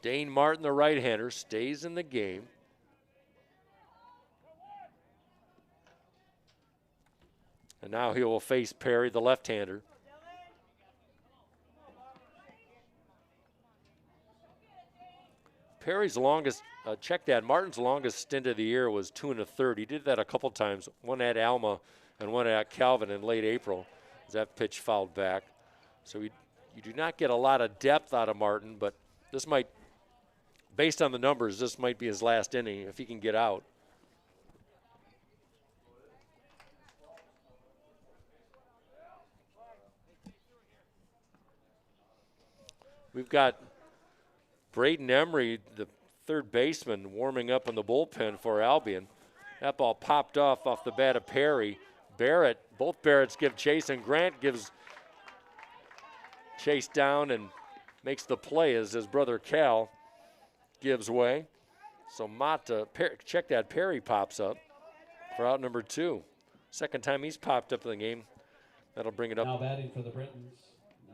Dane Martin, the right-hander, stays in the game. And now he will face Perry, the left-hander. Perry's longest, check that, Martin's longest stint of the year was 2 1/3. He did that a couple times, one at Alma and one at Calvin in late April as that pitch fouled back. So you do not get a lot of depth out of Martin, but this might, based on the numbers, this might be his last inning if he can get out. We've got Braden Emery, the third baseman, warming up in the bullpen for Albion. That ball popped off the bat of Perry. Barrett, both Barretts give chase, and Grant gives chase down and makes the play as his brother Cal gives way. So Mata, check that, Perry pops up for out number 2. Second time he's popped up in the game. That'll bring it up. Now batting for the Britons,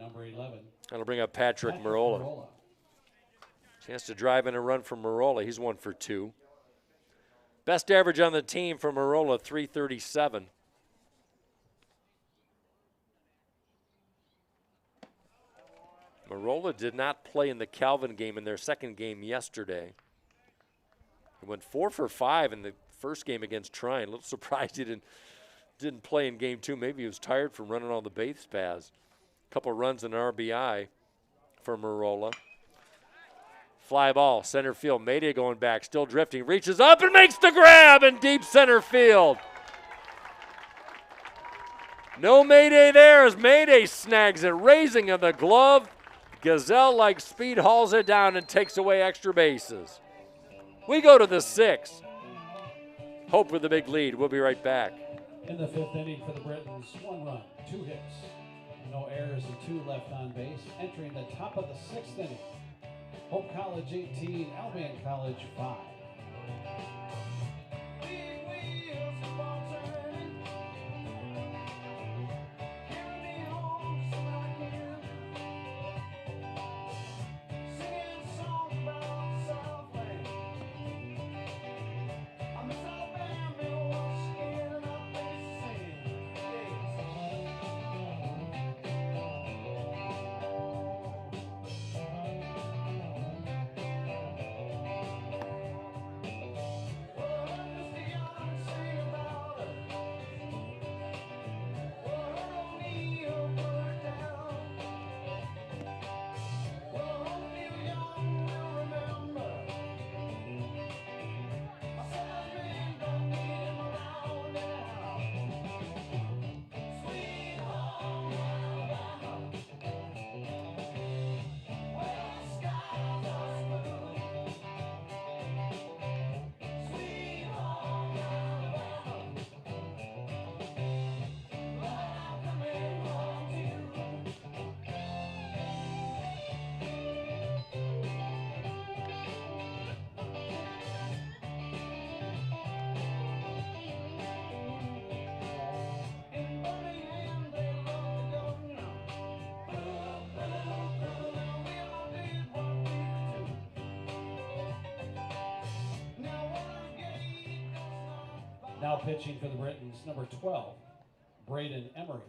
number 11. That'll bring up Patrick Marola. Chance to drive in a run from Marola. He's 1 for 2. Best average on the team for Marola, 337. Marola did not play in the Calvin game in their second game yesterday. He went 4 for 5 in the first game against Trine. A little surprised he didn't play in game 2. Maybe he was tired from running all the base paths. A couple runs and an RBI for Marola. Fly ball, center field. Mayday going back, still drifting. Reaches up and makes the grab in deep center field. No Mayday there as Mayday snags it, raising of the glove. Gazelle-like speed hauls it down and takes away extra bases. We go to the 6th. Hope with the big lead. We'll be right back. In the 5th inning for the Britons, 1 run, 2 hits, no errors and 2 left on base. Entering the top of the 6th inning, Hope College 18, Albion College 5. Now pitching for the Britons, number 12, Braden Emery.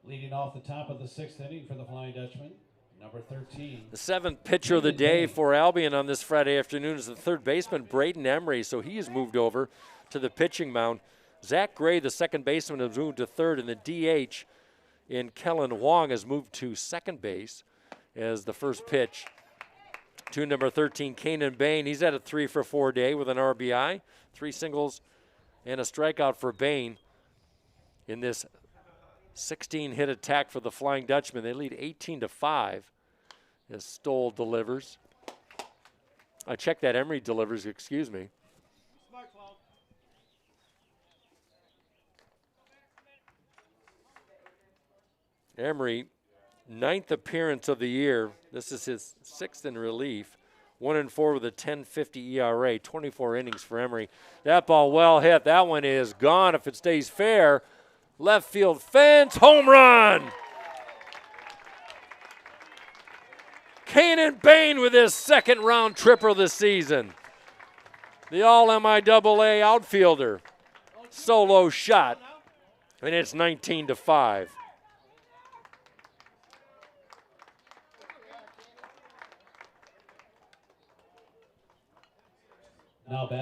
Leading off the top of the 6th inning for the Flying Dutchman, number 13. The 7th pitcher of the day for Albion on this Friday afternoon is the third baseman, Braden Emery. So he has moved over to the pitching mound. Zach Gray, the second baseman, has moved to third, and the DH in Kellen Wong has moved to second base as the first pitch to number 13, Kanan Bain. He's had a 3 for 4 day with an RBI, 3 singles, and a strikeout for Bain in this 16-hit attack for the Flying Dutchman. They lead 18-5 as Stoll delivers. I checked that, Emery delivers, excuse me. Emery, 9th appearance of the year. This is his 6th in relief. 1-4 with a 10.50 ERA, 24 innings for Emery. That ball well hit. That one is gone if it stays fair. Left field fence, home run. Kanan Bain with his 2nd round tripper of the season. The all MIAA outfielder. Solo shot, and it's 19-5.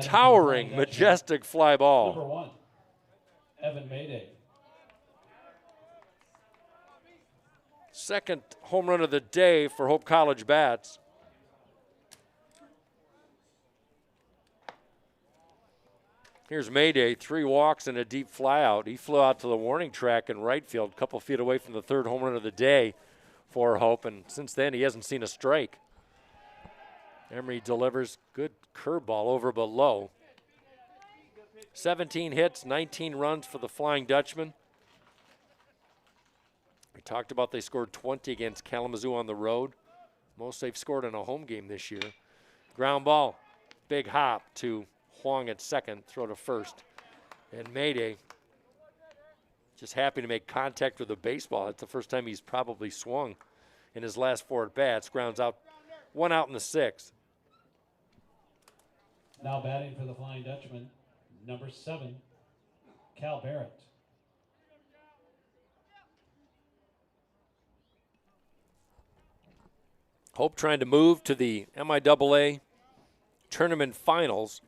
Towering, majestic fly ball. Number 1, Evan Mayday. 2nd home run of the day for Hope College bats. Here's Mayday, 3 walks and a deep fly out. He flew out to the warning track in right field, a couple feet away from the 3rd home run of the day for Hope, and since then he hasn't seen a strike. Emery delivers good curveball over but low. 17 hits, 19 runs for the Flying Dutchman. We talked about they scored 20 against Kalamazoo on the road. Most they've scored in a home game this year. Ground ball, big hop to Huang at second, throw to first. And Mayday just happy to make contact with the baseball. That's the first time he's probably swung in his last 4 at-bats. Grounds out, 1 out in the 6th. Now batting for the Flying Dutchman, number 7, Cal Barrett. Hope trying to move to the MIAA tournament finals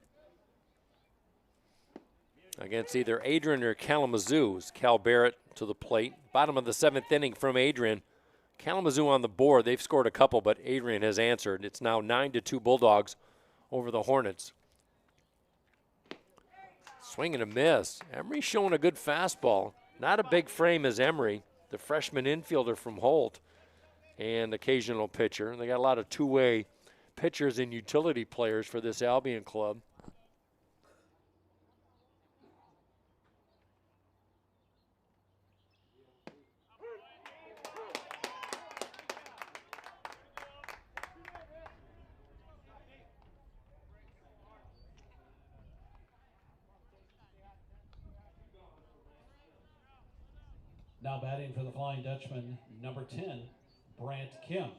against either Adrian or Kalamazoo. Cal Barrett to the plate. Bottom of the 7th inning from Adrian. Kalamazoo on the board. They've scored a couple, but Adrian has answered. It's now 9-2 Bulldogs over the Hornets. Swing and a miss. Emery showing a good fastball. Not a big frame as Emery, the freshman infielder from Holt, and occasional pitcher. They got a lot of two-way pitchers and utility players for this Albion club. Now batting for the Flying Dutchman, number 10, Brant Kim.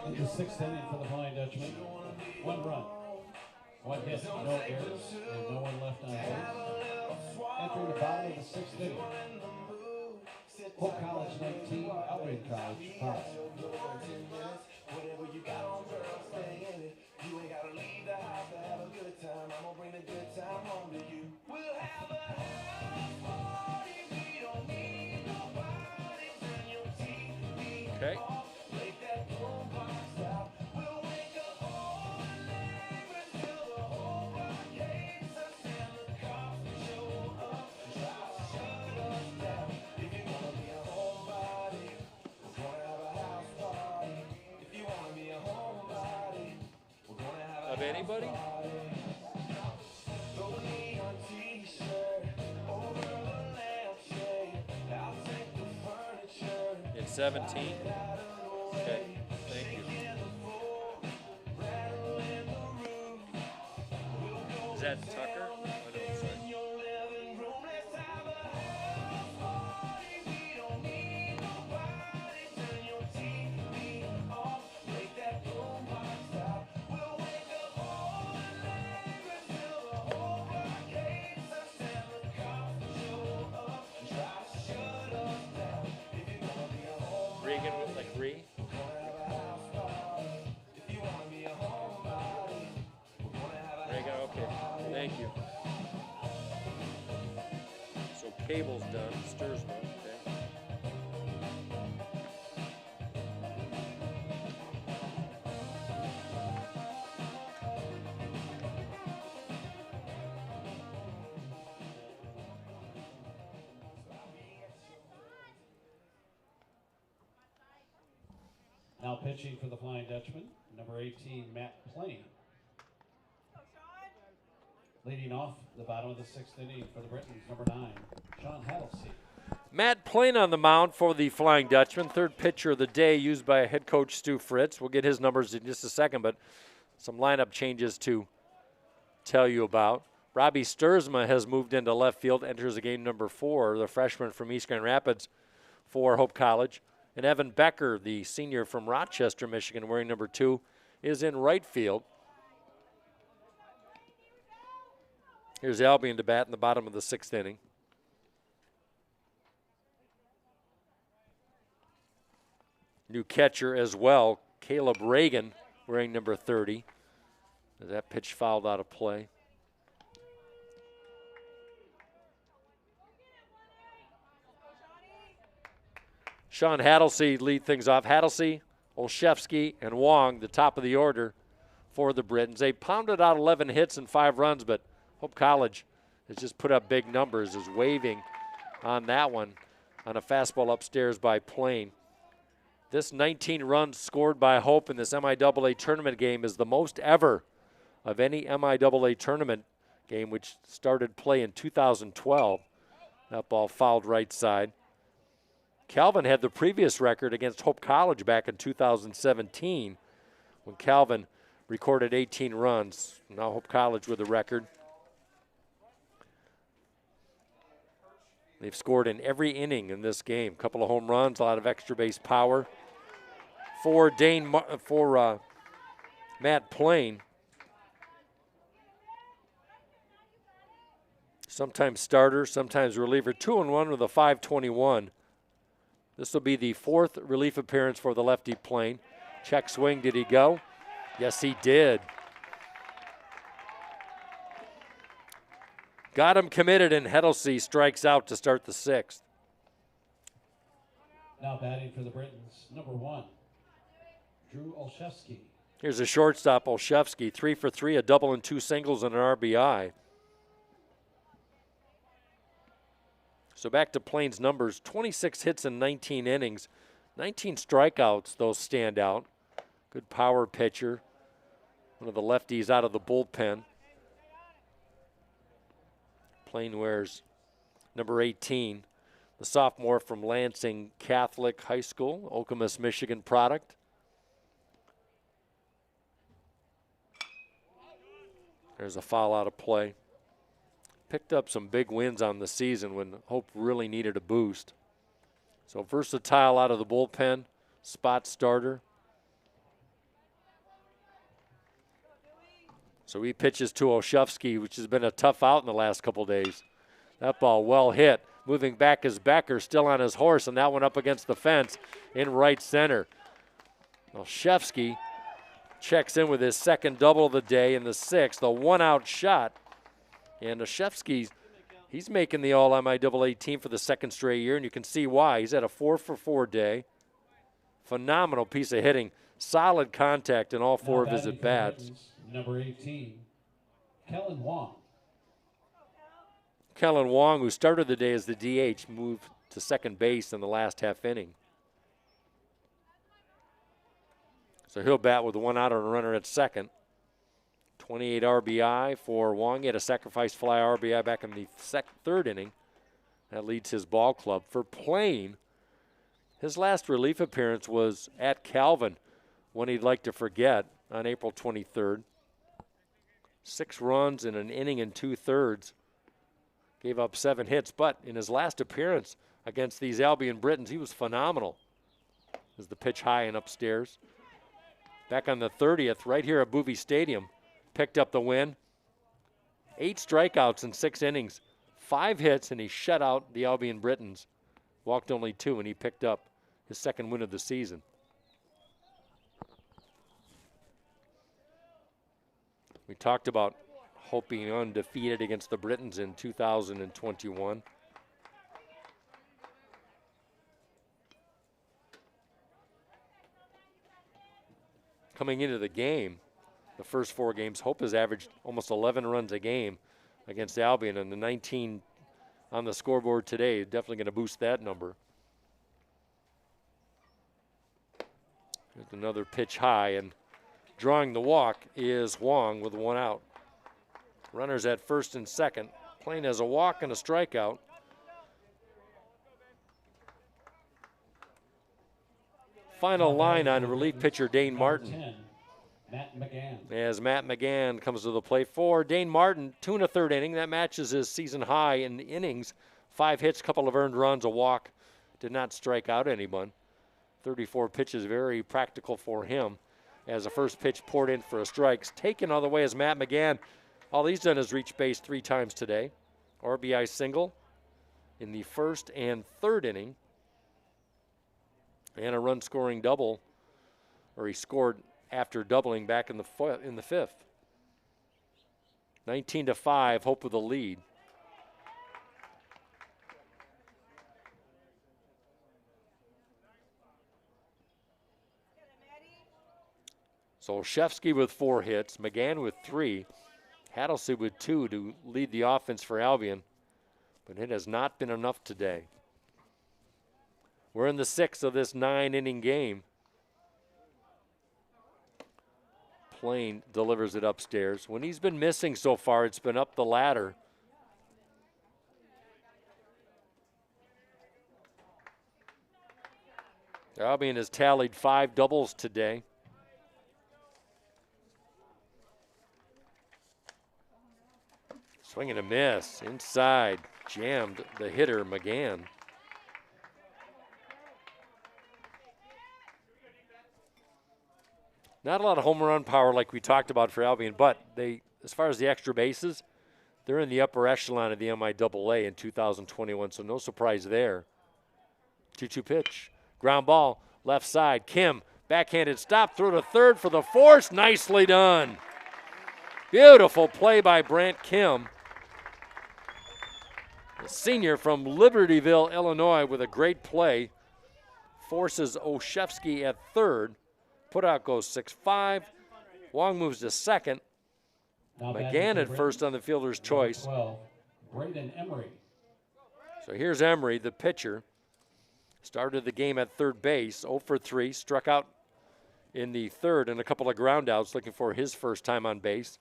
In the 6th inning for the Flying Dutchman, 1 run, 1 hit, no errors, and no one left on base. Entering the bottom of the 6th inning, Hope College 19, Albion College 5. Whatever you got on, girl, stay in it. You ain't gotta leave the house to have a good time. I'm gonna bring the good time home to you. We'll have a house party. We don't need nobody. Turn your TV Okay. off. Take that boombox out. We'll wake up all the neighbors till the whole block hates us and the cops show up and try to shut us down. If you wanna be a homebody, we're gonna have a house party. If you wanna be a homebody, we're gonna have a Of anybody? throw a neon t-shirt over the lampshade. I'll take the furniture. In 17. Okay, thank you. Is that Tucker? Oh, no, sorry. Regan with like Ree? Regan, okay. Thank you. So cable's done, Sturzman, okay. Now pitching for the Flying Dutchman, number 18, Matt Plain. Leading off the bottom of the 6th inning for the Britons, number 9, Sean Hattlesey. Matt Plain on the mound for the Flying Dutchman. Third pitcher of the day used by head coach Stu Fritz. We'll get his numbers in just a second, but some lineup changes to tell you about. Robbie Sturzma has moved into left field, enters the game number 4, the freshman from East Grand Rapids for Hope College. And Evan Becker, the senior from Rochester, Michigan, wearing number 2, is in right field. Here's Albion to bat in the bottom of the 6th inning. New catcher as well, Caleb Reagan, wearing number 30. That pitch fouled out of play. Sean Haddelsey lead things off. Haddelsey, Olszewski, and Wong, the top of the order for the Britons. They pounded out 11 hits and 5 runs, but Hope College has just put up big numbers, is waving on that one on a fastball upstairs by Plain. This 19 runs scored by Hope in this MIAA tournament game is the most ever of any MIAA tournament game, which started play in 2012. That ball fouled right side. Calvin had the previous record against Hope College back in 2017 when Calvin recorded 18 runs. Now Hope College with the record. They've scored in every inning in this game. A couple of home runs, a lot of extra base power. For Matt Plain. Sometimes starter, sometimes reliever. 2-1 with a .521. This will be the 4th relief appearance for the lefty Plain. Check swing, did he go? Yes, he did. Got him committed, and Heddlesey strikes out to start the 6th. Now batting for the Britons, number 1, Drew Olszewski. Here's a shortstop, Olszewski, 3 for 3, a double and 2 singles and an RBI. So back to Plain's numbers, 26 hits in 19 innings, 19 strikeouts, those stand out. Good power pitcher, one of the lefties out of the bullpen. Plain wears number 18, the sophomore from Lansing Catholic High School, Okemos, Michigan product. There's a foul out of play. Picked up some big wins on the season when Hope really needed a boost. So versatile out of the bullpen, spot starter. So he pitches to Olszewski, which has been a tough out in the last couple days. That ball well hit. Moving back is Becker, still on his horse, and that one up against the fence in right center. Olszewski checks in with his 2nd double of the day in the 6th, a one-out shot. And Olszewski, he's making the All-MIAA team for the 2nd straight year, and you can see why. He's had a 4-for-4 day. Phenomenal piece of hitting. Solid contact in all 4 of his at-bats. Number 18, Kellen Wong. Kellen Wong, who started the day as the DH, moved to second base in the last half inning. So he'll bat with 1 out and a runner at second. 28 RBI for Wong. He had a sacrifice fly RBI back in the 3rd inning. That leads his ball club. For Plain, his last relief appearance was at Calvin, one he'd like to forget, on April 23rd. 6 runs in an inning and 2/3. Gave up 7 hits, but in his last appearance against these Albion Britons, he was phenomenal. As the pitch high and upstairs. Back on the 30th, right here at Boovie Stadium, picked up the win. 8 strikeouts in 6 innings, 5 hits, and he shut out the Albion Britons. Walked only 2, and he picked up his 2nd win of the season. We talked about Hope being undefeated against the Britons in 2021. Coming into the game, the first 4 games, Hope has averaged almost 11 runs a game against Albion, and the 19 on the scoreboard today, definitely going to boost that number. There's another pitch high, and drawing the walk is Wong with 1 out. Runners at 1st and 2nd. Plain has a walk and a strikeout. final line on relief pitcher Dane Martin. 10, Matt McGann. As Matt McGann comes to the plate for Dane Martin, 2 1/3 inning. That matches his season high in the innings. 5 hits, couple of earned runs, a walk. Did not strike out anyone. 34 pitches, very practical for him. As the first pitch poured in for a strike. Taken all the way as Matt McGann. All he's done is reach base 3 times today. RBI single in the first and third inning. And a run-scoring double, or he scored after doubling back in the fifth. 19-5, Hope with the lead. So Olszewski with 4 hits, McGann with 3, Hattlesey with 2 to lead the offense for Albion, but it has not been enough today. We're in the 6th of this 9-inning game. Plain delivers it upstairs. When he's been missing so far, it's been up the ladder. Albion has tallied 5 doubles today. Swing and a miss. Inside. Jammed the hitter, McGann. Not a lot of home run power like we talked about for Albion, but they, as far as the extra bases, they're in the upper echelon of the MIAA in 2021, so no surprise there. 2-2 pitch. Ground ball, left side. Kim, backhanded stop, throw to third for the force. Nicely done. Beautiful play by Brant Kim. The senior from Libertyville, Illinois, with a great play. Forces Olszewski at third. Putout goes 6-5. Wong moves to second. Now McGann at first on the fielder's choice. 12, Braden Emery. So here's Emery, the pitcher. Started the game at third base, 0 for 3. Struck out in the third and a couple of groundouts, looking for his first time on base.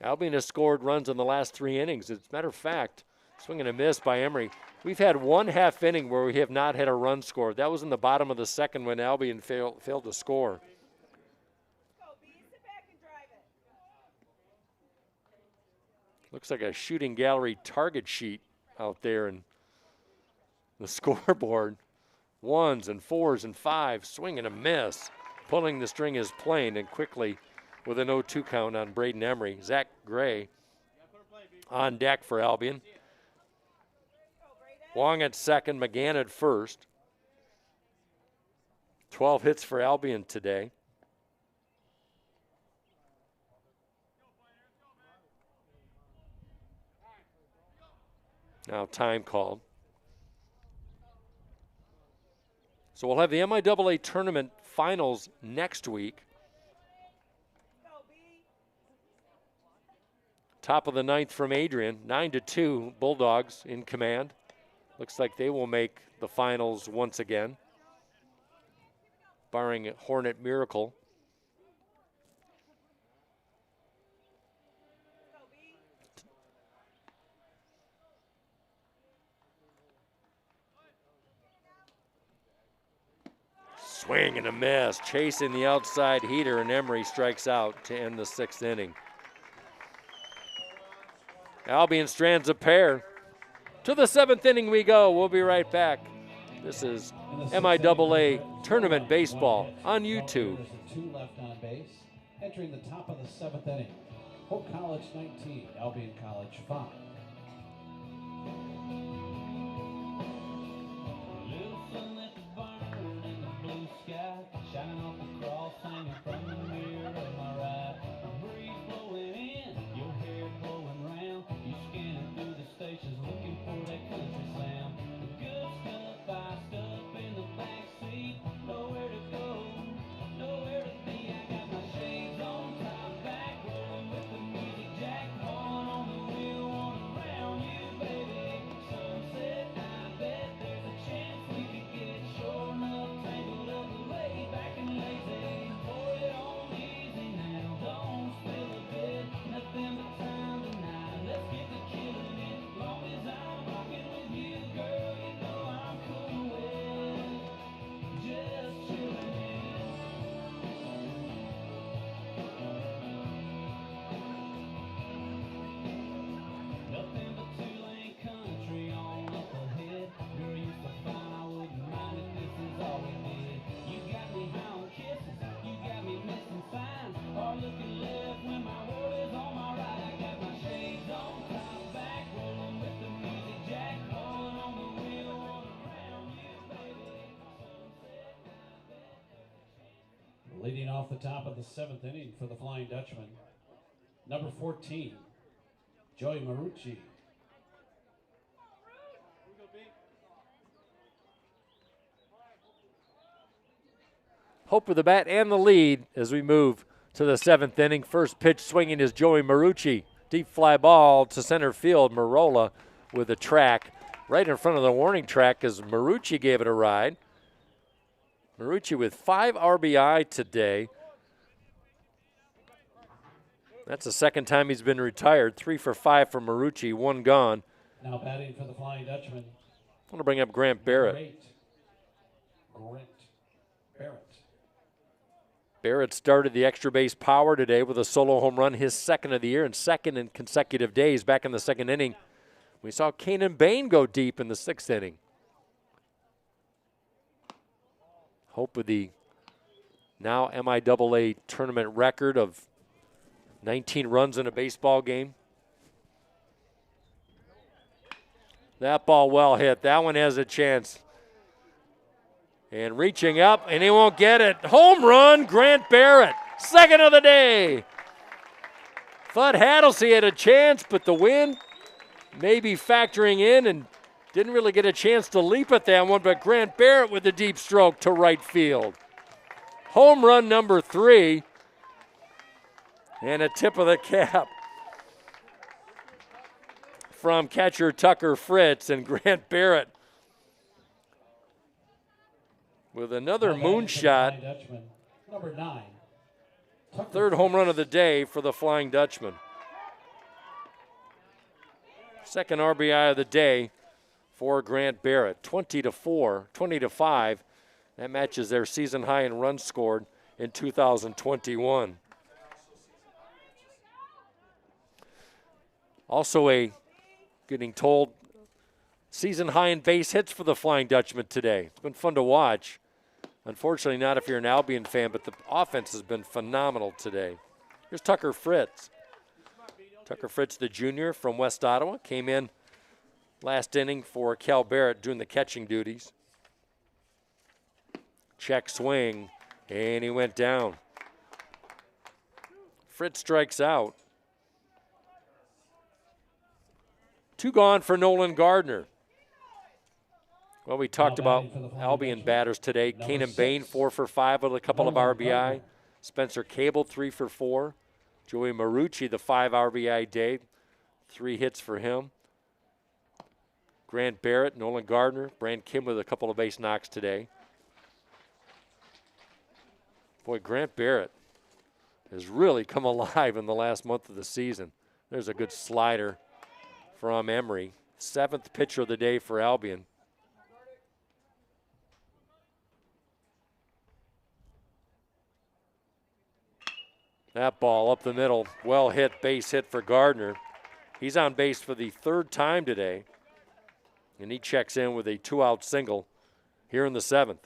Albion has scored runs in the last 3 innings. As a matter of fact, swing and a miss by Emery. We've had 1/2 inning where we have not had a run scored. That was in the bottom of the second when Albion failed to score. Looks like a shooting gallery target sheet out there in the scoreboard. 1s and 4s and 5s, swing and a miss. Pulling the string is Plain, and quickly with an 0-2 count on Braden Emery. Zach Gray on deck for Albion. Wong at second, McGann at first. 12 hits for Albion today. Now time called. So we'll have the MIAA tournament finals next week. Top of the 9th from Adrian, 9-2, Bulldogs in command. Looks like they will make the finals once again, barring a Hornet miracle. Swing and a miss, chasing the outside heater, and Emery strikes out to end the 6th inning. Albion strands a pair. To the 7th inning we go. We'll be right back. This is MIAA Tournament Baseball on YouTube. 2 left on base. Entering the top of the 7th inning. Hope College 19, Albion College 5. Little sun left a burn in the blue sky, shining off the cross hanging from the mirror of my right. A breeze blowing in, your hair blowing round. You scanning through the stations looking for that country sound. The good stuff iced up in the back seat. Nowhere to go, nowhere to be. I got my shades on, top back, rolling with the music jack, on the wheel, wanna Leading off the top of the 7th inning for the Flying Dutchman, number 14, Joey Marucci. Hope with the bat and the lead as we move to the 7th inning. First pitch swinging is Joey Marucci. Deep fly ball to center field. Marola with a track right in front of the warning track as Marucci gave it a ride. Marucci with 5 RBI today. That's the second time he's been retired. 3 for 5 for Marucci, 1 gone. Now batting for the Flying Dutchman, I want to bring up Grant Barrett. number 8, Grant Barrett. Barrett started the extra base power today with a solo home run, his second of the year and second in consecutive days. Back in the 2nd inning, we saw Kanan Bain go deep in the 6th inning. Hope with the now MIAA tournament record of 19 runs in a baseball game. That ball well hit. That one has a chance. And reaching up, and he won't get it. Home run, Grant Barrett. Second of the day. Thought Hattlesey had a chance, but the wind maybe factoring in and didn't really get a chance to leap at that one, but Grant Barrett with the deep stroke to right field. Home run number 3. And a tip of the cap from catcher Tucker Fritz, and Grant Barrett with another moonshot. Number 9. Third home run of the day for the Flying Dutchman. Second RBI of the day for Grant Barrett. 20-5. That matches their season high in runs scored in 2021. Also getting told, season high in base hits for the Flying Dutchman today. It's been fun to watch. Unfortunately not if you're an Albion fan, but the offense has been phenomenal today. Here's Tucker Fritz. Tucker Fritz, the junior from West Ottawa, came in last inning for Cal Barrett doing the catching duties. Check swing, and he went down. Fritz strikes out. 2 gone for Nolan Gardner. Well, we talked about Albion batters today. Kanan Bain, 4 for 5 with a couple of RBI. Spencer Cable, 3 for 4. Joey Marucci, the 5 RBI day, 3 hits for him. Grant Barrett, Nolan Gardner, Brand Kim with a couple of base knocks today. Boy, Grant Barrett has really come alive in the last month of the season. There's a good slider from Emery. 7th pitcher of the day for Albion. That ball up the middle, well hit, base hit for Gardner. He's on base for the 3rd time today, and he checks in with a 2-out single here in the 7th.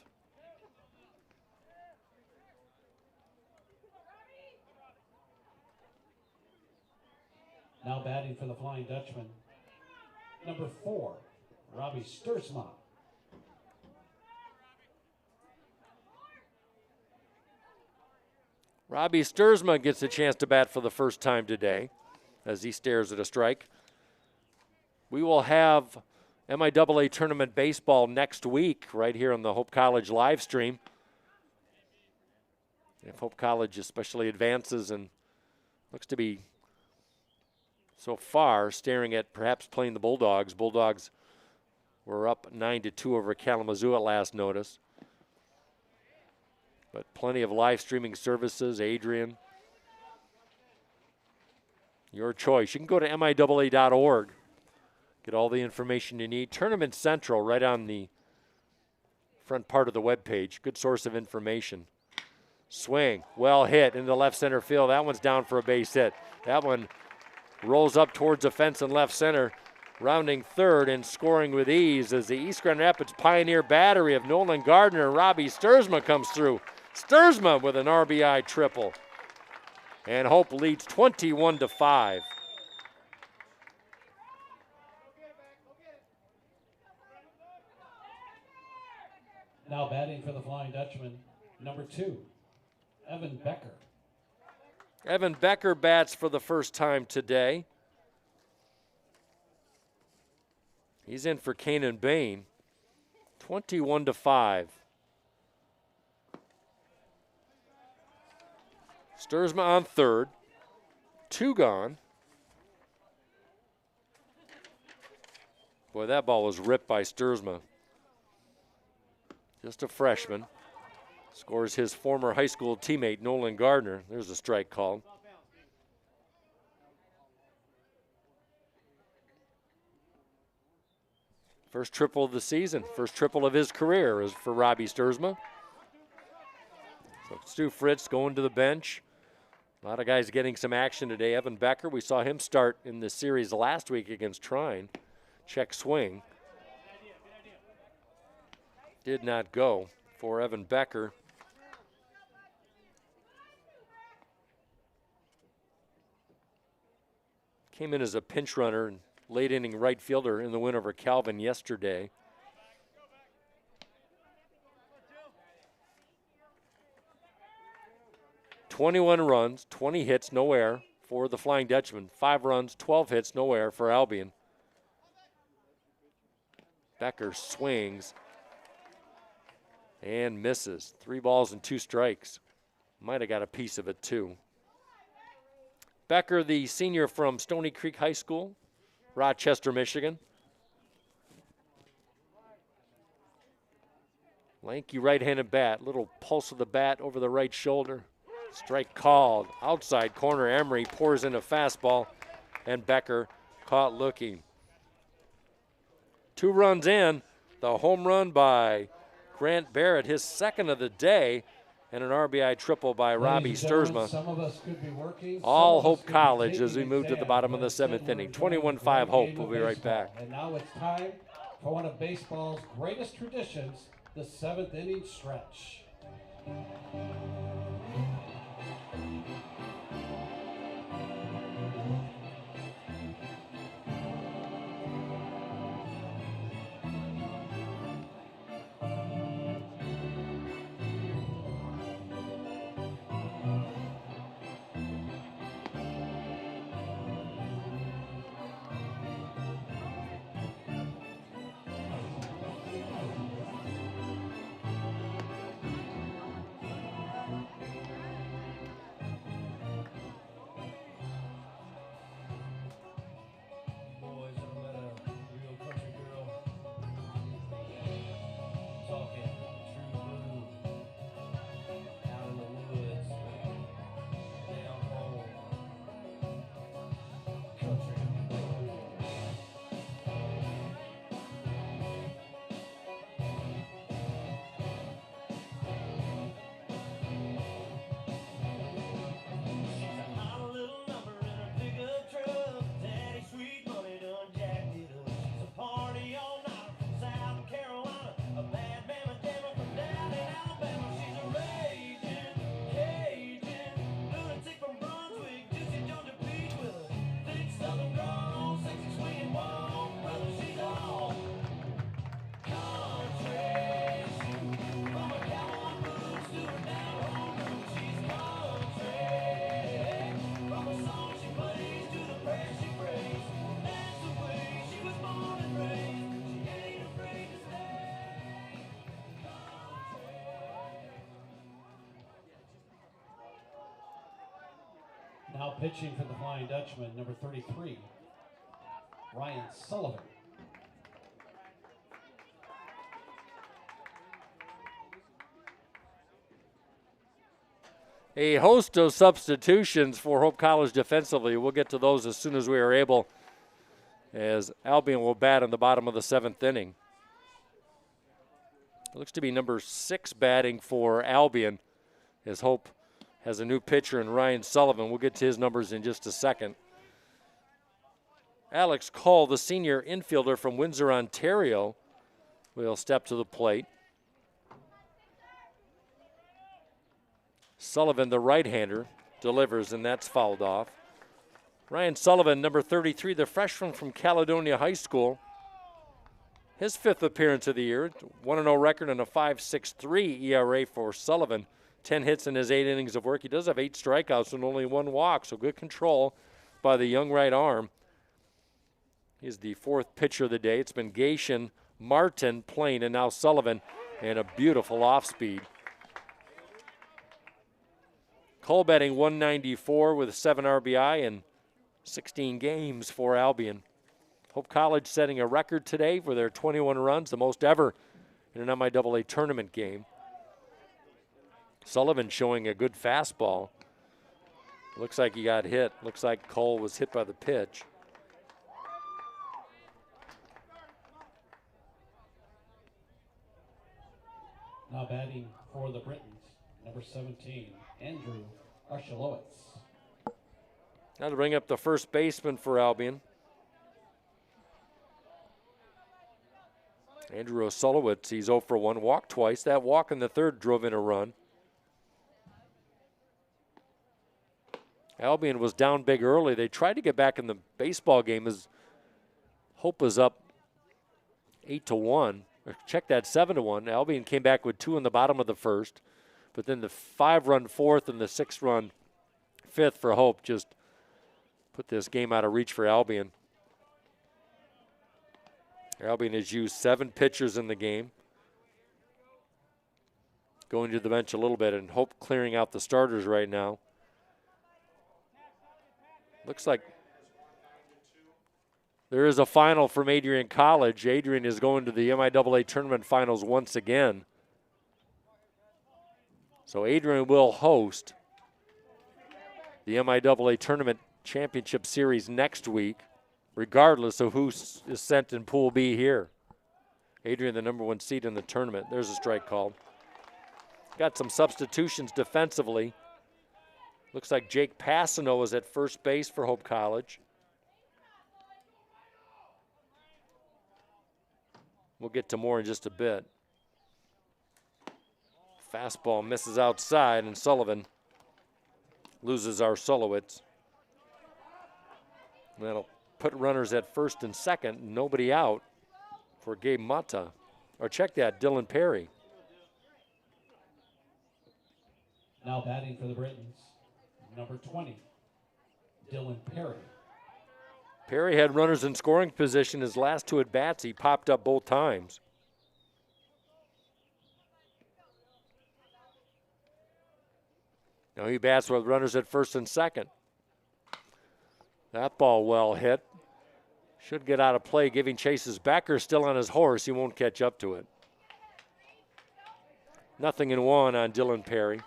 Now batting for the Flying Dutchman, number 4, Robbie Stursma. Robbie Stursma gets a chance to bat for the first time today as he stares at a strike. We will have MIAA Tournament Baseball next week right here on the Hope College live stream. If Hope College especially advances and looks to be so far staring at perhaps playing the Bulldogs. Bulldogs were up 9-2 over Kalamazoo at last notice. But plenty of live streaming services. Adrian, your choice. You can go to MIAA.org. Get all the information you need. Tournament Central right on the front part of the webpage. Good source of information. Swing, well hit into left center field. That one's down for a base hit. That one rolls up towards the fence in left center. Rounding third and scoring with ease as the East Grand Rapids Pioneer battery of Nolan Gardner and Robbie Stursma comes through. Stursma with an RBI triple. And Hope leads 21-5. Now batting for the Flying Dutchman, number 2, Evan Becker. Evan Becker bats for the first time today. He's in for Kanan Bain. 21-5. Sturzma on third. 2 gone. Boy, that ball was ripped by Sturzma. Just a freshman. Scores his former high school teammate, Nolan Gardner. There's a strike called. First triple of the season, first triple of his career is for Robbie Sturzma. So Stu Fritz going to the bench. A lot of guys getting some action today. Evan Becker, we saw him start in the series last week against Trine. Check swing. Did not go for Evan Becker. Came in as a pinch runner and late inning right fielder in the win over Calvin yesterday. "21 runs, 20 hits, no error for the Flying Dutchman. 5 runs, 12 hits, no error for Albion. Becker swings and misses. 3 balls and 2 strikes. Might have got a piece of it too. Becker, the senior from Stony Creek High School, Rochester, Michigan. Lanky right-handed bat, little pulse of the bat over the right shoulder. Strike called. Outside corner, Emery pours in a fastball, and Becker caught looking. 2 runs in, the home run by Grant Barrett, his second of the day, and an RBI triple by Robbie Sturzma. Some of us could be working. All Hope College as we move to the bottom of the 7th inning. 21-5 Hope. We'll be right back. And now it's time for one of baseball's greatest traditions, the 7th inning stretch. Now pitching for the Flying Dutchman, number 33, Ryan Sullivan. A host of substitutions for Hope College defensively. We'll get to those as soon as we are able, as Albion will bat in the bottom of the 7th inning. It looks to be number 6 batting for Albion, as Hope has a new pitcher in Ryan Sullivan. We'll get to his numbers in just a second. Alex Cole, the senior infielder from Windsor, Ontario, will step to the plate. Sullivan, the right-hander, delivers, and that's fouled off. Ryan Sullivan, number 33, the freshman from Caledonia High School. His 5th appearance of the year, 1-0 record and a 5.63 ERA for Sullivan. 10 hits in his 8 innings of work. He does have 8 strikeouts and only 1 walk, so good control by the young right arm. He's the 4th pitcher of the day. It's been Gation, Martin, Plain, and now Sullivan, and a beautiful off-speed. Cole batting 194 with 7 RBI and 16 games for Albion. Hope College setting a record today for their 21 runs, the most ever in an MIAA tournament game. Sullivan showing a good fastball. Looks like he got hit. Looks like Cole was hit by the pitch. Now batting for the Britons, number 17, Andrew Archulowicz. Now to bring up the first baseman for Albion. Andrew Osolowitz, he's 0 for 1, walked twice. That walk in the 3rd drove in a run. Albion was down big early. They tried to get back in the baseball game as Hope was up 8-1. Check that, 7-1. Albion came back with 2 in the bottom of the 1st, but then the 5-run 4th and the 6-run 5th for Hope just put this game out of reach for Albion. Albion has used 7 pitchers in the game. Going to the bench a little bit, and Hope clearing out the starters right now. Looks like there is a final from Adrian College. Adrian is going to the MIAA tournament finals once again. So Adrian will host the MIAA tournament championship series next week, regardless of who is sent in Pool B here. Adrian, the number 1 seed in the tournament. There's a strike called. Got some substitutions defensively. Looks like Jake Passano is at first base for Hope College. We'll get to more in just a bit. Fastball misses outside, and Sullivan loses Arsolowitz. That'll put runners at first and second, nobody out for Gabe Mata. Or check that, Dylan Perry. Now batting for the Britons, number 20, Dylan Perry. Perry had runners in scoring position his last 2 at-bats. He popped up both times. Now he bats with runners at first and second. That ball well hit. Should get out of play, giving chases. Becker still on his horse. He won't catch up to it. 0-1 on Dylan Perry.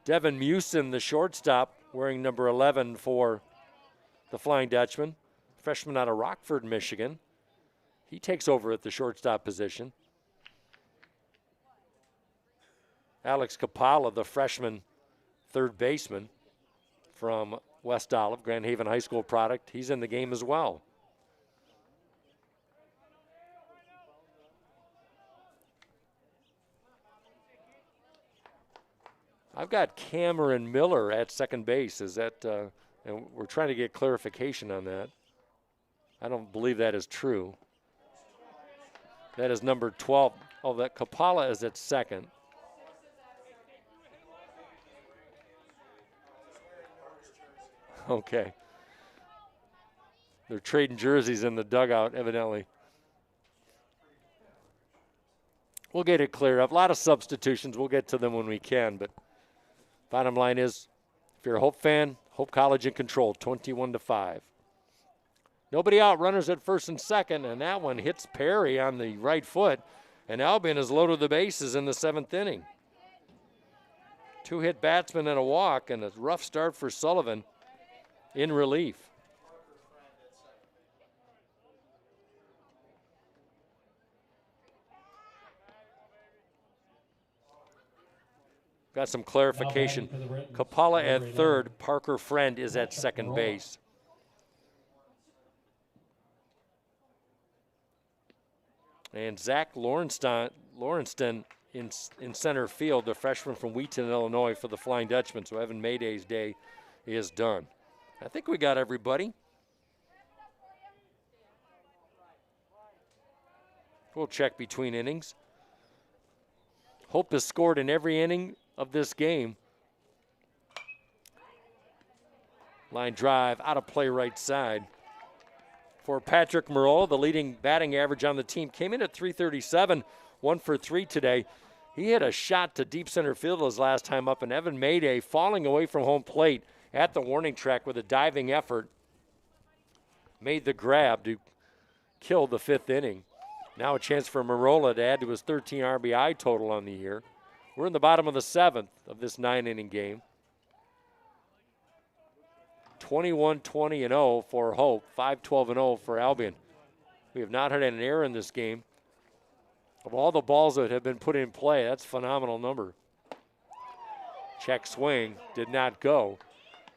Devin Mewson, the shortstop, wearing number 11 for the Flying Dutchman. Freshman out of Rockford, Michigan. He takes over at the shortstop position. Alex Capala, the freshman 3rd baseman from West Olive, Grand Haven High School product. He's in the game as well. I've got Cameron Miller at second base. Is that, and we're trying to get clarification on that. I don't believe that is true. That is number 12. Oh, that Capala is at second. Okay. They're trading jerseys in the dugout, evidently. We'll get it cleared up. A lot of substitutions. We'll get to them when we can, but bottom line is, if you're a Hope fan, Hope College in control, 21-5. Nobody out, runners at first and second, and that one hits Perry on the right foot, and Albion has loaded the bases in the 7th inning. 2 hit batsmen and a walk, and a rough start for Sullivan in relief. Got some clarification. Capala at third, Parker Friend is at second base. And Zach Lawrenston in center field, the freshman from Wheaton, Illinois, for the Flying Dutchman. So Evan Mayday's day is done. I think we got everybody. We'll check between innings. Hope has scored in every inning of this game. Line drive, out of play right side. For Patrick Marola, the leading batting average on the team, came in at .337, 1 for 3 today. He hit a shot to deep center field his last time up, and Evan Mayday falling away from home plate at the warning track with a diving effort made the grab to kill the 5th inning. Now a chance for Marola to add to his 13 RBI total on the year. We're in the bottom of the 7th of this 9-inning game. 21-20-0 for Hope, 5-12-0 for Albion. We have not had an error in this game. Of all the balls that have been put in play, that's a phenomenal number. Check swing, did not go.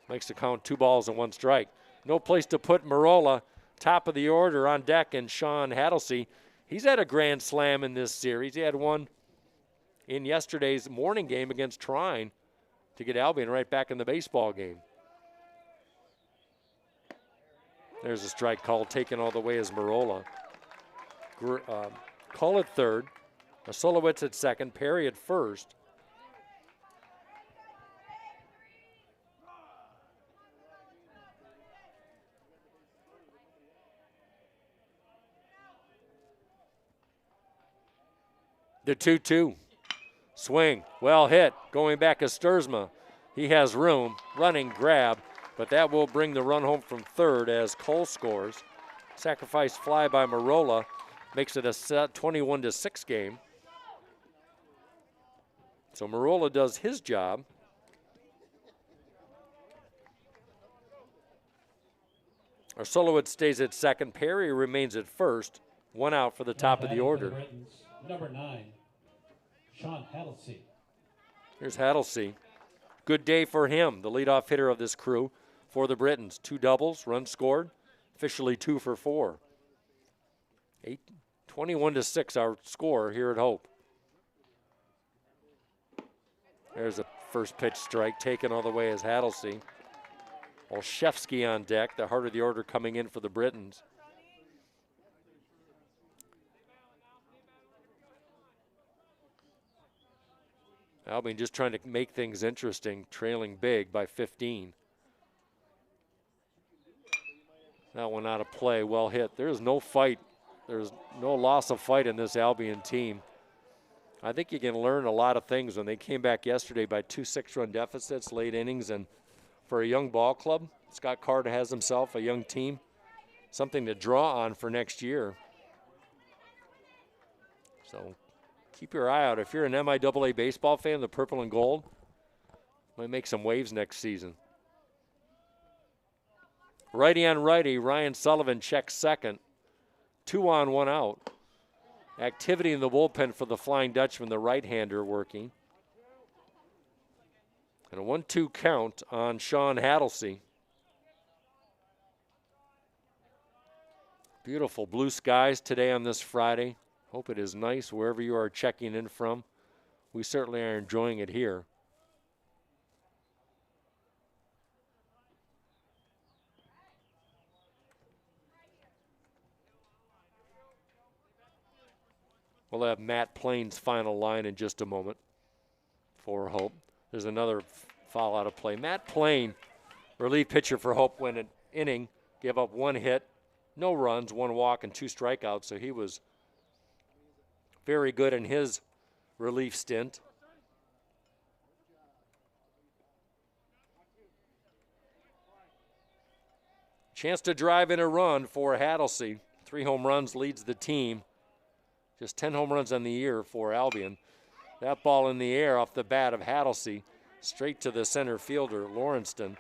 Makes the count 2 balls and 1 strike. No place to put Marola. Top of the order on deck, and Sean Hattlesey. He's had a grand slam in this series. He had one in yesterday's morning game against Trine to get Albion right back in the baseball game. There's a strike call taken all the way as Marola. Call at third. Solowitz at second. Perry at first. The 2-2. Swing. Well hit. Going back is Sturzma. He has room. Running grab. But that will bring the run home from third as Cole scores. Sacrifice fly by Marola makes it a 21-6 game. So Marola does his job. Solowitz stays at second. Perry remains at first. 1 out for the top of the order. Number 9, Sean Hattlesey. Here's Hattlesey. Good day for him, the leadoff hitter of this crew for the Britons. 2 doubles, runs scored, officially 2 for 4. 21-6 our score here at Hope. There's a first pitch strike taken all the way as Hattlesey. Olszewski on deck, the heart of the order coming in for the Britons. Albion just trying to make things interesting, trailing big by 15. That one out of play, well hit. There's no fight. There's no loss of fight in this Albion team. I think you can learn a lot of things when they came back yesterday by 2 6-run deficits, late innings, and for a young ball club, Scott Carter has himself a young team, something to draw on for next year. So keep your eye out. If you're an MIAA baseball fan, the purple and gold might make some waves next season. Righty on righty, Ryan Sullivan checks second. 2 on, 1 out. Activity in the bullpen for the Flying Dutchman, the right-hander working. And a 1-2 count on Sean Hattlesey. Beautiful blue skies today on this Friday. Hope it is nice wherever you are checking in from. We certainly are enjoying it here. We'll have Matt Plain's final line in just a moment for Hope. There's another foul out of play. Matt Plain, relief pitcher for Hope, went an inning, gave up 1 hit, no runs, 1 walk, and 2 strikeouts. So he was very good in his relief stint. Chance to drive in a run for Hattlesey. 3 home runs leads the team. Just 10 home runs on the year for Albion. That ball in the air off the bat of Hattlesey, straight to the center fielder, Lawrenceston.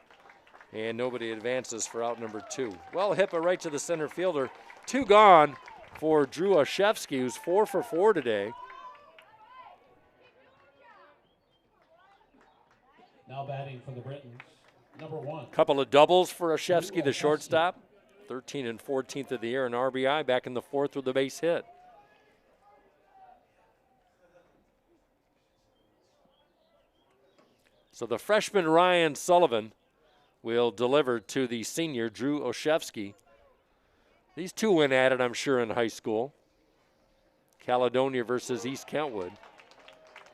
And nobody advances for out number 2. Well hit, but right to the center fielder. 2 gone for Drew Olszewski, who's 4 for 4 today. Now batting for the Britons, number 1. Couple of doubles for Olszewski, the shortstop. 13 and 14th of the year in RBI, back in the 4th with a base hit. So the freshman Ryan Sullivan will deliver to the senior Drew Olszewski. These two went at it, I'm sure, in high school. Caledonia versus East Kentwood.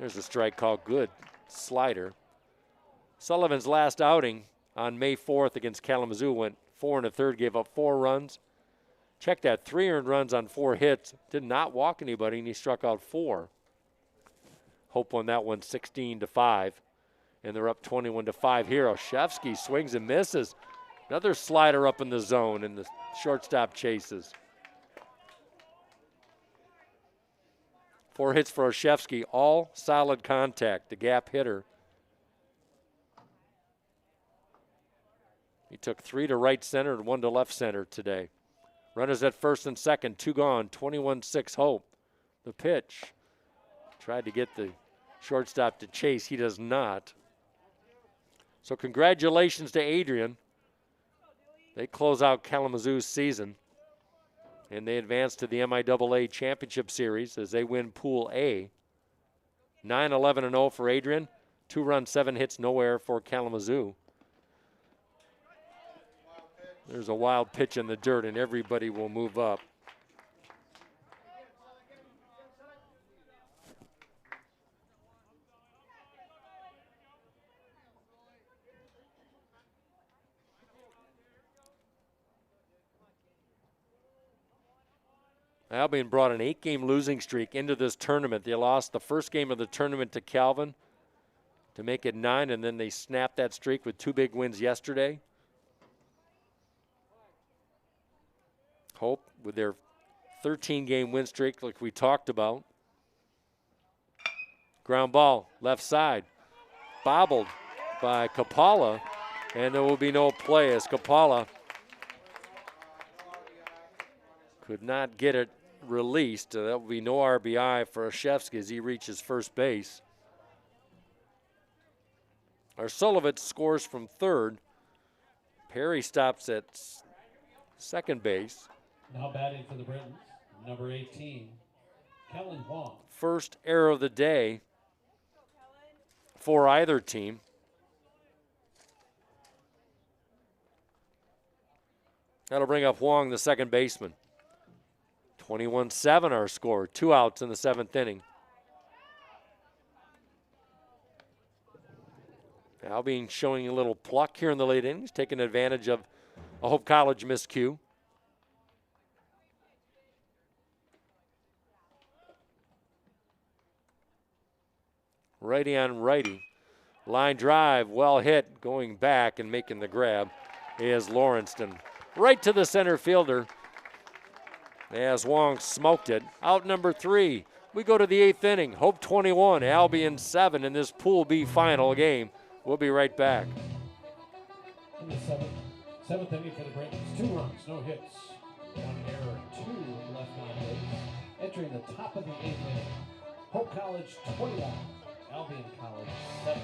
There's a strike call, good slider. Sullivan's last outing on May 4th against Kalamazoo went 4 1/3, gave up 4 runs. Check that, 3 earned runs on 4 hits. Did not walk anybody, and he struck out 4. Hope won that one 16-5, and they're up 21-5 here. Olszewski swings and misses. Another slider up in the zone, and the shortstop chases. 4 hits for Olszewski, all solid contact, the gap hitter. He took 3 to right center and 1 to left center today. Runners at first and second, 2 gone, 21-6 Hope. The pitch. Tried to get the shortstop to chase. He does not. So congratulations to Adrian. They close out Kalamazoo's season, and they advance to the MIAA Championship Series as they win Pool A. 9-11-0 for Adrian. 2 runs, 7 hits, no error for Kalamazoo. There's a wild pitch in the dirt, and everybody will move up. Albion brought an 8-game losing streak into this tournament. They lost the first game of the tournament to Calvin to make it 9, and then they snapped that streak with 2 big wins yesterday. Hope with their 13-game win streak like we talked about. Ground ball, left side, bobbled by Kapala, and there will be no play as Kapala could not get it released. That will be no RBI for Olszewski as he reaches first base. Arsulovitz scores from third. Perry stops at second base. Now batting for the Britons, number 18, Kellen Huang. First error of the day for either team. That'll bring up Huang, the second baseman. 21-7 our score, 2 outs in the 7th inning. Albion showing a little pluck here in the late innings, taking advantage of a Hope College miscue. Righty on righty. Line drive, well hit, going back and making the grab is Lawrenceston. Right to the center fielder as Wong smoked it. Out number 3. We go to the 8th inning. Hope 21, Albion 7 in this Pool B final game. We'll be right back. In the seventh inning for the Britons, 2 runs, no hits, 1 error, 2 left on base. Entering the top of the 8th inning, Hope College 21, Albion College 7.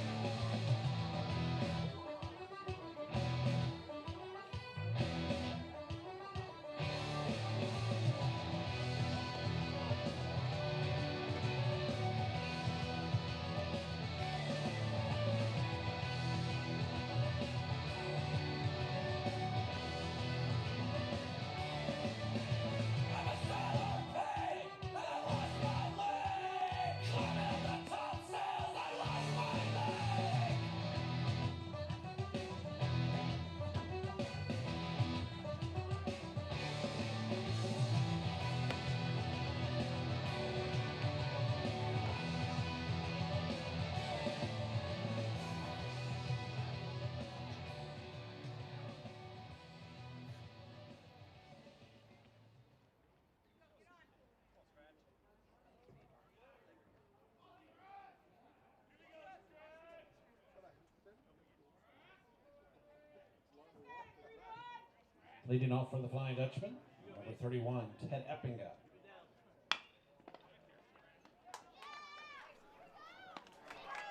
Leading off for the Flying Dutchman, number 31, Ted Eppinga.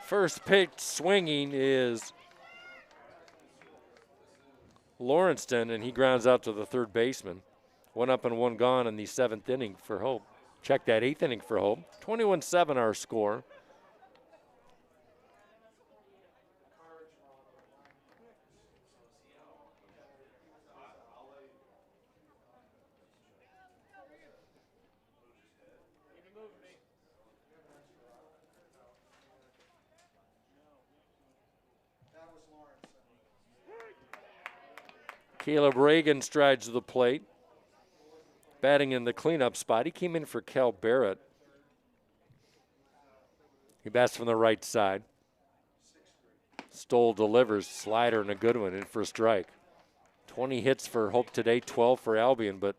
First pitch swinging is Lawrenceston, and he grounds out to the third baseman. 1 up and 1 gone in the 7th inning for Hope. Check that, 8th inning for Hope. 21-7 our score. Caleb Reagan strides to the plate, batting in the cleanup spot. He came in for Cal Barrett. He bats from the right side. Stoll delivers, slider and a good one, in for a strike. 20 hits for Hope today, 12 for Albion, but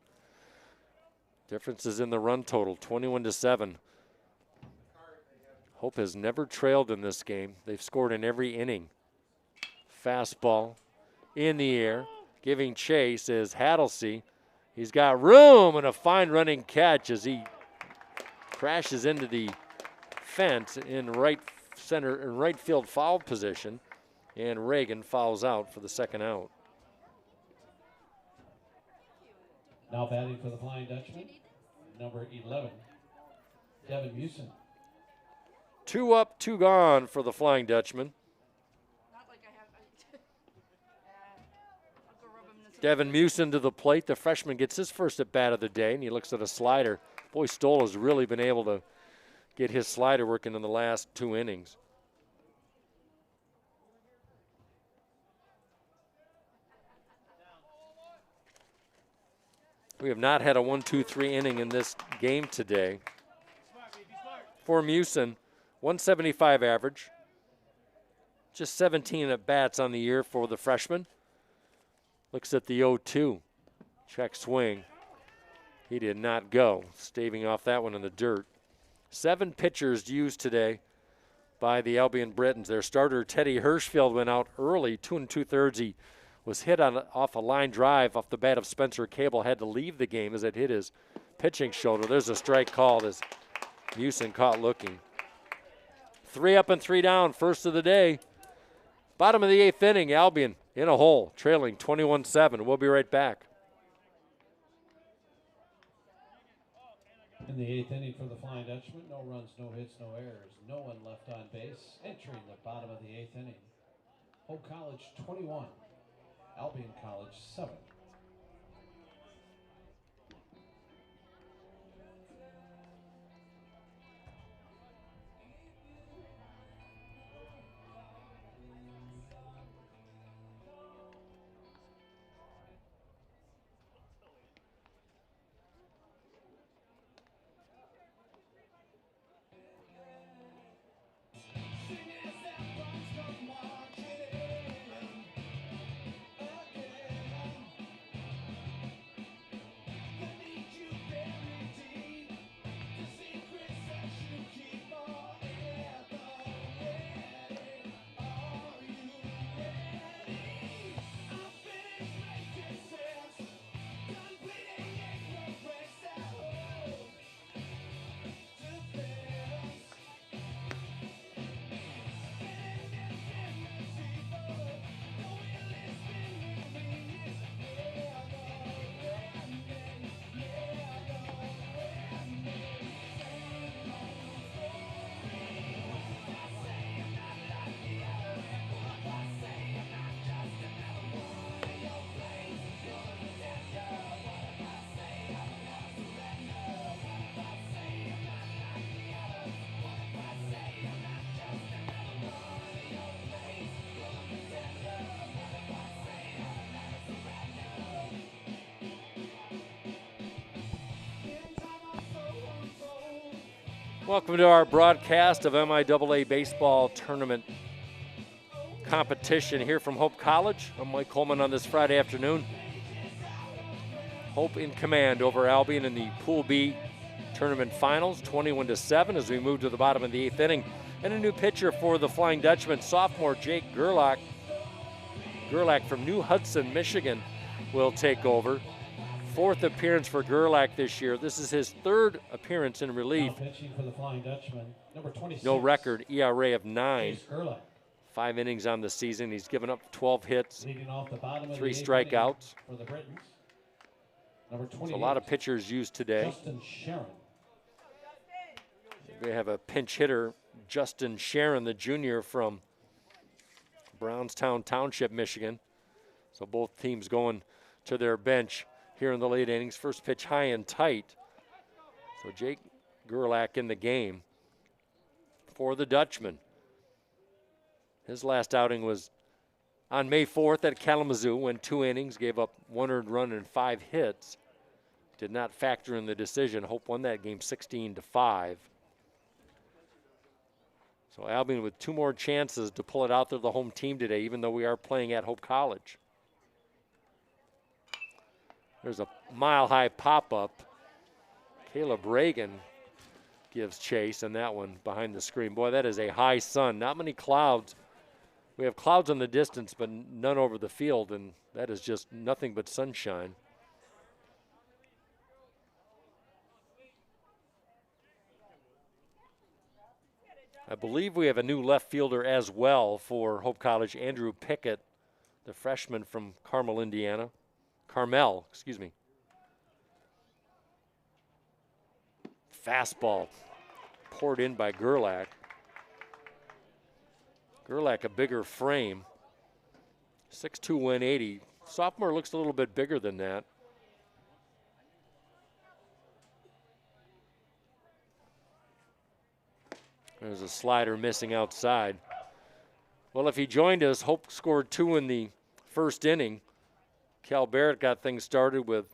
difference is in the run total, 21-7. Hope has never trailed in this game. They've scored in every inning. Fastball in the air, giving chase is Hattlesey. He's got room and a fine running catch as he crashes into the fence in right field foul position, and Reagan fouls out for the second out. Now batting for the Flying Dutchman, number 11, Devin Musin. 2 up, 2 gone for the Flying Dutchman. Not like I have. I'll go rub him this Devin Musin to the plate. The freshman gets his first at bat of the day, and he looks at a slider. Boy, Stoll has really been able to get his slider working in the last 2 innings. We have not had a 1-2-3 inning in this game today. For Musin, 175 average. Just 17 at bats on the year for the freshman. Looks at the 0-2. Check swing. He did not go. Staving off that one in the dirt. 7 pitchers used today by the Albion Britons. Their starter, Teddy Hirschfeld, went out early, 2 2/3. He was hit off a line drive off the bat of Spencer Cable, had to leave the game as it hit his pitching shoulder. There's a strike called as Musin caught looking. 3 up and 3 down, first of the day. Bottom of the 8th inning, Albion in a hole, trailing 21-7. We'll be right back. In the 8th inning for the Flying Dutchman, no runs, no hits, no errors, no one left on base. Entering the bottom of the 8th inning, Hope College 21, Albion College 7. Welcome to our broadcast of MIAA Baseball Tournament competition here from Hope College. I'm Mike Coleman on this Friday afternoon. Hope in command over Albion in the Pool B Tournament Finals, 21-7 as we move to the bottom of the 8th inning. And a new pitcher for the Flying Dutchman, sophomore Jake Gerlach. Gerlach from New Hudson, Michigan, will take over. 4th appearance for Gerlach this year. This is his 3rd appearance in relief. Now pitching for the Flying Dutchman, number 26. No record, ERA of 9. Gerlach. 5 innings on the season. He's given up 12 hits, Leading off the bottom of 3 the 8th strikeouts. inning for the Britons. Number 28. So a lot of pitchers used today. Justin Sharon. We have a pinch hitter, Justin Sharon, the junior from Brownstown Township, Michigan. So both teams going to their bench here in the late innings. First pitch high and tight. So Jake Gerlach in the game for the Dutchman. His last outing was on May 4th at Kalamazoo, went 2 innings, gave up 1 earned run and 5 hits. Did not factor in the decision. Hope won that game 16-5. So Albion with 2 more chances to pull it out. They're the home team today, even though we are playing at Hope College. There's a mile-high pop-up. Caleb Reagan gives chase, and that one behind the screen. Boy, that is a high sun. Not many clouds. We have clouds in the distance, but none over the field, and that is just nothing but sunshine. I believe we have a new left fielder as well for Hope College, Andrew Pickett, the freshman from Carmel, Indiana. Carmel, excuse me. Fastball poured in by Gerlach. Gerlach, a bigger frame. 6'2", 180. Sophomore looks a little bit bigger than that. There's a slider missing outside. Well, if he joined us, Hope scored 2 in the first inning. Cal Barrett got things started with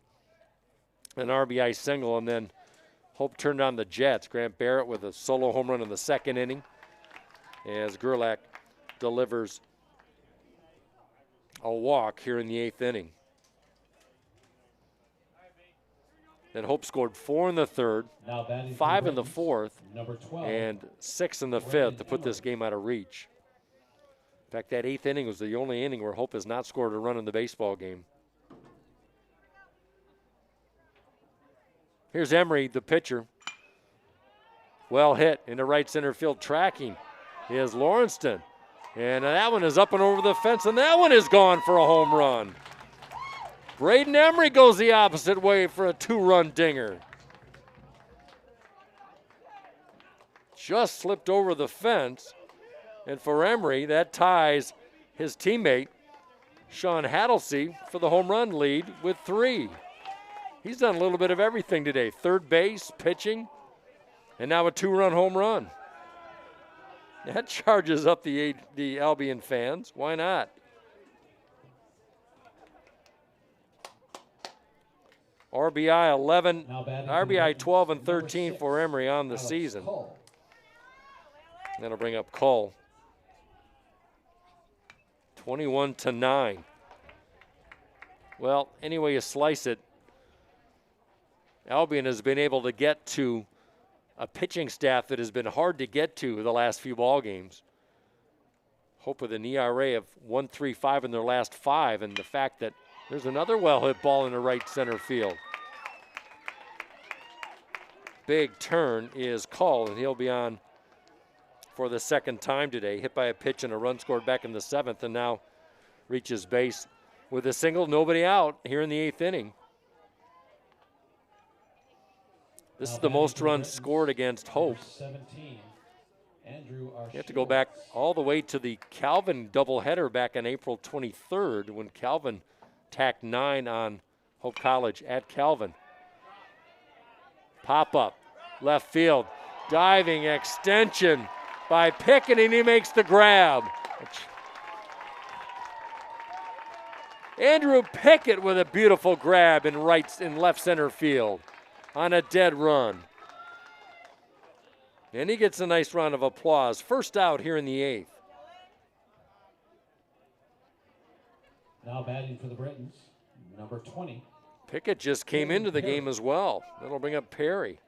an RBI single, and then Hope turned on the Jets. Grant Barrett with a solo home run in the second inning as Gerlach delivers a walk here in the 8th inning. Then Hope scored 4 in the third, 5 in the fourth, and 6 in the fifth to put this game out of reach. In fact, that 8th inning was the only inning where Hope has not scored a run in the baseball game. Here's Emery, the pitcher. Well hit into right center field. Tracking is Lawrenceston. And that one is up and over the fence, and that one is gone for a home run. Braden Emery goes the opposite way for a 2-run dinger. Just slipped over the fence. And for Emery, that ties his teammate, Sean Hattlesey, for the home run lead with 3. He's done a little bit of everything today. Third base, pitching, and now a 2-run home run. That charges up the Albion fans. Why not? RBI 11, RBI 12 and 13 for Emery on the season. That'll bring up Cole. 21-9. Well, any way you slice it, Albion has been able to get to a pitching staff that has been hard to get to the last few ball games. Hope with an ERA of 1.35 in their last 5, and the fact that there's another well-hit ball in the right center field. Big turn is called, and he'll be on for the second time today. Hit by a pitch and a run scored back in the 7th, and now reaches base with a single, nobody out here in the 8th inning. This is the most runs scored against Hope. 17, Andrew You have to go back all the way to the Calvin doubleheader back on April 23rd when Calvin tacked 9 on Hope College at Calvin. Pop up, left field, diving extension by Pickett, and he makes the grab. Andrew Pickett with a beautiful grab in left center field on a dead run. And he gets a nice round of applause. First out here in the 8th. Now batting for the Britons, number 20. Pickett just came into the game as well. That'll bring up Perry.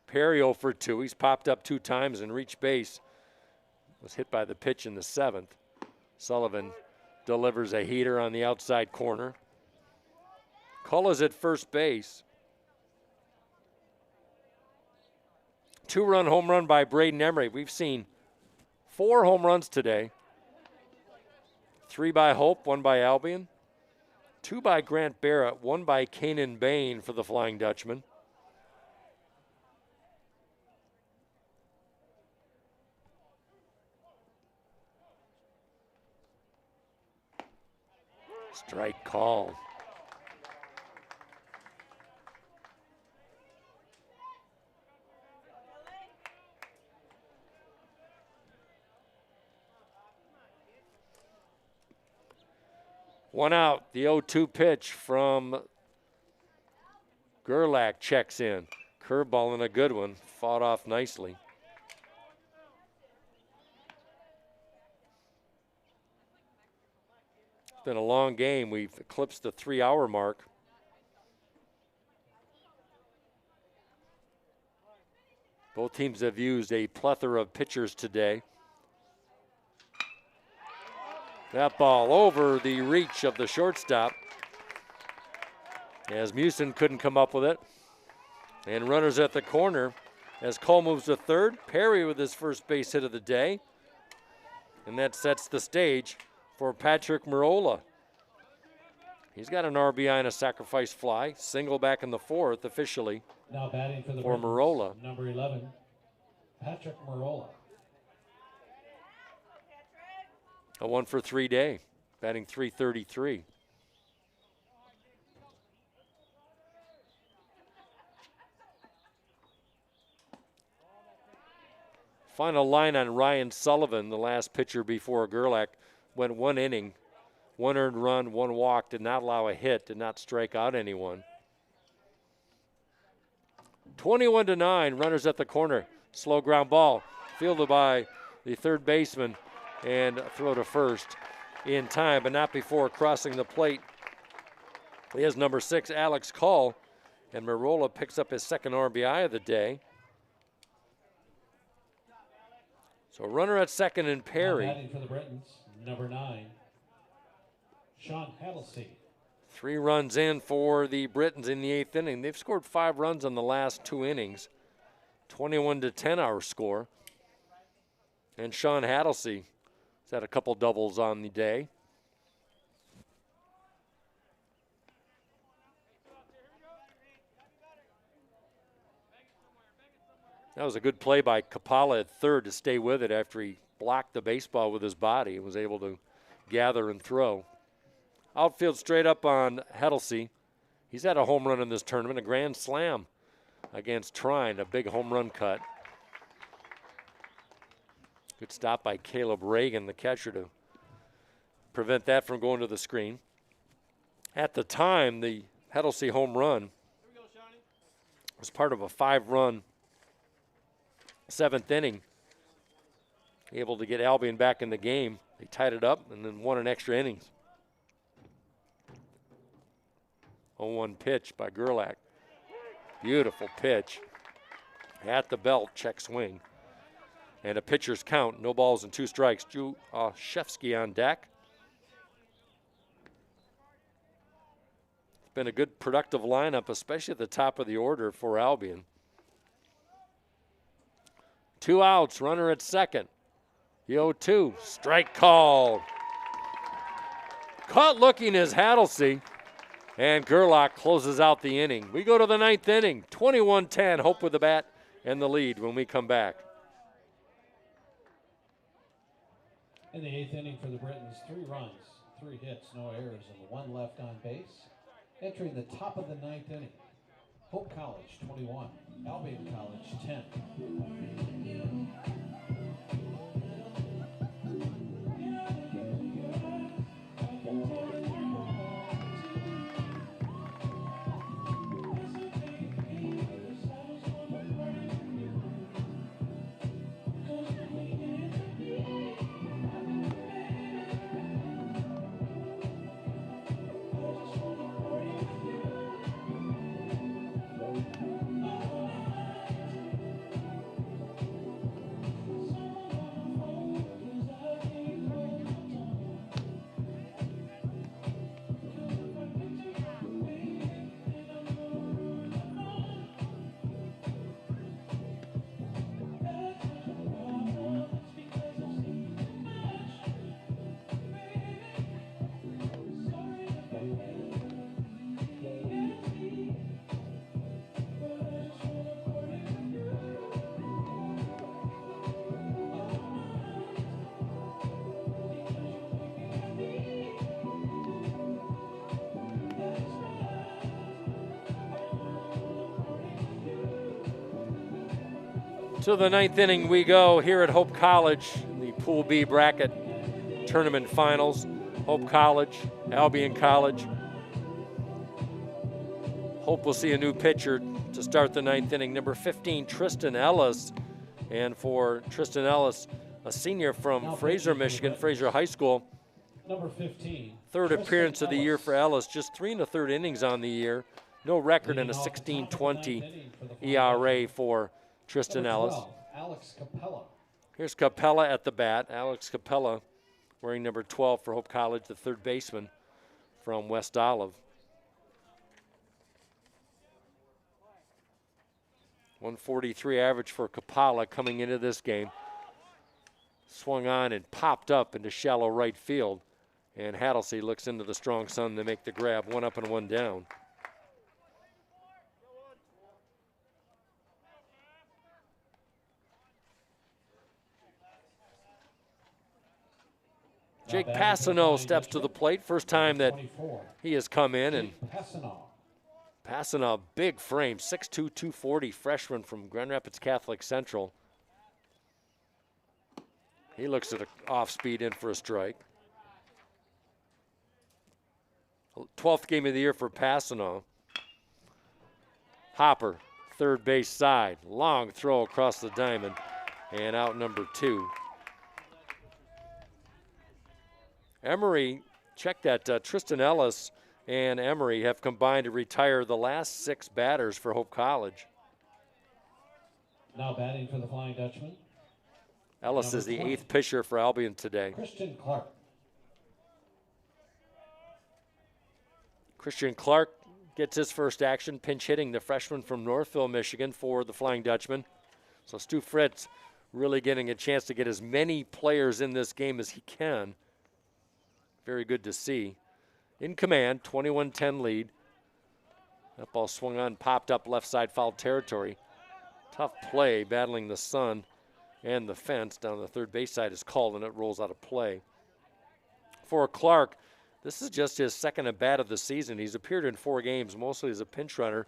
Perry 0 for 2. He's popped up 2 times and reached base. Was hit by the pitch in the 7th. Sullivan delivers a heater on the outside corner. Cull is at first base. 2-run home run by Braden Emery. We've seen 4 home runs today. 3 by Hope, 1 by Albion. 2 by Grant Barrett, 1 by Kanan Bain for the Flying Dutchman. Strike call. One out. The 0-2 pitch from Gerlach checks in. Curveball and a good one. Fought off nicely. It's been a long game. We've eclipsed the 3-hour mark. Both teams have used a plethora of pitchers today. That ball over the reach of the shortstop as Musin couldn't come up with it. And runners at the corner as Cole moves to third. Perry with his first base hit of the day. And that sets the stage for Patrick Marola. He's got an RBI and a sacrifice fly. Single back in the fourth officially. Now batting for the For Britons, Marola. number 11, Patrick Marola. A 1-for-3 day, batting .333. Final line on Ryan Sullivan, the last pitcher before Gerlach, went 1 inning, 1 earned run, 1 walk, did not allow a hit, did not strike out anyone. 21-9, runners at the corner. Slow ground ball, fielded by the third baseman, and throw to first in time, but not before crossing the plate. He has number 6, Alex Call, and Marola picks up his second RBI of the day. So runner at second and Now Perry. batting for the Britons, number 9, Sean Hattlesey. 3 runs in for the Britons in the 8th inning. They've scored 5 runs on the last 2 innings. 21-10 our score. And Sean Hattlesey has had a couple doubles on the day. That was a good play by Kapala at third to stay with it after he blocked the baseball with his body and was able to gather and throw. Outfield straight up on Hattlesey. He's had a home run in this tournament, a grand slam against Trine, a big home run cut. Good stop by Caleb Reagan, the catcher, to prevent that from going to the screen. At the time, the Hattlesey home run was part of a 5-run 7th inning. Able to get Albion back in the game. They tied it up and then won in extra innings. 0-1 pitch by Gerlach. Beautiful pitch. At the belt, check swing. And a pitcher's count, no balls and 2 strikes. Drew Shefsky on deck. It's been a good productive lineup, especially at the top of the order for Albion. 2 outs, runner at second. The 0-2, strike call. Caught looking is Hattlesey. And Gerlach closes out the inning. We go to the 9th inning, 21-10, Hope with the bat and the lead when we come back. In the 8th inning for the Britons, 3 runs, 3 hits, no errors, and 1 left on base. Entering the top of the 9th inning, Hope College 21, Albion College 10. To the 9th inning we go here at Hope College in the Pool B bracket tournament finals. Hope College, Albion College. Hope we'll see a new pitcher to start the 9th inning. Number 15, Tristan Ellis. And for Tristan Ellis, a senior from Fraser, Michigan, Fraser High School. Number 15. Third Tristan appearance of the year Ellis. for Ellis, just 3 1/3 innings on the year. No record in a Leading off the top of the 16-20 ninth inning for the Flying ERA Dutchman. for Tristan Number Ellis. 12, Alex Capella. Here's Capella at the bat. Alex Capella wearing number 12 for Hope College, the third baseman from West Olive. 143 average for Capella coming into this game. Swung on and popped up into shallow right field. And Hattlesey looks into the strong sun to make the grab. 1 up and 1 down. Jake Passano steps to the plate. First time that 24. he has come in, and Jake Passano. Passano, big frame, 6'2", 240, freshman from Grand Rapids Catholic Central. He looks at an off-speed in for a strike. 12th game of the year for Passano. Hopper, third base side. Long throw across the diamond, and out number 2. Emory, check that. Tristan Ellis and Emory have combined to retire the last 6 batters for Hope College. Now batting for the Flying Dutchman, Ellis is the Number 20. 8th pitcher for Albion today. Christian Clark. Christian Clark gets his first action, pinch hitting the freshman from Northville, Michigan for the Flying Dutchman. So Stu Fritz really getting a chance to get as many players in this game as he can. Very good to see. In command, 21-10 lead. That ball swung on, popped up left side foul territory. Tough play battling the sun and the fence down the third base side is called, and it rolls out of play. For Clark, this is just his second at bat of the season. He's appeared in 4 games, mostly as a pinch runner.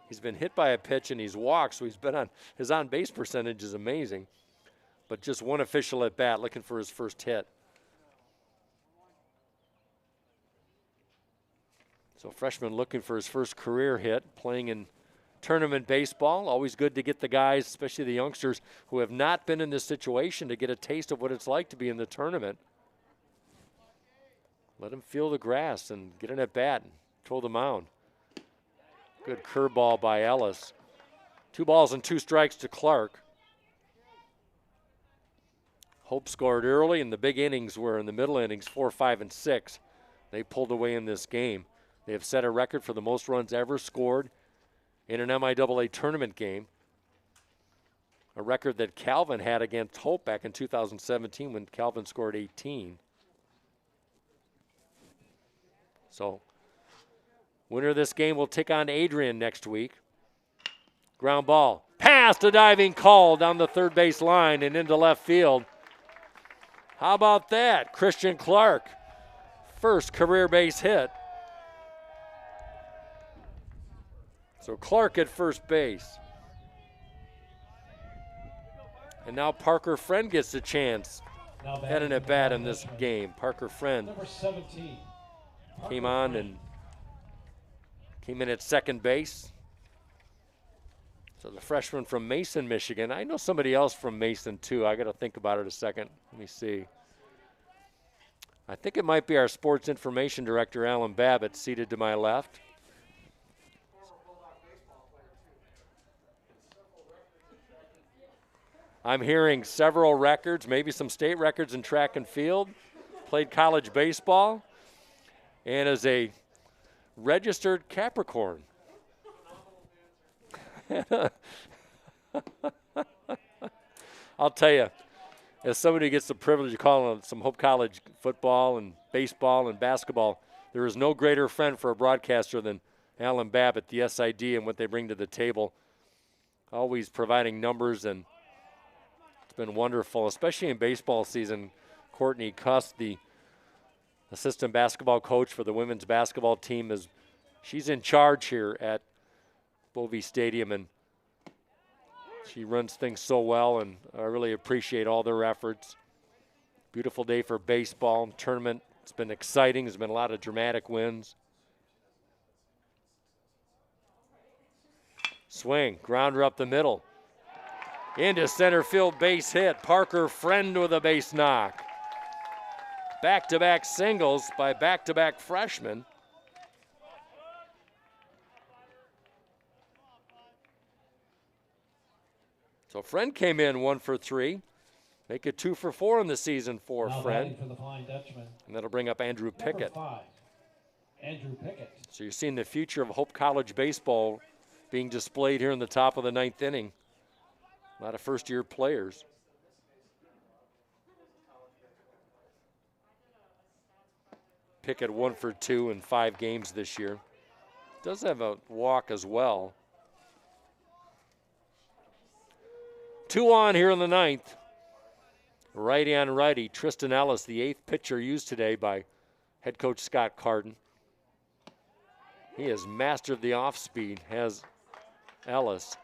He's been hit by a pitch and he's walked, so he's been on, his on-base percentage is amazing. But just one official at bat looking for his first hit. So freshman looking for his first career hit, playing in tournament baseball. Always good to get the guys, especially the youngsters who have not been in this situation, to get a taste of what it's like to be in the tournament. Let them feel the grass and get an at bat and control the mound. Good curveball by Ellis. 2 balls and 2 strikes to Clark. Hope scored early, and the big innings were in the middle innings, 4, 5, and 6. They pulled away in this game. They have set a record for the most runs ever scored in an MIAA tournament game. A record that Calvin had against Hope back in 2017 when Calvin scored 18. So, winner of this game will take on Adrian next week. Ground ball. Past a diving call down the third base line and into left field. How about that? Christian Clark, first career base hit. So Clark at first base. And now Parker Friend gets a chance. Now Had an batting at bat for in the this Dutchman, game. Parker Friend Number 17. came Parker on Friend. and came in at second base. So the freshman from Mason, Michigan. I know somebody else from Mason too. I got to think about it a second. Let me see. I think it might be our sports information director, Alan Babbitt, seated to my left. I'm hearing several records, maybe some state records in track and field. Played college baseball and is a registered Capricorn. I'll tell you, as somebody who gets the privilege of calling some Hope College football and baseball and basketball, there is no greater friend for a broadcaster than Alan Babbitt, the SID, and what they bring to the table. Always providing numbers, and it's been wonderful, especially in baseball season. Courtney Cuss, the assistant basketball coach for the women's basketball team, she's in charge here at Bovee Stadium, and she runs things so well, and I really appreciate all their efforts. Beautiful day for baseball, tournament It's been exciting. There's been a lot of dramatic wins. Swing, grounder up the middle. Into center field, base hit. Parker Friend with a base knock. Back-to-back singles by back-to-back freshmen. So Friend came in 1 for 3. Make it 2 for 4 in the season for Now Friend. batting for the Flying Dutchman. And that'll bring up Andrew Pickett. Number 5, Andrew Pickett. So you're seeing the future of Hope College baseball being displayed here in the top of the 9th inning. A lot of first-year players. Pickett 1 for 2 in 5 games this year. Does have a walk as well. 2 on here in the 9th. Righty on righty. Tristan Ellis, the 8th pitcher used today by head coach Scott Carden. He has mastered the off speed, has Ellis.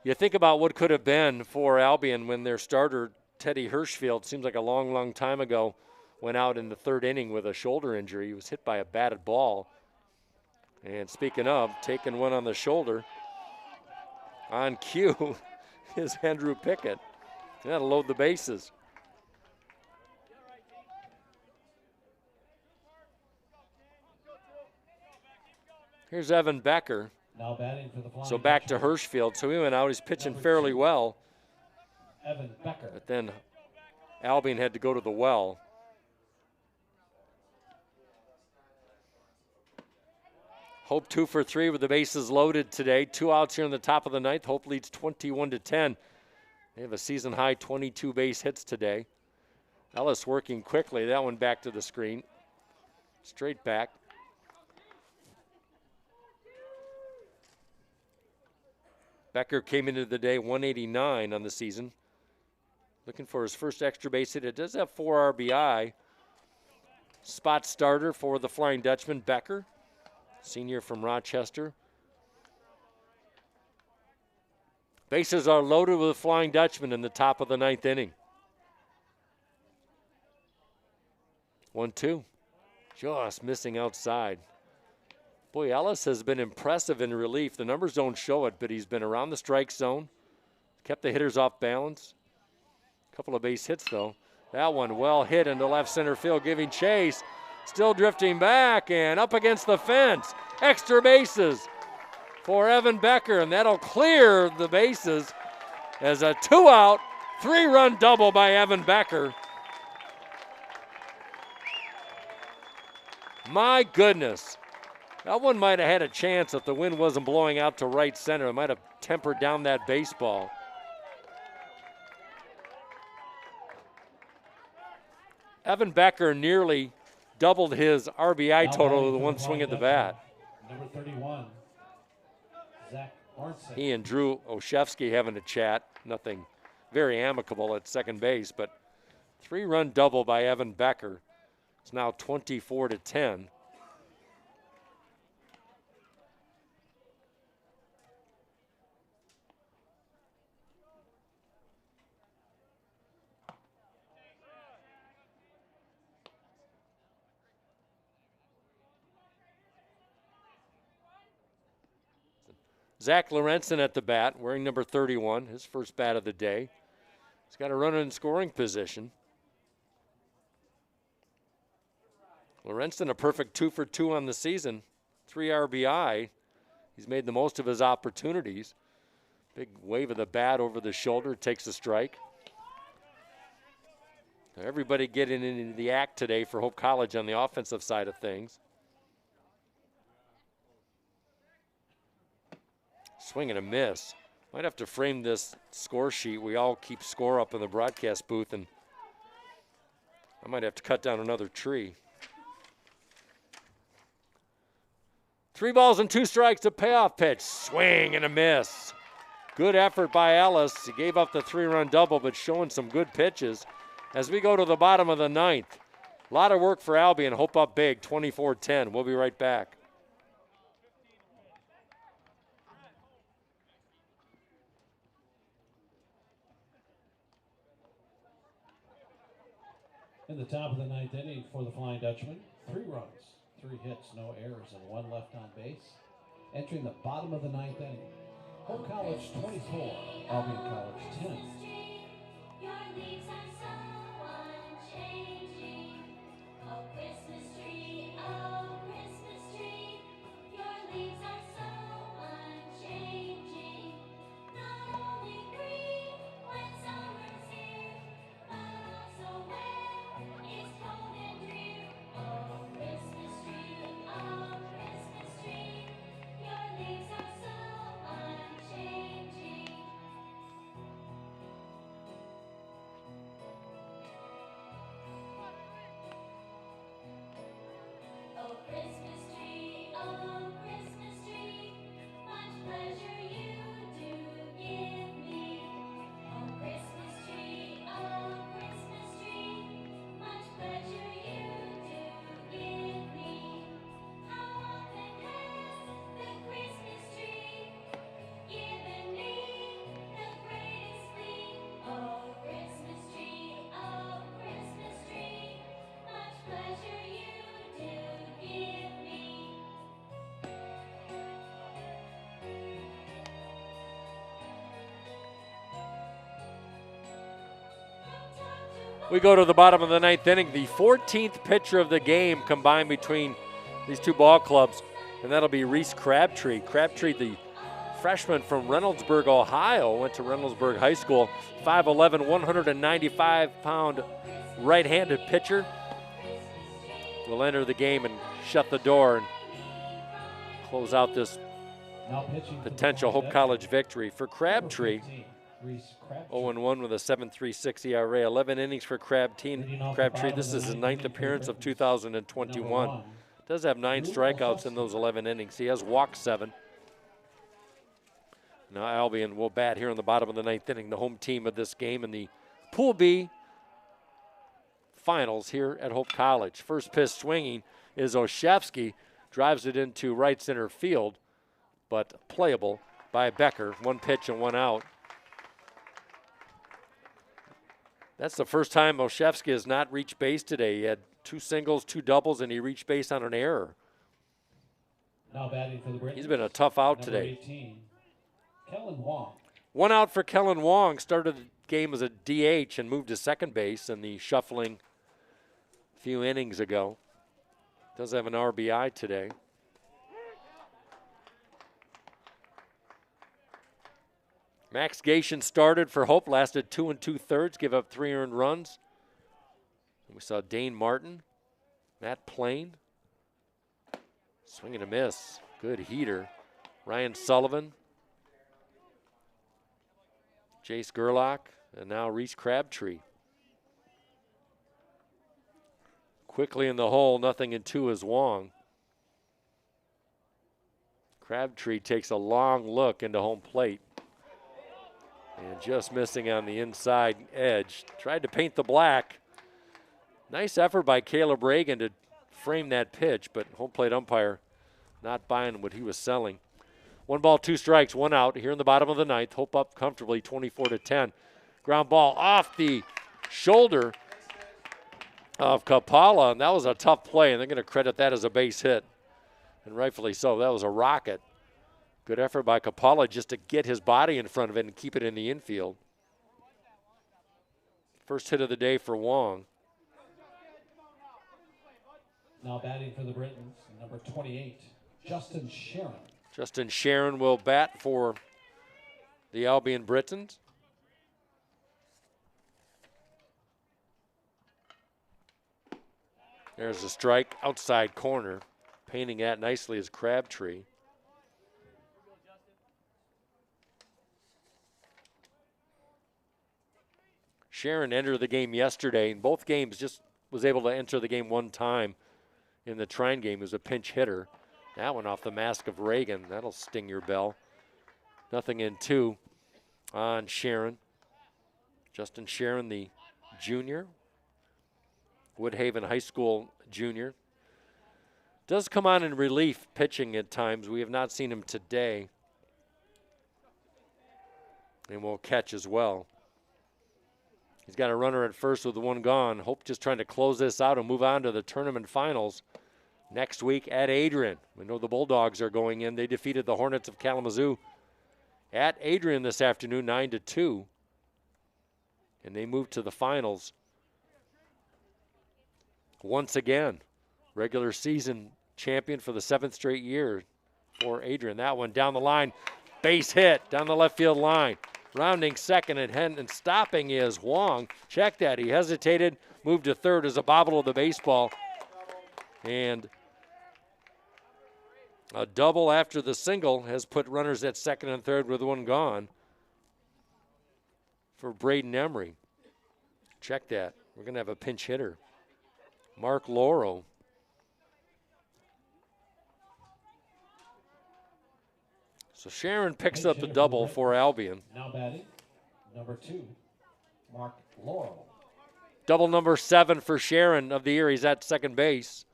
You think about what could have been for Albion when their starter, Teddy Hirschfield, seems like a long, long time ago, went out in the 3rd inning with a shoulder injury. He was hit by a batted ball. And speaking of, taking one on the shoulder, on cue is Andrew Pickett. That'll load the bases. Here's Evan Becker. Now batting for the Flying So back to Dutchman. Hirschfield. So he went out. He's pitching Number fairly 2. well. Evan Becker. But then Albion had to go to the well. Hope 2 for 3 with the bases loaded today. 2 outs here in the top of the 9th. Hope leads 21-10. They have a season high 22 base hits today. Ellis working quickly. That one back to the screen. Straight back. Becker came into the day 189 on the season. Looking for his first extra base hit. It does have 4 RBI. Spot starter for the Flying Dutchman, Becker, senior from Rochester. Bases are loaded with the Flying Dutchman in the top of the 9th inning. 1-2. Just missing outside. Boy, Ellis has been impressive in relief. The numbers don't show it, but he's been around the strike zone, kept the hitters off balance. A couple of base hits, though. That one well hit into left center field, giving chase. Still drifting back and up against the fence. Extra bases for Evan Becker, and that'll clear the bases as a 2-out, 3-run double by Evan Becker. My goodness. That one might have had a chance if the wind wasn't blowing out to right center. It might have tempered down that baseball. Evan Becker nearly doubled his RBI total with the one swing at the bat. Number 31, Zach Arnson. He and Drew Oshevsky having a chat. Nothing very amicable at second base, but 3-run double by Evan Becker. It's now 24-10. Zach Lorenzen at the bat, wearing number 31, his first bat of the day. He's got a runner in scoring position. Lorenzen, a perfect 2 for 2 on the season, 3 RBI. He's made the most of his opportunities. Big wave of the bat over the shoulder, takes a strike. Everybody getting into the act today for Hope College on the offensive side of things. Swing and a miss. Might have to frame this score sheet. We all keep score up in the broadcast booth, and I might have to cut down another tree. 3 balls and 2 strikes, a payoff pitch. Swing and a miss. Good effort by Ellis. He gave up the 3-run double, but showing some good pitches as we go to the bottom of the 9th. A lot of work for Albion. Hope up big, 24-10. We'll be right back. In the top of the ninth inning for the Flying Dutchman, 3 runs, 3 hits, no errors, and 1 left on base. Entering the bottom of the ninth inning, Hope College 24, Albion College 10. Your leaves are so unchanging. Oh, Christmas tree, your leaves are so unchanging. Not only green when summer's here, but also when it's cold and drear. Oh, Christmas tree, your leaves are so unchanging. Oh, Christmas tree, much pleasure you do give me. Oh, Christmas tree, much pleasure you do give me. How often has the Christmas tree given me the greatest glee? Oh, Christmas tree, much pleasure you do give me. We go to the bottom of the ninth inning, the 14th pitcher of the game combined between these two ball clubs, and that'll be Reese Crabtree. Crabtree, the freshman from Reynoldsburg, Ohio, went to Reynoldsburg High School, 5'11", 195-pound right-handed pitcher. Will enter the game and shut the door and close out this Now pitching for the potential Flying Hope College victory. For Dutchman, Crabtree, number 15, Reese Crabtree. 0-1 with a 7.36 ERA, 11 innings for Crabtree. This is his 9th appearance of 2021. Does have 9 strikeouts in those 11 innings. He has walked 7. Now Albion will bat here in the bottom of the 9th inning, the home team of this game in the Pool B finals here at Hope College. First pitch swinging is Oshevsky, drives it into right center field, but playable by Becker. 1 pitch and 1 out. That's the first time Oshevsky has not reached base today. He had 2 singles, 2 doubles, and he reached base on an error. Now batting for the Britons, He's been a tough out number today. 18, Kellen Wong. 1 out for Kellen Wong. Started the game as a DH and moved to second base in the shuffling a few innings ago. Does have an RBI today. Max Gation started for Hope, lasted 2 2/3, give up 3 earned runs. We saw Dane Martin, Matt Plain, swing and a miss, good heater. Ryan Sullivan, Jace Gerlach, and now Reese Crabtree. Quickly in the hole, 0-2 is Wong. Crabtree takes a long look into home plate. And just missing on the inside edge. Tried to paint the black. Nice effort by Caleb Reagan to frame that pitch, but home plate umpire not buying what he was selling. 1 ball, 2 strikes, 1 out here in the bottom of the 9th. Hope up comfortably, 24-10. Ground ball off the shoulder of Kapala, and that was a tough play, and they're going to credit that as a base hit, and rightfully so. That was a rocket. Good effort by Kapala just to get his body in front of it and keep it in the infield. First hit of the day for Wong. Now batting for the Britons, number 28, Justin Sharon. Justin Sharon will bat for the Albion Britons. There's a strike outside corner. Painting that nicely is Crabtree. Sharon entered the game yesterday. In both games, just was able to enter the game 1 time. In the Trine game, he was a pinch hitter. That one off the mask of Reagan. That'll sting your bell. 0-2 on Sharon. Justin Sharon, the junior. Woodhaven High School junior. Does come on in relief pitching at times. We have not seen him today. And will catch as well. He's got a runner at first with one gone. Hope just trying to close this out and move on to the tournament finals next week at Adrian. We know the Bulldogs are going in. They defeated the Hornets of Kalamazoo at Adrian this afternoon, 9-2. And they move to the finals once again. Regular season champion for the 7th straight year for Adrian. That one down the line, base hit down the left field line. Rounding second and stopping is Huang. Check that, he hesitated, moved to third as a bobble of the baseball. And a double after the single has put runners at second and third with one gone for Braden Emery. Check that, we're gonna have a pinch hitter. Mark Lauro. So Sharon picks up the double for Albion. Now batting, number 2, Mark Laurel. Double number 7 for Sharon of the year. He's at second base.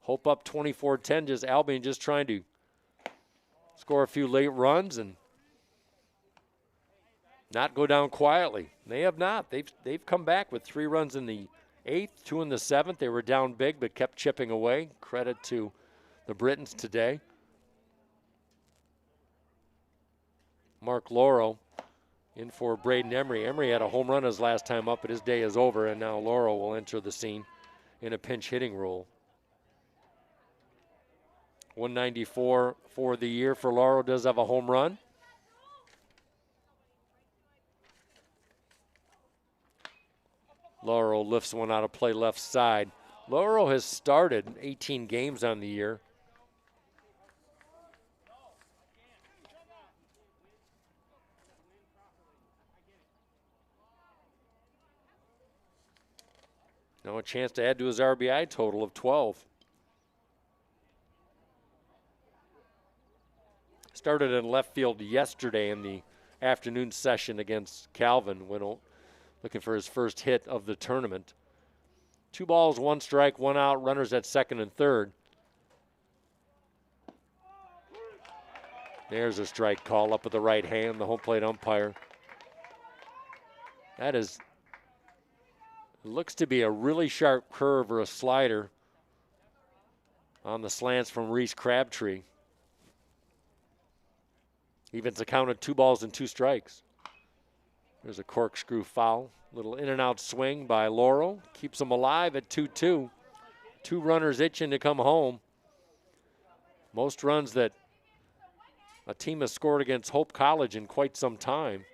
Hope up 24-10. Just Albion just trying to score a few late runs and not go down quietly. They have not. They've come back with 3 runs in the 8th, 2 in the 7th. They were down big but kept chipping away. Credit to the Britons today. Mark Lauro in for Braden Emery. Emery had a home run his last time up, but his day is over, and now Lauro will enter the scene in a pinch hitting role. 194 for the year for Lauro. Does have a home run. Lauro lifts one out of play left side. Lauro has started 18 games on the year. Now a chance to add to his RBI total of 12. Started in left field yesterday in the afternoon session against Calvin, looking for his first hit of the tournament. 2 balls, 1 strike, 1 out, runners at second and third. There's a strike call up with the right hand, the home plate umpire. That is, looks to be a really sharp curve or a slider on the slants from Reese Crabtree. Evens the count at 2 balls and 2 strikes. There's a corkscrew foul. Little in and out swing by Lauro. Keeps them alive at 2-2. 2 runners itching to come home. Most runs that a team has scored against Hope College in quite some time.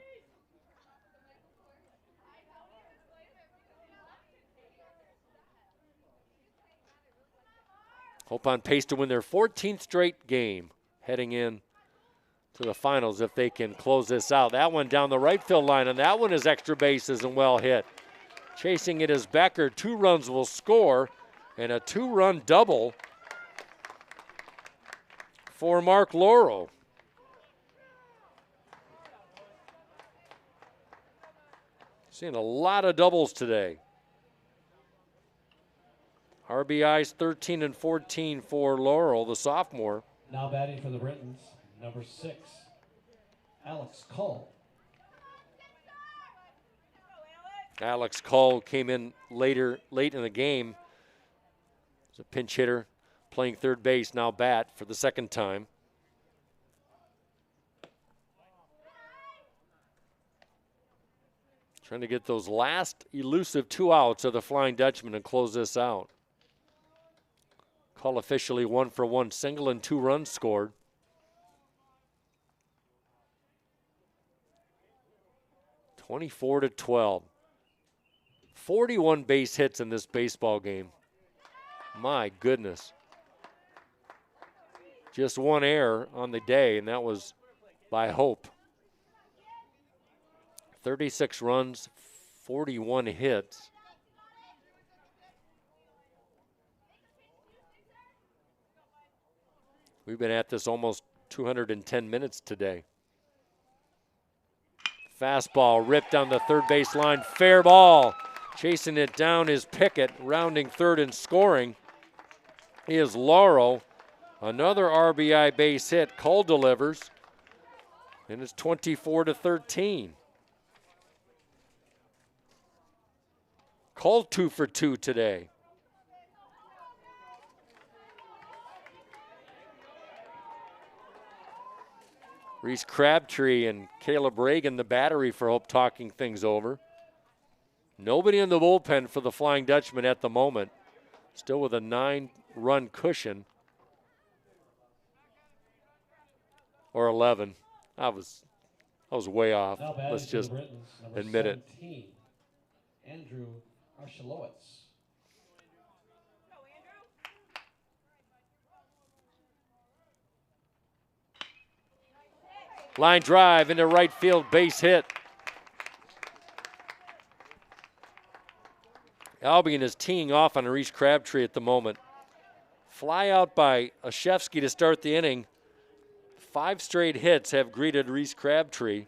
Hope on pace to win their 14th straight game, heading in to the finals if they can close this out. That one down the right field line, and that one is extra bases and well hit. Chasing it is Becker. 2 runs will score, and a 2-run double for Mark Lauro. Seeing a lot of doubles today. RBIs 13 and 14 for Laurel, the sophomore. Now batting for the Britons, number 6, Alex Cole. Alex Cole came in late in the game. He's a pinch hitter, playing third base, now bat for the second time. Trying to get those last elusive 2 outs of the Flying Dutchman and close this out. Call officially 1-for-1 single and 2 runs scored. (24-12). 41 base hits in this baseball game. My goodness. Just 1 error on the day, and that was by Hope. 36 runs, 41 hits. We've been at this almost 210 minutes today. Fastball ripped down the third base line. Fair ball. Chasing it down is Pickett, rounding third and scoring is Lauro. Another RBI base hit. Cole delivers. And it's 24-13. Cole 2 for 2 today. Reese Crabtree and Caleb Reagan, the battery for Hope, talking things over. Nobody in the bullpen for the Flying Dutchman at the moment. Still with a 9-run cushion. Or 11. I was way off. Now batting Let's for the just Britons, number admit it. 17, Andrew Archulowitz. Line drive into right field, base hit. Albion is teeing off on Reese Crabtree at the moment. Fly out by Ashevsky to start the inning. 5 straight hits have greeted Reese Crabtree.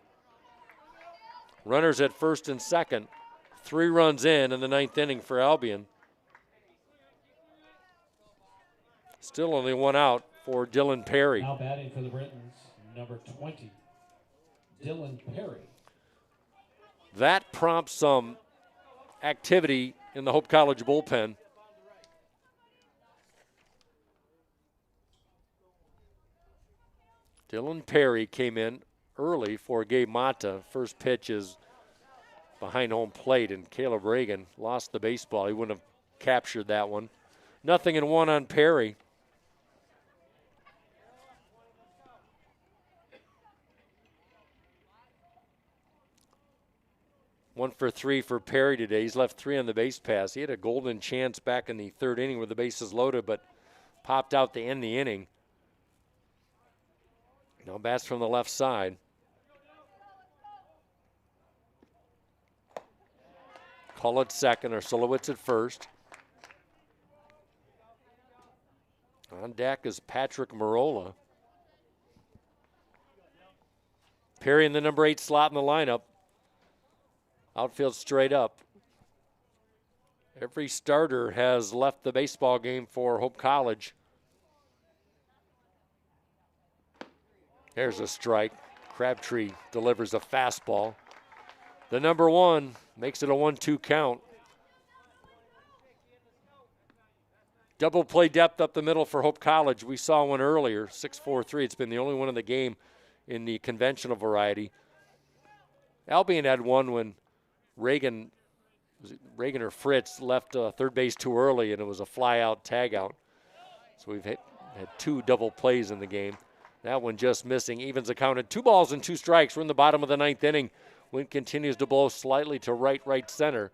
Runners at first and second. 3 runs in the 9th inning for Albion. Still only 1 out for Dylan Perry. Now batting for the Britons, number 20, Dylan Perry. That prompts some activity in the Hope College bullpen. Dylan Perry came in early for Gabe Mata. First pitch is behind home plate, and Caleb Reagan lost the baseball. He wouldn't have captured that one. 0-1 on Perry. One for 3 for Perry today. He's left 3 on the base pass. He had a golden chance back in the 3rd inning with the bases loaded, but popped out to end the inning. Now bats from the left side. Call it second, or Solowitz at first. On deck is Patrick Marola. Perry in the number 8 slot in the lineup. Outfield straight up. Every starter has left the baseball game for Hope College. There's a strike. Crabtree delivers a fastball. The number 1 makes it a 1-2 count. Double play depth up the middle for Hope College. We saw one earlier, 6-4-3. It's been the only one in the game in the conventional variety. Albion had one when Reagan or Fritz left third base too early, and it was a fly-out tag-out. So we've had 2 double plays in the game. That one just missing. Evens the count at 2 balls and 2 strikes. We're in the bottom of the 9th inning. Wind continues to blow slightly to right center.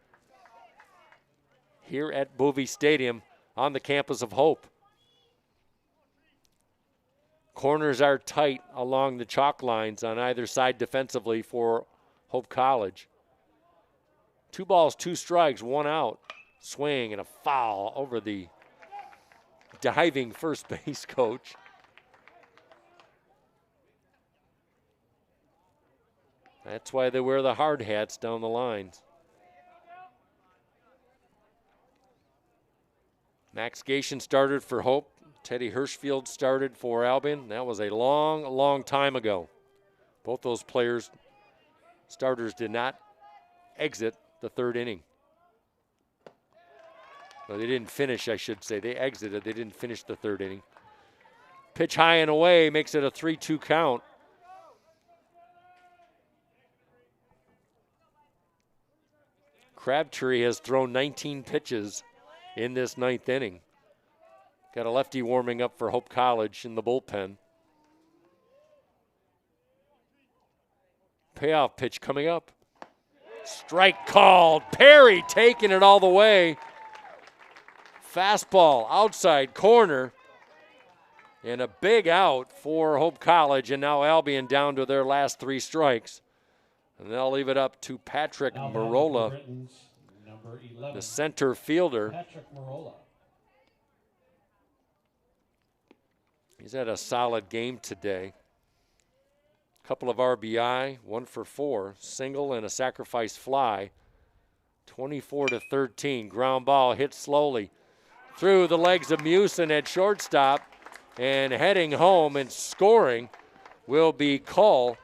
Here at Bovee Stadium on the campus of Hope. Corners are tight along the chalk lines on either side defensively for Hope College. 2 balls, 2 strikes, 1 out. Swing and a foul over the diving first base coach. That's why they wear the hard hats down the lines. Max Gation started for Hope. Teddy Hirschfield started for Albion. That was a long time ago. Both those starters did not exit the 3rd inning. No, they didn't finish, I should say. They exited. They didn't finish the 3rd inning. Pitch high and away makes it a 3-2 count. Crabtree has thrown 19 pitches in this 9th inning. Got a lefty warming up for Hope College in the bullpen. Payoff pitch coming up. Strike called. Perry taking it all the way. Fastball outside corner. And a big out for Hope College. And now Albion down to their last 3 strikes. And they'll leave it up to Patrick Marola, Britons, number 11, the center fielder. Patrick Marola. He's had a solid game today. Couple of RBI, 1 for 4, single and a sacrifice fly. 24-13, ground ball hit slowly through the legs of Musin at shortstop, and heading home and scoring will be Cull.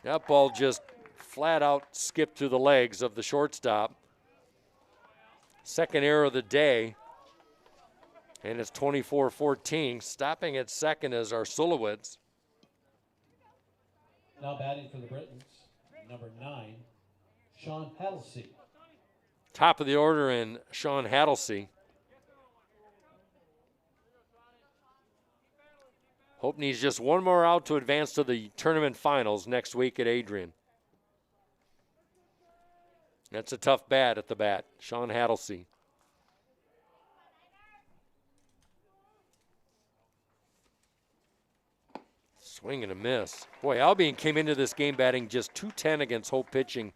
That ball just flat out skipped through the legs of the shortstop. Second error of the day. And it's 24-14. Stopping at second is Arsulowitz. Now batting for the Britons, number 9, Sean Hattlesey. Top of the order in Sean Hattlesey. Hope needs just one more out to advance to the tournament finals next week at Adrian. That's a tough bat at the bat, Sean Hattlesey. Swing and a miss. Boy, Albion came into this game batting just .210 against Hope pitching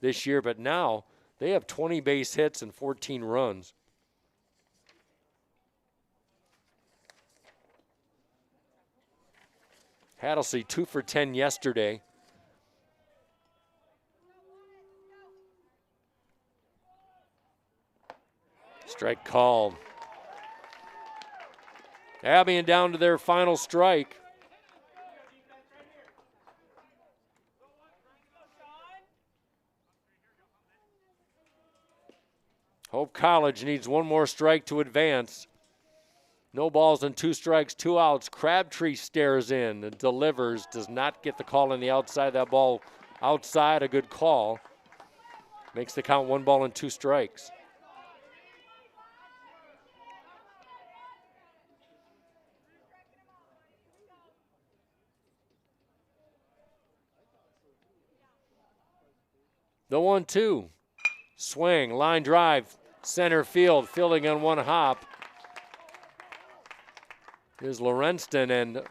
this year, but now they have 20 base hits and 14 runs. Hattlesey 2 for 10 yesterday. Strike called. Albion down to their final strike. Hope College needs one more strike to advance. No balls and 2 strikes, 2 outs. Crabtree stares in and delivers, does not get the call on the outside. That ball outside, a good call. Makes the count 1 ball and 2 strikes. The 1-2. Swing, line drive, center field, fielding on 1 hop. Here's Lorenston, and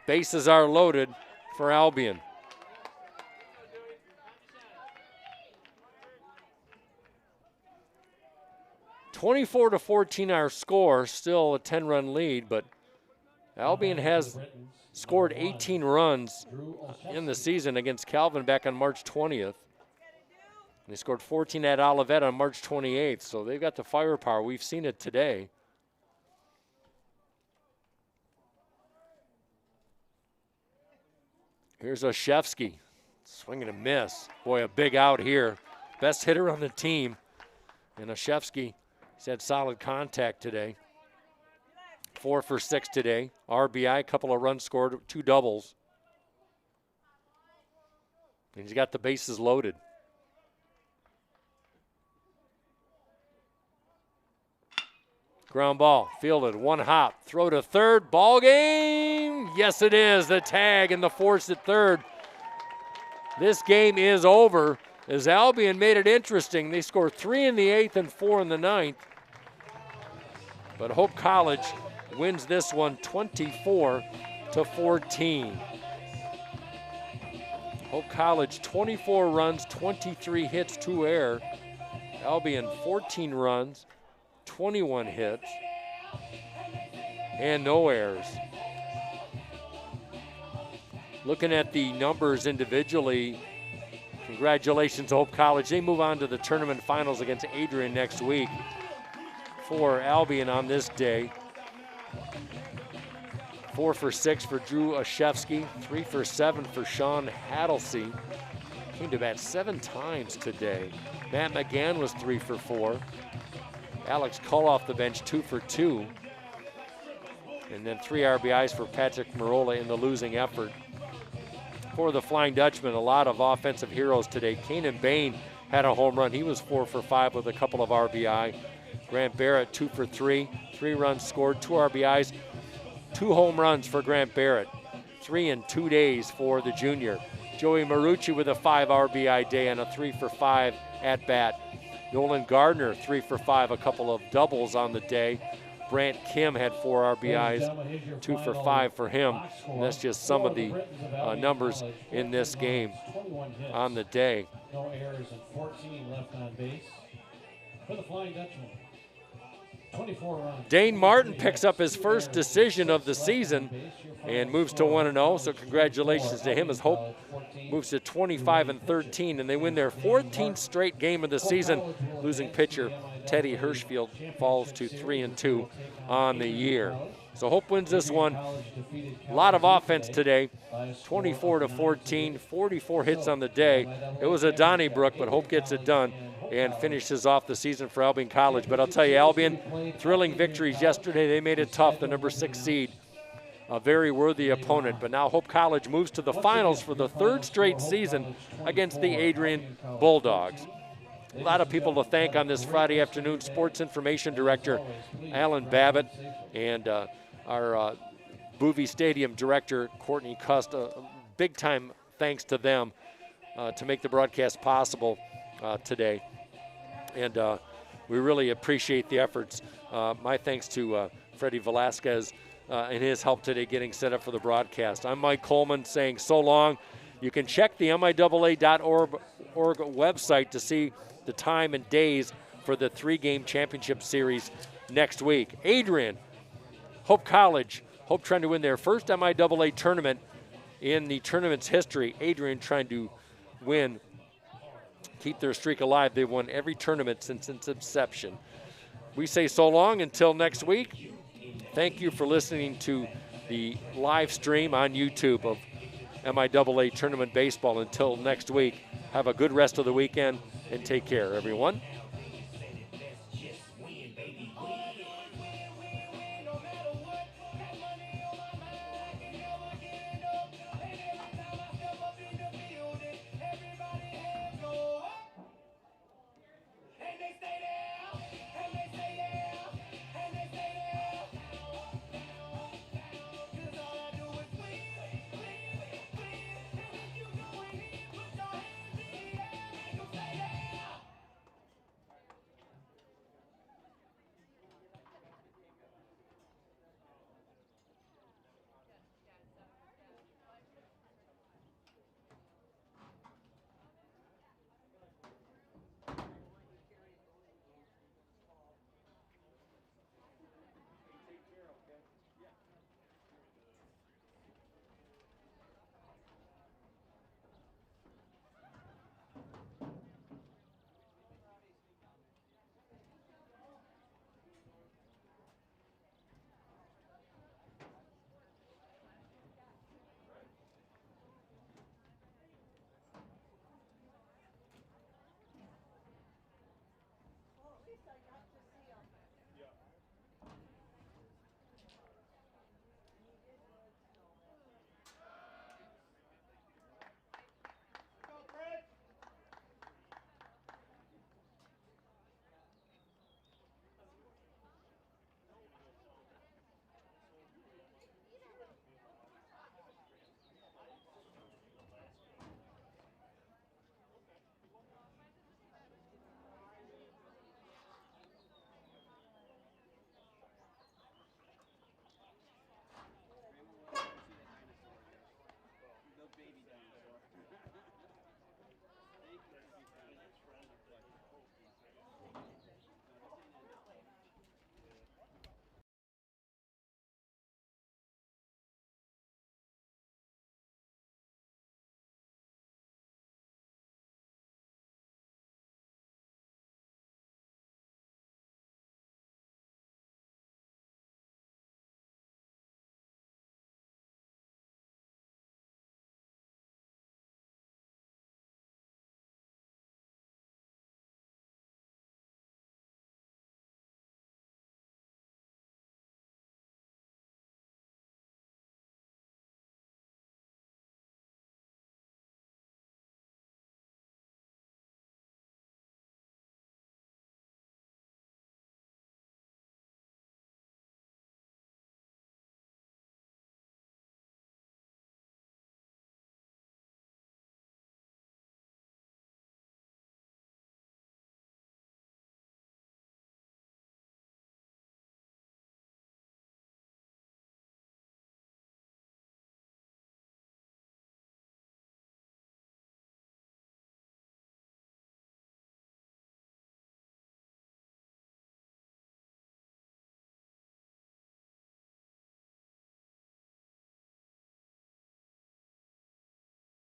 bases are loaded for Albion. (24-14) our score, still a 10-run lead, but Albion has scored 18 runs in the season against Calvin back on March 20th. They scored 14 at Olivet on March 28th, so they've got the firepower. We've seen it today. Here's Oshevsky, swing and a miss. Boy, a big out here. Best hitter on the team. And Oshevsky, he's had solid contact today. 4 for 6 today. RBI, a couple of runs scored, 2 doubles. And he's got the bases loaded. Ground ball, fielded, 1 hop, throw to third, ball game. Yes, it is. The tag and the force at third. This game is over as Albion made it interesting. They scored 3 in the 8th and 4 in the 9th. But Hope College wins this one 24-14. Hope College 24 runs, 23 hits, 2 error. Albion 14 runs, 21 hits, and no errors. Looking at the numbers individually, congratulations to Hope College. They move on to the tournament finals against Adrian next week. For Albion on this day, 4 for 6 for Drew Oshevsky, 3 for 7 for Sean Hattlesey. Came to bat 7 times today. Matt McGann was 3 for 4. Alex Cull off the bench, 2 for 2. And then 3 RBIs for Patrick Marola in the losing effort. For the Flying Dutchman, a lot of offensive heroes today. Kanan Bain had a home run. He was 4 for 5 with a couple of RBI. Grant Barrett, 2 for 3. 3 runs scored, 2 RBIs. 2 home runs for Grant Barrett. 3 in 2 days for the junior. Joey Marucci with a 5 RBI day and a 3 for 5 at bat. Nolan Gardner, 3 for 5, a couple of doubles on the day. Brant Kim had 4 RBIs, 2 for 5 for him. And that's just some of the numbers in this game on the day. No errors and 14 left on base. For the Flying Dutchman, 24 runs. Dane Martin picks up his first decision of the season and moves to 1-0, so congratulations to him as Hope moves to 25-13, and they win their 14th straight game of the season. Losing pitcher Teddy Hirschfield falls to 3-2 on the year. So Hope wins this one. A lot of offense today, 24-14, 44 hits on the day. It was a Donnybrook, but Hope gets it done. and finishes off the season for Albion College. But I'll tell you, Albion, thrilling victories yesterday. They made it tough, the number 6 seed. A very worthy opponent. But now Hope College moves to the finals for the 3rd straight season against the Adrian Bulldogs. A lot of people to thank on this Friday afternoon. Sports Information Director Alan Babbitt and our Boovie Stadium Director Courtney Cust. Big time thanks to them to make the broadcast possible today. And we really appreciate the efforts. My thanks to Freddie Velasquez and his help today getting set up for the broadcast. I'm Mike Coleman saying so long. You can check the MIAA.org website to see the time and days for the 3-game championship series next week. Adrian, Hope College, Hope trying to win their first MIAA tournament in the tournament's history. Adrian trying to win, keep their streak alive. They've won every tournament since its inception. We say so long until next week. Thank you for listening to the live stream on YouTube of MIAA Tournament Baseball. Until next week, have a good rest of the weekend and take care, everyone.